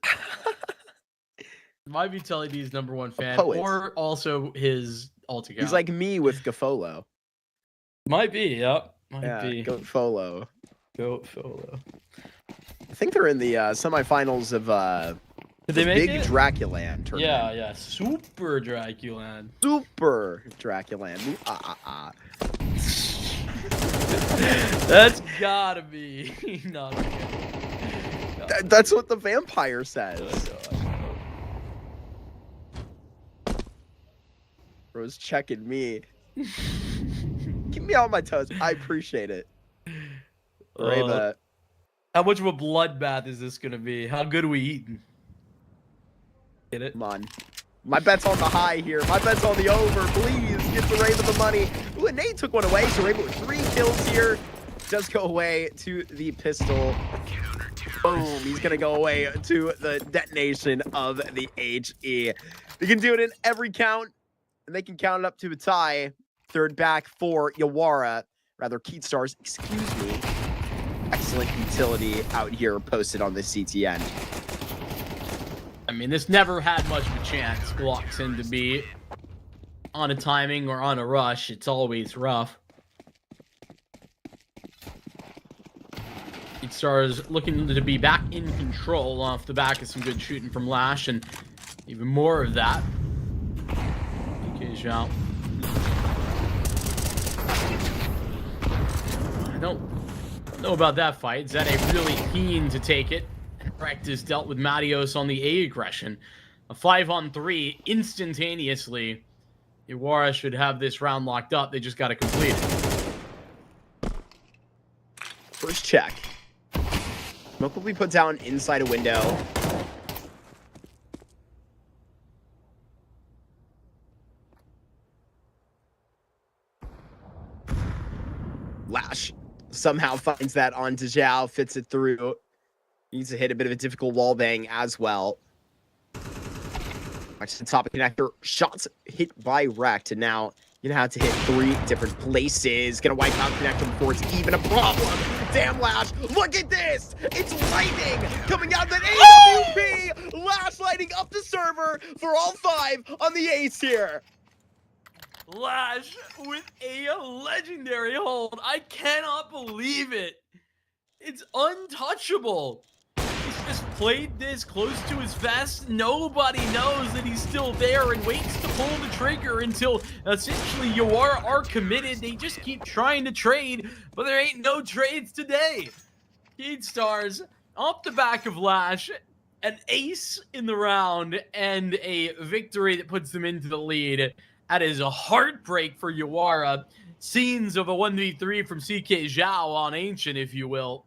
might be TeleD's #1 fan, or also his alt account. He's like me with Gafolo. Might be, yep. Might be. Gafolo. Gafolo. I think they're in the semifinals of Did they make big it? Draculand tournament. Yeah, Super Draculand. Super Draculand. That's gotta be not okay. That's what the vampire says. Bro's checking me. Keep me on my toes. I appreciate it. Reba. How much of a bloodbath is this gonna be? How good are we eating? Get it? Come on. My bet's on the high here. My bet's on the over. Please get the Reba the money. Ooh, and Nate took one away, so Reba with 3 kills here. Does go away to the pistol. Boom. He's going to go away to the detonation of the HE. They can do it in every count, and they can count it up to a tie. Third back for Yawara. Rather, Keatstars, excuse me. Excellent utility out here posted on the CTN. I mean, this never had much of a chance. Glockson to be on a timing or on a rush. It's always rough. Stars looking to be back in control off the back of some good shooting from Lash, and even more of that. Zhao. I don't know about that fight. Zede really keen to take it. Practice dealt with Matios on the A aggression. A 5-on-3 instantaneously. Yawara should have this round locked up. They just got to complete it. First check. Smoke will be put down inside a window. Lash somehow finds that onto Zhao, fits it through. Needs to hit a bit of a difficult wall bang as well. Watch the top of the connector. Shots hit by Rect, and now you're gonna have to hit 3 different places. Gonna wipe out connector before it's even a problem. Damn, Lash, look at this! It's lightning coming out of the AWP! Lash lighting up the server for all 5 on the ace here. Lash with a legendary hold. I cannot believe it. It's untouchable. He's just played this close to his vest. Nobody knows that he's still there and waits to pull the trigger until essentially Yawara are committed. They just keep trying to trade, but there ain't no trades today. Keatstars off the back of Lash, an ace in the round, and a victory that puts them into the lead. That is a heartbreak for Yawara. Scenes of a 1v3 from CK Zhao on Ancient, if you will.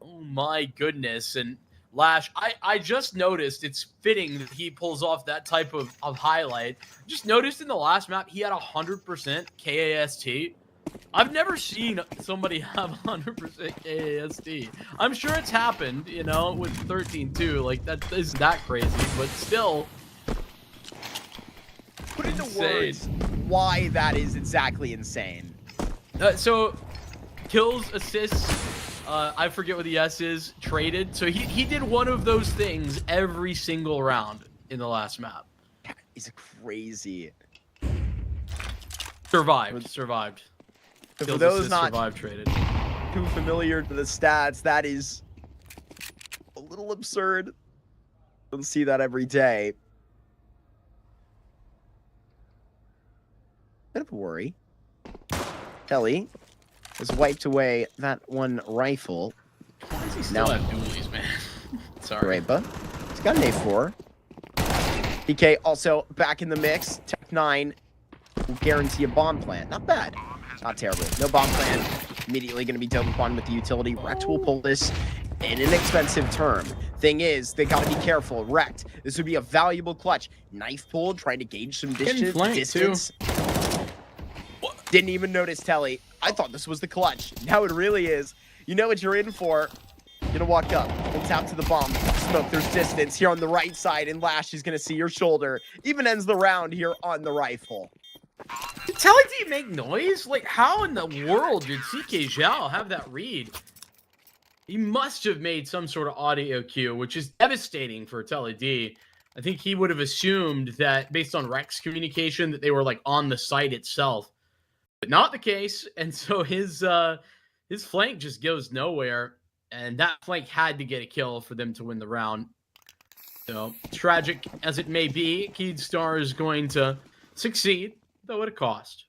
Oh my goodness. And Lash, I just noticed it's fitting that he pulls off that type of highlight. Just noticed in the last map, he had 100% KAST. I've never seen somebody have 100% KAST. I'm sure it's happened, you know, with 13-2. Like, that isn't that crazy, but still. Put into words why that is exactly insane. So, kills, assists, I forget what the S is, traded. So he did one of those things every single round in the last map. He's crazy. Survived. For Kills, those assists, not survived, traded. too familiar to the stats, that is a little absurd. Don't see that every day. Bit of a worry. Kelly has wiped away that one rifle. Why does he still have dualies, man? Sorry. Reba. He's got an A4. PK also back in the mix. Tech 9 will guarantee a bomb plant. Not bad. Not terrible. No bomb plant. Immediately going to be double upon with the utility. Rect will pull this in an expensive term. Thing is, they got to be careful. Rect. This would be a valuable clutch. Knife pull, trying to gauge some distance. Didn't even notice Telly. I thought this was the clutch. Now it really is. You know what you're in for. You're gonna walk up. We'll tap to the bomb. Smoke, there's distance here on the right side, and Lash is gonna see your shoulder. Even ends the round here on the rifle. Did Telly D make noise? Like, how in the world did CK Zhao have that read? He must have made some sort of audio cue, which is devastating for Telly D. I think he would have assumed that, based on Rex communication, that they were like on the site itself. But not the case, and so his flank just goes nowhere, and that flank had to get a kill for them to win the round. So, tragic as it may be, Keatstar is going to succeed, though at a cost.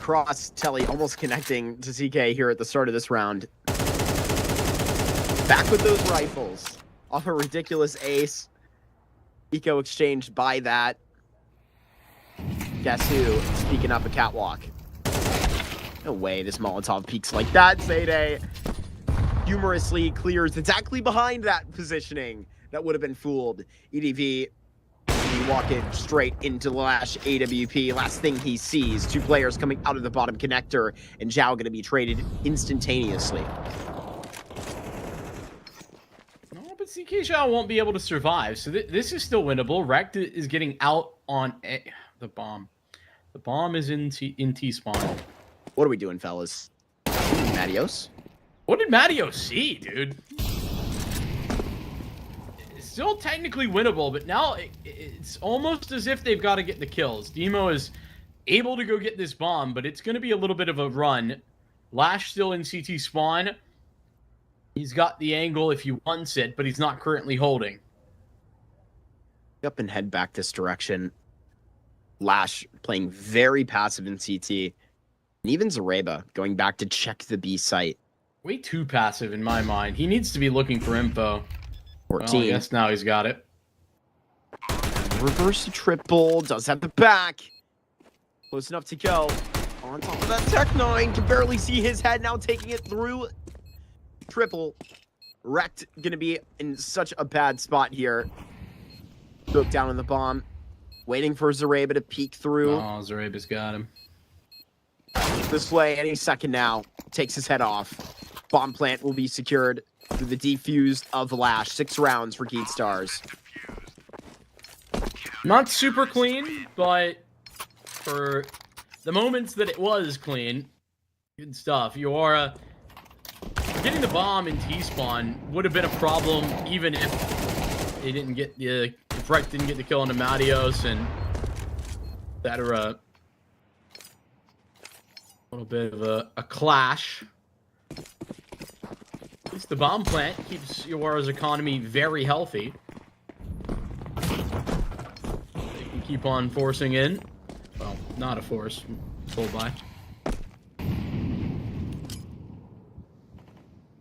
across Telly, almost connecting to CK here at the start of this round. Back with those rifles. Off a ridiculous ace. Eco exchanged by that. Guess who? Speaking up a catwalk. No way this Molotov peaks like that. ZayDay humorously clears exactly behind that positioning. That would have been fooled. EDV walking straight into Lash AWP. Last thing he sees, 2 players coming out of the bottom connector, and Zhao going to be traded instantaneously. No, but CK Zhao won't be able to survive, so this is still winnable. Rekt is getting out on the bomb. The bomb is in T-spawn. What are we doing, fellas? Matios? What did Matios see, dude? Still technically winnable, but now it's almost as if they've got to get the kills. Demo is able to go get this bomb, but it's going to be a little bit of a run. Lash still in CT spawn. He's got the angle if he wants it, but he's not currently holding. Up and head back this direction. Lash playing very passive in CT. And even Zareba going back to check the B site. Way too passive in my mind. He needs to be looking for info. 14. Well, I guess now he's got it. Reverse triple. Does have the back. Close enough to go. On top of that Tech-9. Can barely see his head now taking it through. Triple. Rekt gonna be in such a bad spot here. Broke down on the bomb. Waiting for Zareba to peek through. Oh, Zareba's got him. This way any second now. Takes his head off. Bomb plant will be secured through the defuse of Lash. 6 rounds for Keystars. Not super clean, but for the moments that it was clean, good stuff. Yawara getting the bomb in T-spawn would have been a problem even if they didn't get the if Rekt didn't get the kill on the Matios and that are a little bit of a clash. At least the bomb plant keeps Yawara's economy very healthy. They can keep on forcing in. Well, not a force. Pull by.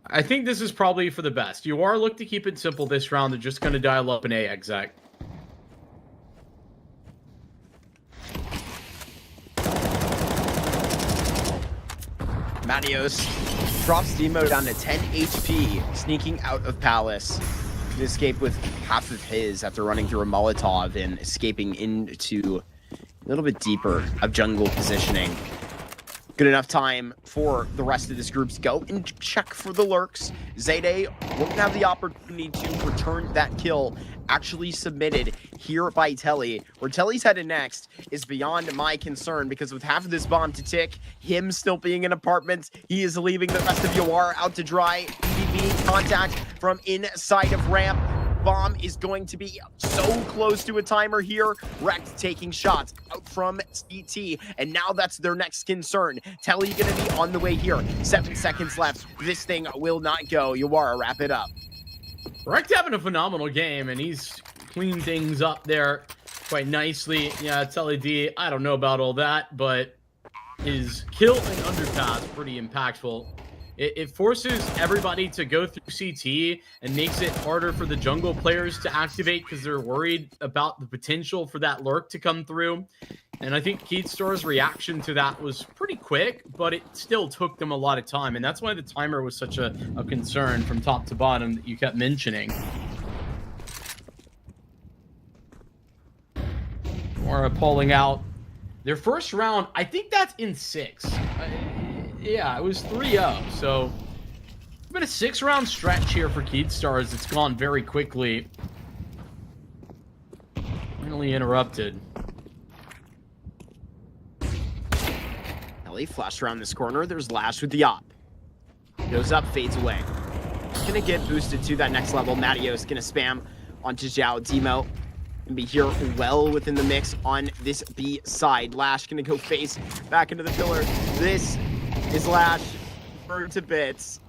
I think this is probably for the best. Yawara look to keep it simple this round. They're just going to dial up an A exec. Matios drops Demo down to 10 HP, sneaking out of Palace. Can escape with half of his after running through a Molotov and escaping into a little bit deeper of jungle positioning. Good enough time for the rest of this group to go and check for the lurks. ZayDay won't have the opportunity to return that kill. Actually submitted here by Telly. Where Telly's headed next is beyond my concern because with half of this bomb to tick, him still being in apartments, he is leaving the rest of Yawara out to dry. EV contact from inside of ramp. Bomb is going to be so close to a timer here. Rekt taking shots out from CT, and now that's their next concern. Telly gonna be on the way here. 7 seconds left. This thing will not go. Yawara, wrap it up. Rekt having a phenomenal game, and he's cleaned things up there quite nicely. Yeah, Telly D, I don't know about all that, but his kill and underpass pretty impactful. It forces everybody to go through CT and makes it harder for the jungle players to activate because they're worried about the potential for that lurk to come through. And I think Keystar's reaction to that was pretty quick, but it still took them a lot of time. And that's why the timer was such a concern from top to bottom that you kept mentioning. Yawara pulling out their first round. I think that's in 6. Yeah, it was 3-0, so it's been a 6-round stretch here for Keystars. It's gone very quickly. Finally interrupted. Ellie flashed around this corner. There's Lash with the op. Goes up, fades away. Gonna get boosted to that next level. Matios gonna spam onto Zhao. Demo gonna be here well within the mix on this B side. Lash gonna go face back into the pillar. This is Lash burned to bits.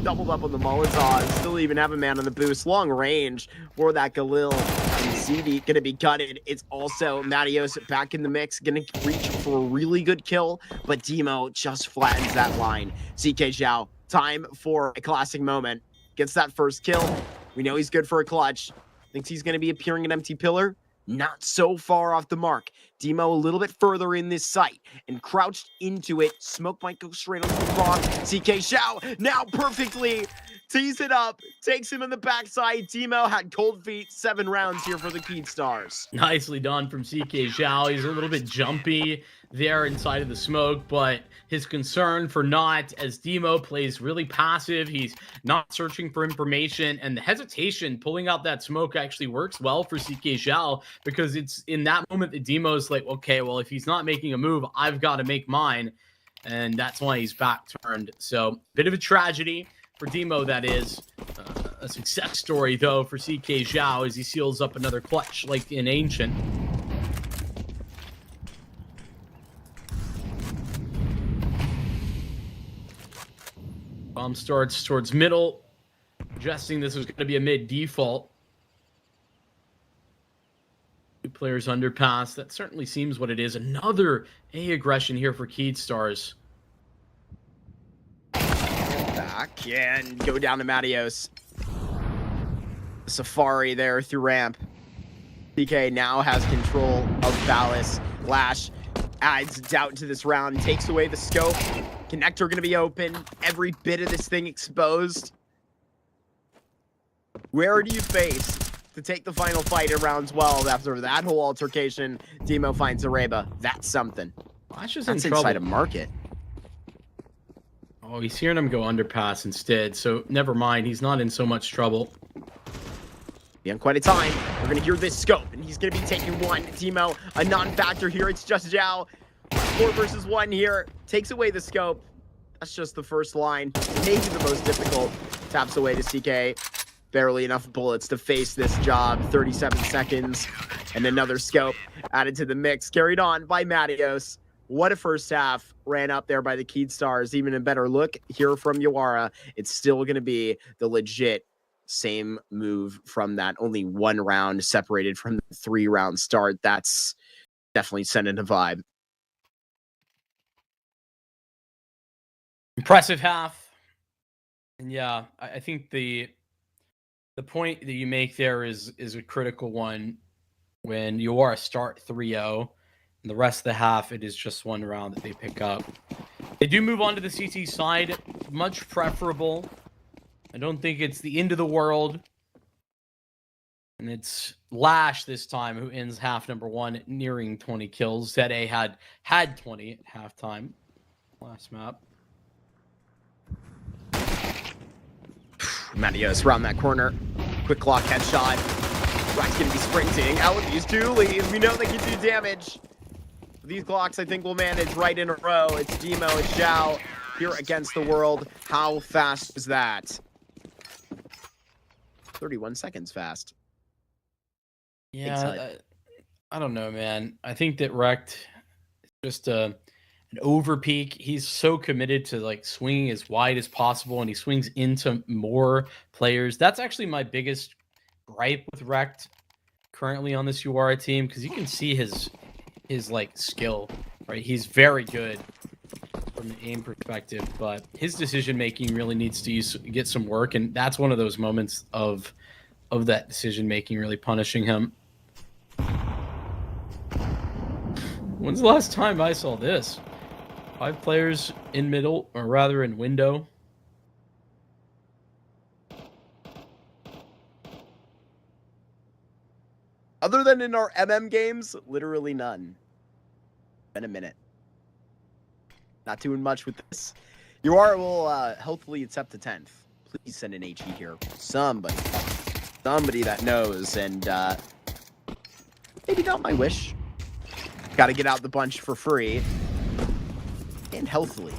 doubled up on the Molotov. Still even have a man on the boost. Long range for that Galil. And ZD gonna be gutted. It's also Matios back in the mix. Gonna reach for a really good kill, but Demo just flattens that line. CK Zhao, time for a classic moment. Gets that first kill. We know he's good for a clutch. Thinks he's gonna be appearing an empty pillar. Not so far off the mark. Demo a little bit further in this site and crouched into it. Smoke might go straight onto the bomb. CK Zhao now perfectly tees it up, takes him in the backside. Demo had cold feet. 7 rounds here for the Keed Stars. Nicely done from CK Zhao. He's a little bit jumpy there inside of the smoke, but his concern for not, as Demo plays really passive, he's not searching for information, and the hesitation pulling out that smoke actually works well for CK Zhao, because it's in that moment that Demo's like, okay, well, if he's not making a move, I've got to make mine, and that's why he's back turned. So, bit of a tragedy for Demo, that is. A success story, though, for CK Zhao as he seals up another clutch like in Ancient. Bomb starts towards middle, suggesting this was going to be a mid default. 2 players underpass. That certainly seems what it is. Another A aggression here for Keed Stars. Back and go down to Matios. Safari there through ramp. CK now has control of Phallus. Lash adds doubt to this round, takes away the scope. Connector going to be open. Every bit of this thing exposed. Where do you face to take the final fight in round 12 after that whole altercation? Demo finds Areba. That's something. Lash is That's in trouble. inside a market. Oh, he's hearing him go underpass instead, so never mind. He's not in so much trouble. Be on quite a time. We're going to hear this scope, and he's going to be taking one. Demo, a non-factor here. It's just Zhao. 4 versus 1 here. Takes away the scope. That's just the first line. Maybe the most difficult. Taps away to CK. Barely enough bullets to face this job. 37 seconds. And another scope added to the mix. Carried on by Matios. What a first half. Ran up there by the Keed Stars. Even a better look here from Yawara. It's still going to be the legit same move from that. Only 1 round separated from the 3-round start. That's definitely sending a vibe. Impressive half. And yeah, I think the point that you make there is a critical one. When Yawara start 3-0, and the rest of the half, it is just 1 round that they pick up. They do move on to the CT side. Much preferable. I don't think it's the end of the world. And it's Lash this time who ends half number 1, nearing 20 kills. ZA had 20 at halftime. Last map. Matios around that corner. Quick clock headshot. Rack's gonna be sprinting out with these 2 leads. We know they can do damage. These Glocks, I think, will manage right in a row. It's Demo, it's Zhao here against the world. How fast is that? 31 seconds fast. Yeah, I don't know, man. I think that Wrecked is just an over peak. He's so committed to like swinging as wide as possible, and he swings into more players. That's actually my biggest gripe with Wrecked currently on this Yawara team, because you can see his like skill, right? He's very good from the aim perspective, but his decision making really needs to get some work, and that's one of those moments of that decision making really punishing him. When's the last time I saw this? 5 players in middle, or rather in window. Other than in our MM games, literally none. Been a minute. Not doing much with this. Yawara will hopefully accept the 10th. Please send an HE here. Somebody that knows, and maybe not my wish. Got to get out the bunch for free and healthily.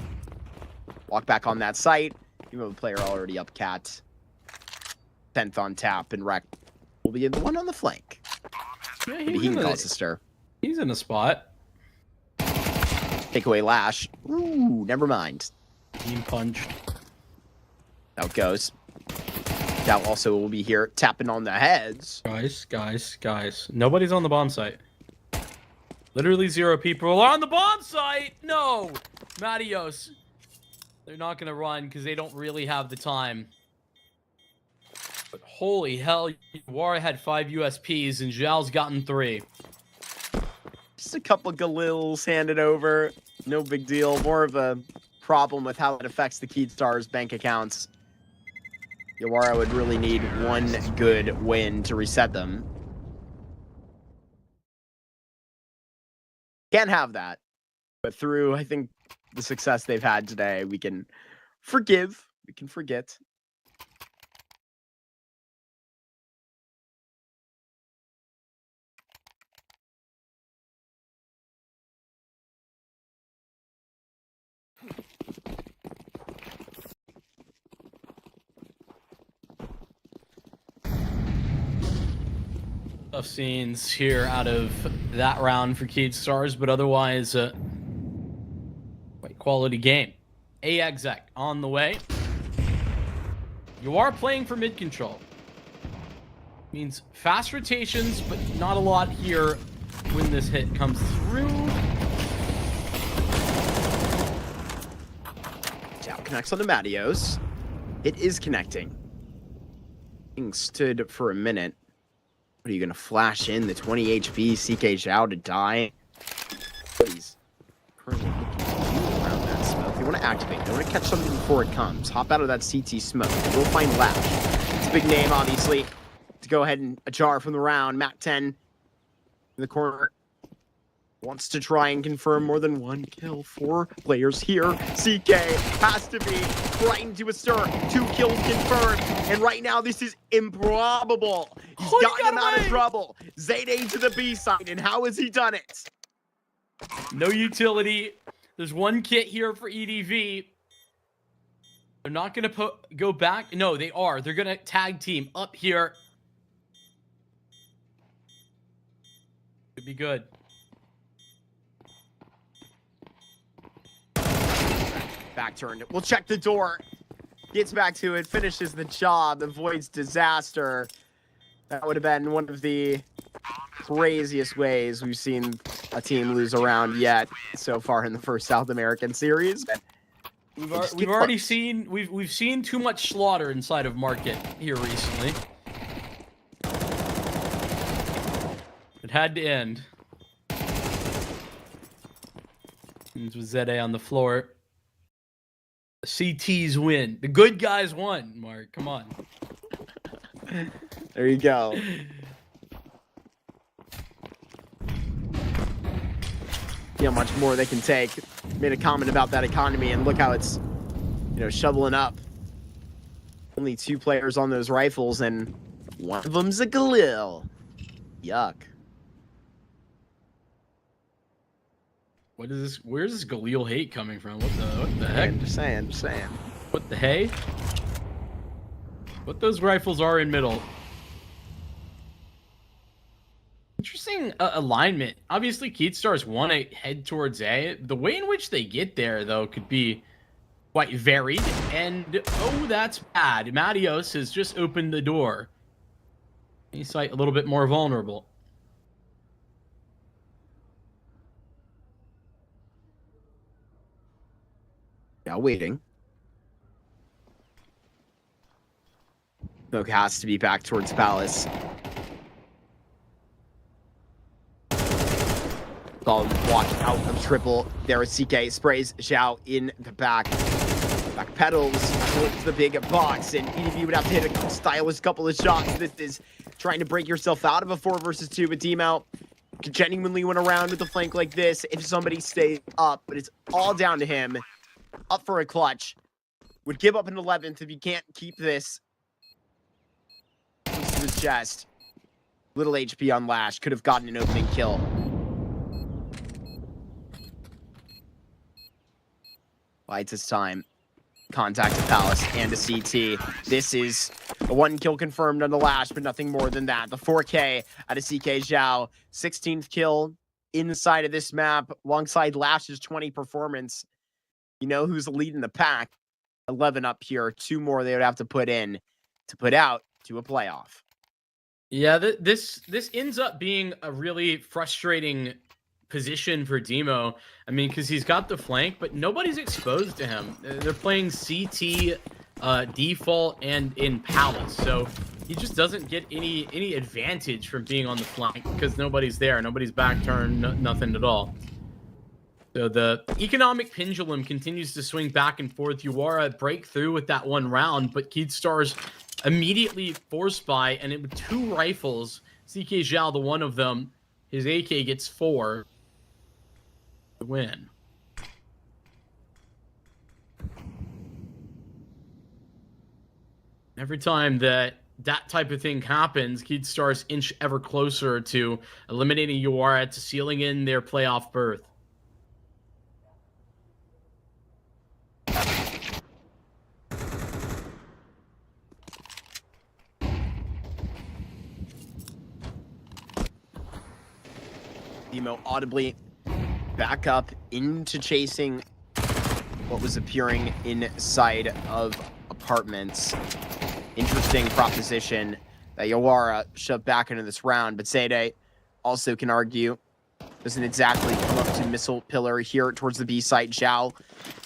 Walk back on that site. You have a player already up cat. 10th on tap, and Wreck will be in the one on the flank. Yeah, Maybe he can cause a stir. He's in a spot. Take away Lash. Ooh, never mind. Team punched. Out goes. That also will be here tapping on the heads. Guys. Nobody's on the bomb site. Literally 0 people are on the bomb site. No, Matios. They're not going to run because they don't really have the time. But holy hell, Yawara had 5 USPs and Zhao's gotten 3. Just a couple Galils handed over. No big deal. More of a problem with how it affects the Keystars bank accounts. Yawara would really need one good win to reset them. Can't have that. But through, I think, the success they've had today, we can forgive. We can forget. Tough scenes here out of that round for Keystars, but otherwise, quite quality game. AXX on the way. You are playing for mid control. Means fast rotations, but not a lot here when this hit comes through. Jao connects on the Matios. It is connecting. Being stood for a minute. What are you gonna flash in the 20 HP CK Zhao to die? He's currently looking around that smoke. They want to activate. They want to catch something before it comes. Hop out of that CT smoke. We'll find Lash. It's a big name, obviously, to go ahead and ajar from the round. Mac 10 in the corner. Wants to try and confirm more than 1 kill. 4 players here. CK has to be right into a stir. 2 kills confirmed. And right now, this is improbable. He's gotten him out of trouble. Zayday to the B side. And how has he done it? No utility. There's 1 kit here for EDV. They're not going to go back. No, they are. They're going to tag team up here. Could be good. Back turned. We'll check the door. Gets back to it. Finishes the job. Avoids disaster. That would have been one of the craziest ways we've seen a team lose a round yet so far in the first South American series. We've already seen we've seen too much slaughter inside of Market here recently. It had to end. This was ZA on the floor. CTs win. The good guys won, Mark. Come on. There you go. See how much more they can take. Made a comment about that economy, and look how it's, shoveling up. Only 2 players on those rifles, and one of them's a Galil. Yuck. What is this? Where's this Galil hate coming from? What the heck? I'm just saying. What the hey? What those rifles are in middle? Interesting alignment. Obviously, Keystars want to head towards A. The way in which they get there, though, could be quite varied. And, oh, that's bad. Matios has just opened the door. He's like a little bit more vulnerable. Now waiting. Smoke has to be back towards Palace. Ball walking out of triple. There is CK. Sprays Zhao in the back. Back pedals towards the big box. And EDV would have to hit a stylish couple of shots. This is trying to break yourself out of a 4 versus 2. But Demo could genuinely win a round with a flank like this if somebody stays up. But it's all down to him. Up for a clutch. Would give up an 11th if he can't keep this. Close to his chest. Little HP on Lash. Could have gotten an opening kill. Bides his time. Contact to Palace and a CT. This is a 1 kill confirmed on the Lash, but nothing more than that. The 4K out of CK Zhao. 16th kill inside of this map alongside Lash's 20 performance. You know who's leading the pack. 11 up here. 2 more they would have to put in to put out to a playoff. Yeah, this ends up being a really frustrating position for Demo. I mean, because he's got the flank, but nobody's exposed to him. They're playing CT, default, and in Palace, so he just doesn't get any advantage from being on the flank because nobody's there, nobody's back turned, nothing at all. So the economic pendulum continues to swing back and forth. Yawara break through with that one round, but Keydstars immediately force buy, and it with 2 rifles. CK Zhao, the one of them, his AK gets 4 to win. Every time that type of thing happens, Keydstars inch ever closer to eliminating Yawara, to sealing in their playoff berth. Demo audibly back up into chasing what was appearing inside of apartments. Interesting proposition that Yawara shoved back into this round, but ShindeN also can argue doesn't exactly come up to missile pillar here towards the B site. Zhao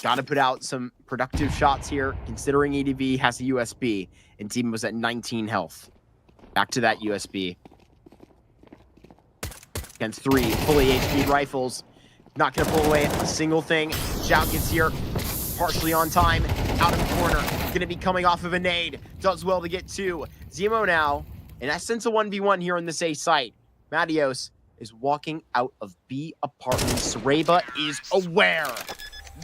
got to put out some productive shots here, considering EDV has a USB and Team was at 19 health. Back to that USB. Against 3 fully HP'd rifles. Not going to pull away a single thing. Zhao gets here partially on time. Out of the corner. Going to be coming off of a nade. Does well to get 2. Zemo now, in essence, a 1v1 here on this A site. Matios is walking out of B apartment. Sareba is aware.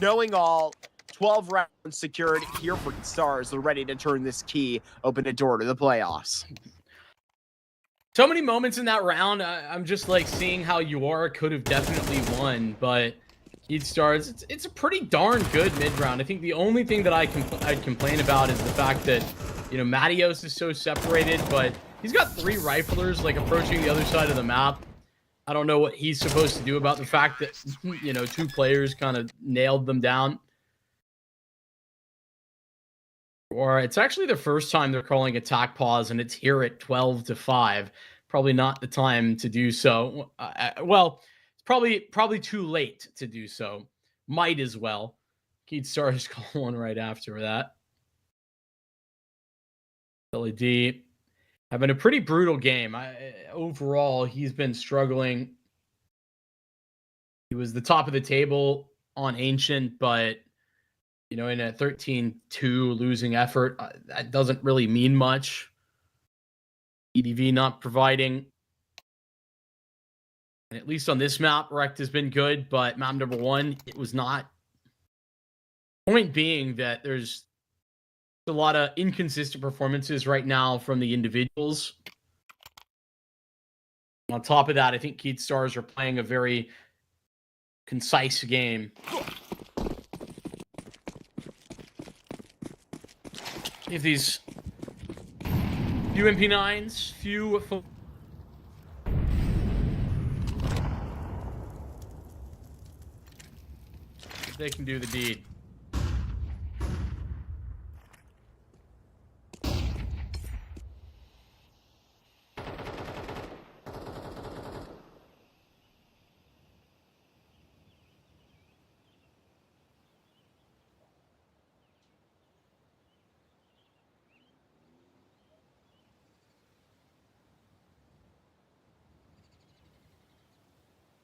Knowing all, 12 rounds secured here for Stars. They're ready to turn this key, open a door to the playoffs. So many moments in that round, I'm just like seeing how Yawara could have definitely won, but Keydstars, it's a pretty darn good mid-round. I think the only thing that I'd complain about is the fact that, you know, Matios is so separated, but he's got 3 riflers, like, approaching the other side of the map. I don't know what he's supposed to do about the fact that, you know, 2 players kind of nailed them down. Or it's actually the first time they're calling attack pause, and it's here at 12-5. Probably not the time to do so. Well, it's probably too late to do so. Might as well. Keydstars call one right after that. LED having a pretty brutal game. Overall, he's been struggling. He was the top of the table on Ancient, but you know, in a 13-2 losing effort, that doesn't really mean much. EDV not providing. And at least on this map, Rect has been good, but map number 1, it was not. Point being that there's a lot of inconsistent performances right now from the individuals. On top of that, I think Keydstars are playing a very concise game. If these few MP9s, few they can do the deed.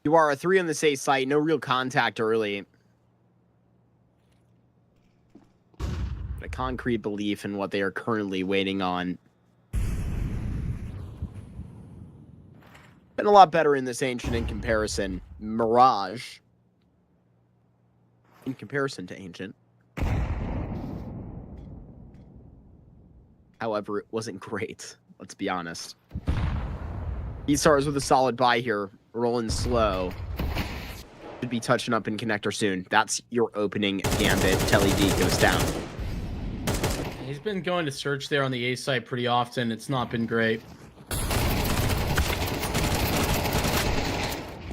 Yawara 3 on the safe site, no real contact early. A concrete belief in what they are currently waiting on. Been a lot better in this Ancient in comparison. Mirage, in comparison to Ancient. However, it wasn't great, let's be honest. Keydstars with a solid buy here. Rolling slow. Should be touching up in connector soon. That's your opening gambit. Telly D goes down. He's been going to search there on the A site pretty often. It's not been great.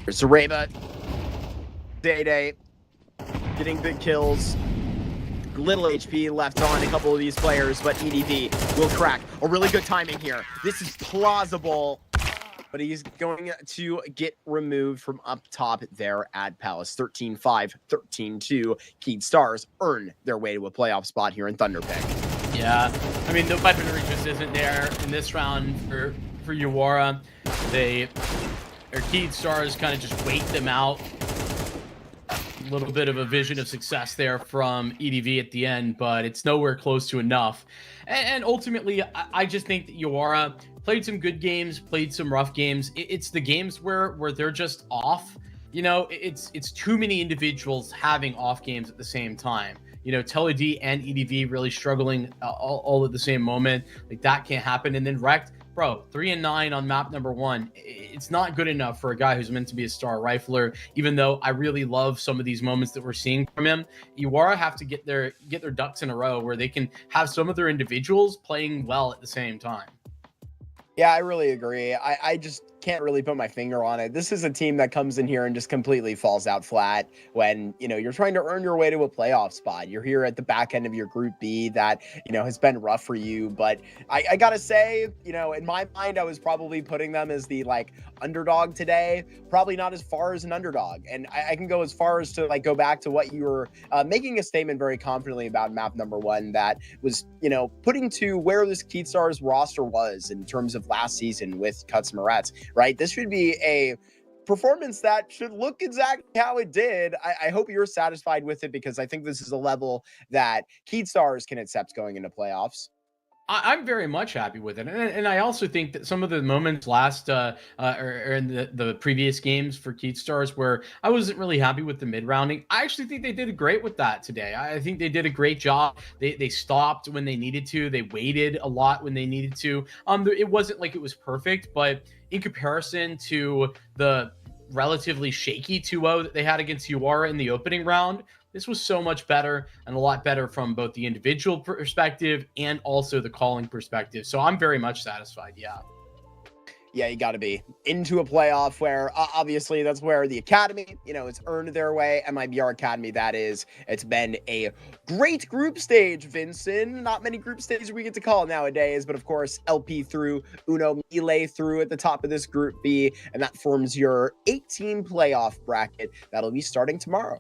There's Sareba. ShindeN getting big kills. little HP left on a couple of these players, but EDV will crack. A really good timing here. This is plausible, but he's going to get removed from up top there at Palace. 13-5, 13-2. Keed Stars earn their way to a playoff spot here in Thunderpick. Yeah, I mean, the weaponry just isn't there in this round for Yawara. Keed Stars kind of just wait them out. A little bit of a vision of success there from EDV at the end, but it's nowhere close to enough. And ultimately, I just think that Yawara played some good games, played some rough games. It's the games where they're just off. You know, it's too many individuals having off games at the same time. You know, TeleD and EDV really struggling all at the same moment. Like, that can't happen. And then Rekt, bro, 3-9 on map number 1. It's not good enough for a guy who's meant to be a star rifler, even though I really love some of these moments that we're seeing from him. Yawara have to get their ducks in a row where they can have some of their individuals playing well at the same time. Yeah, I really agree. I just can't really put my finger on it. This is a team that comes in here and just completely falls out flat when, you know, you're trying to earn your way to a playoff spot. You're here at the back end of your Group B that, you know, has been rough for you. But I gotta say, you know, in my mind, I was probably putting them as the, like, underdog today. Probably not as far as an underdog. And I can go as far as to, like, go back to what you were making a statement very confidently about map number 1 that was, you know, putting to where this Keed Stars roster was in terms of last season with Cuts Moretz, right? This should be a performance that should look exactly how it did. I hope you're satisfied with it, because I think this is a level that Keed Stars can accept going into playoffs. I'm very much happy with it, and I also think that some of the moments last or in the previous games for Keed Stars where I wasn't really happy with the mid rounding, I actually think they did great with that today. I think they did a great job. They stopped when they needed to. They waited a lot when they needed to. It wasn't like it was perfect, but in comparison to the relatively shaky 2-0 that they had against Yawara in the opening round, this was so much better, and a lot better from both the individual perspective and also the calling perspective. So I'm very much satisfied. Yeah, you got to be into a playoff where obviously that's where the Academy, you know, it's earned their way. MIBR Academy, that is. It's been a great group stage, Vincent. Not many group stages we get to call nowadays, but of course, LP through, Uno, MILLE through at the top of this Group B, and that forms your 18 playoff bracket that'll be starting tomorrow.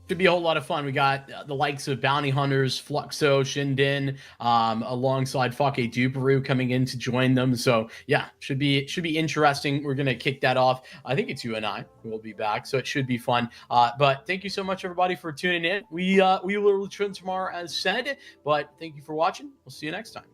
Should be a whole lot of fun. We got the likes of Bounty Hunters, Fluxo, ShindeN, alongside Biru coming in to join them. So yeah, should be interesting. We're gonna kick that off. I think it's you and I who will be back, so it should be fun. But thank you so much, everybody, for tuning in. We will return tomorrow, as said. But thank you for watching. We'll see you next time.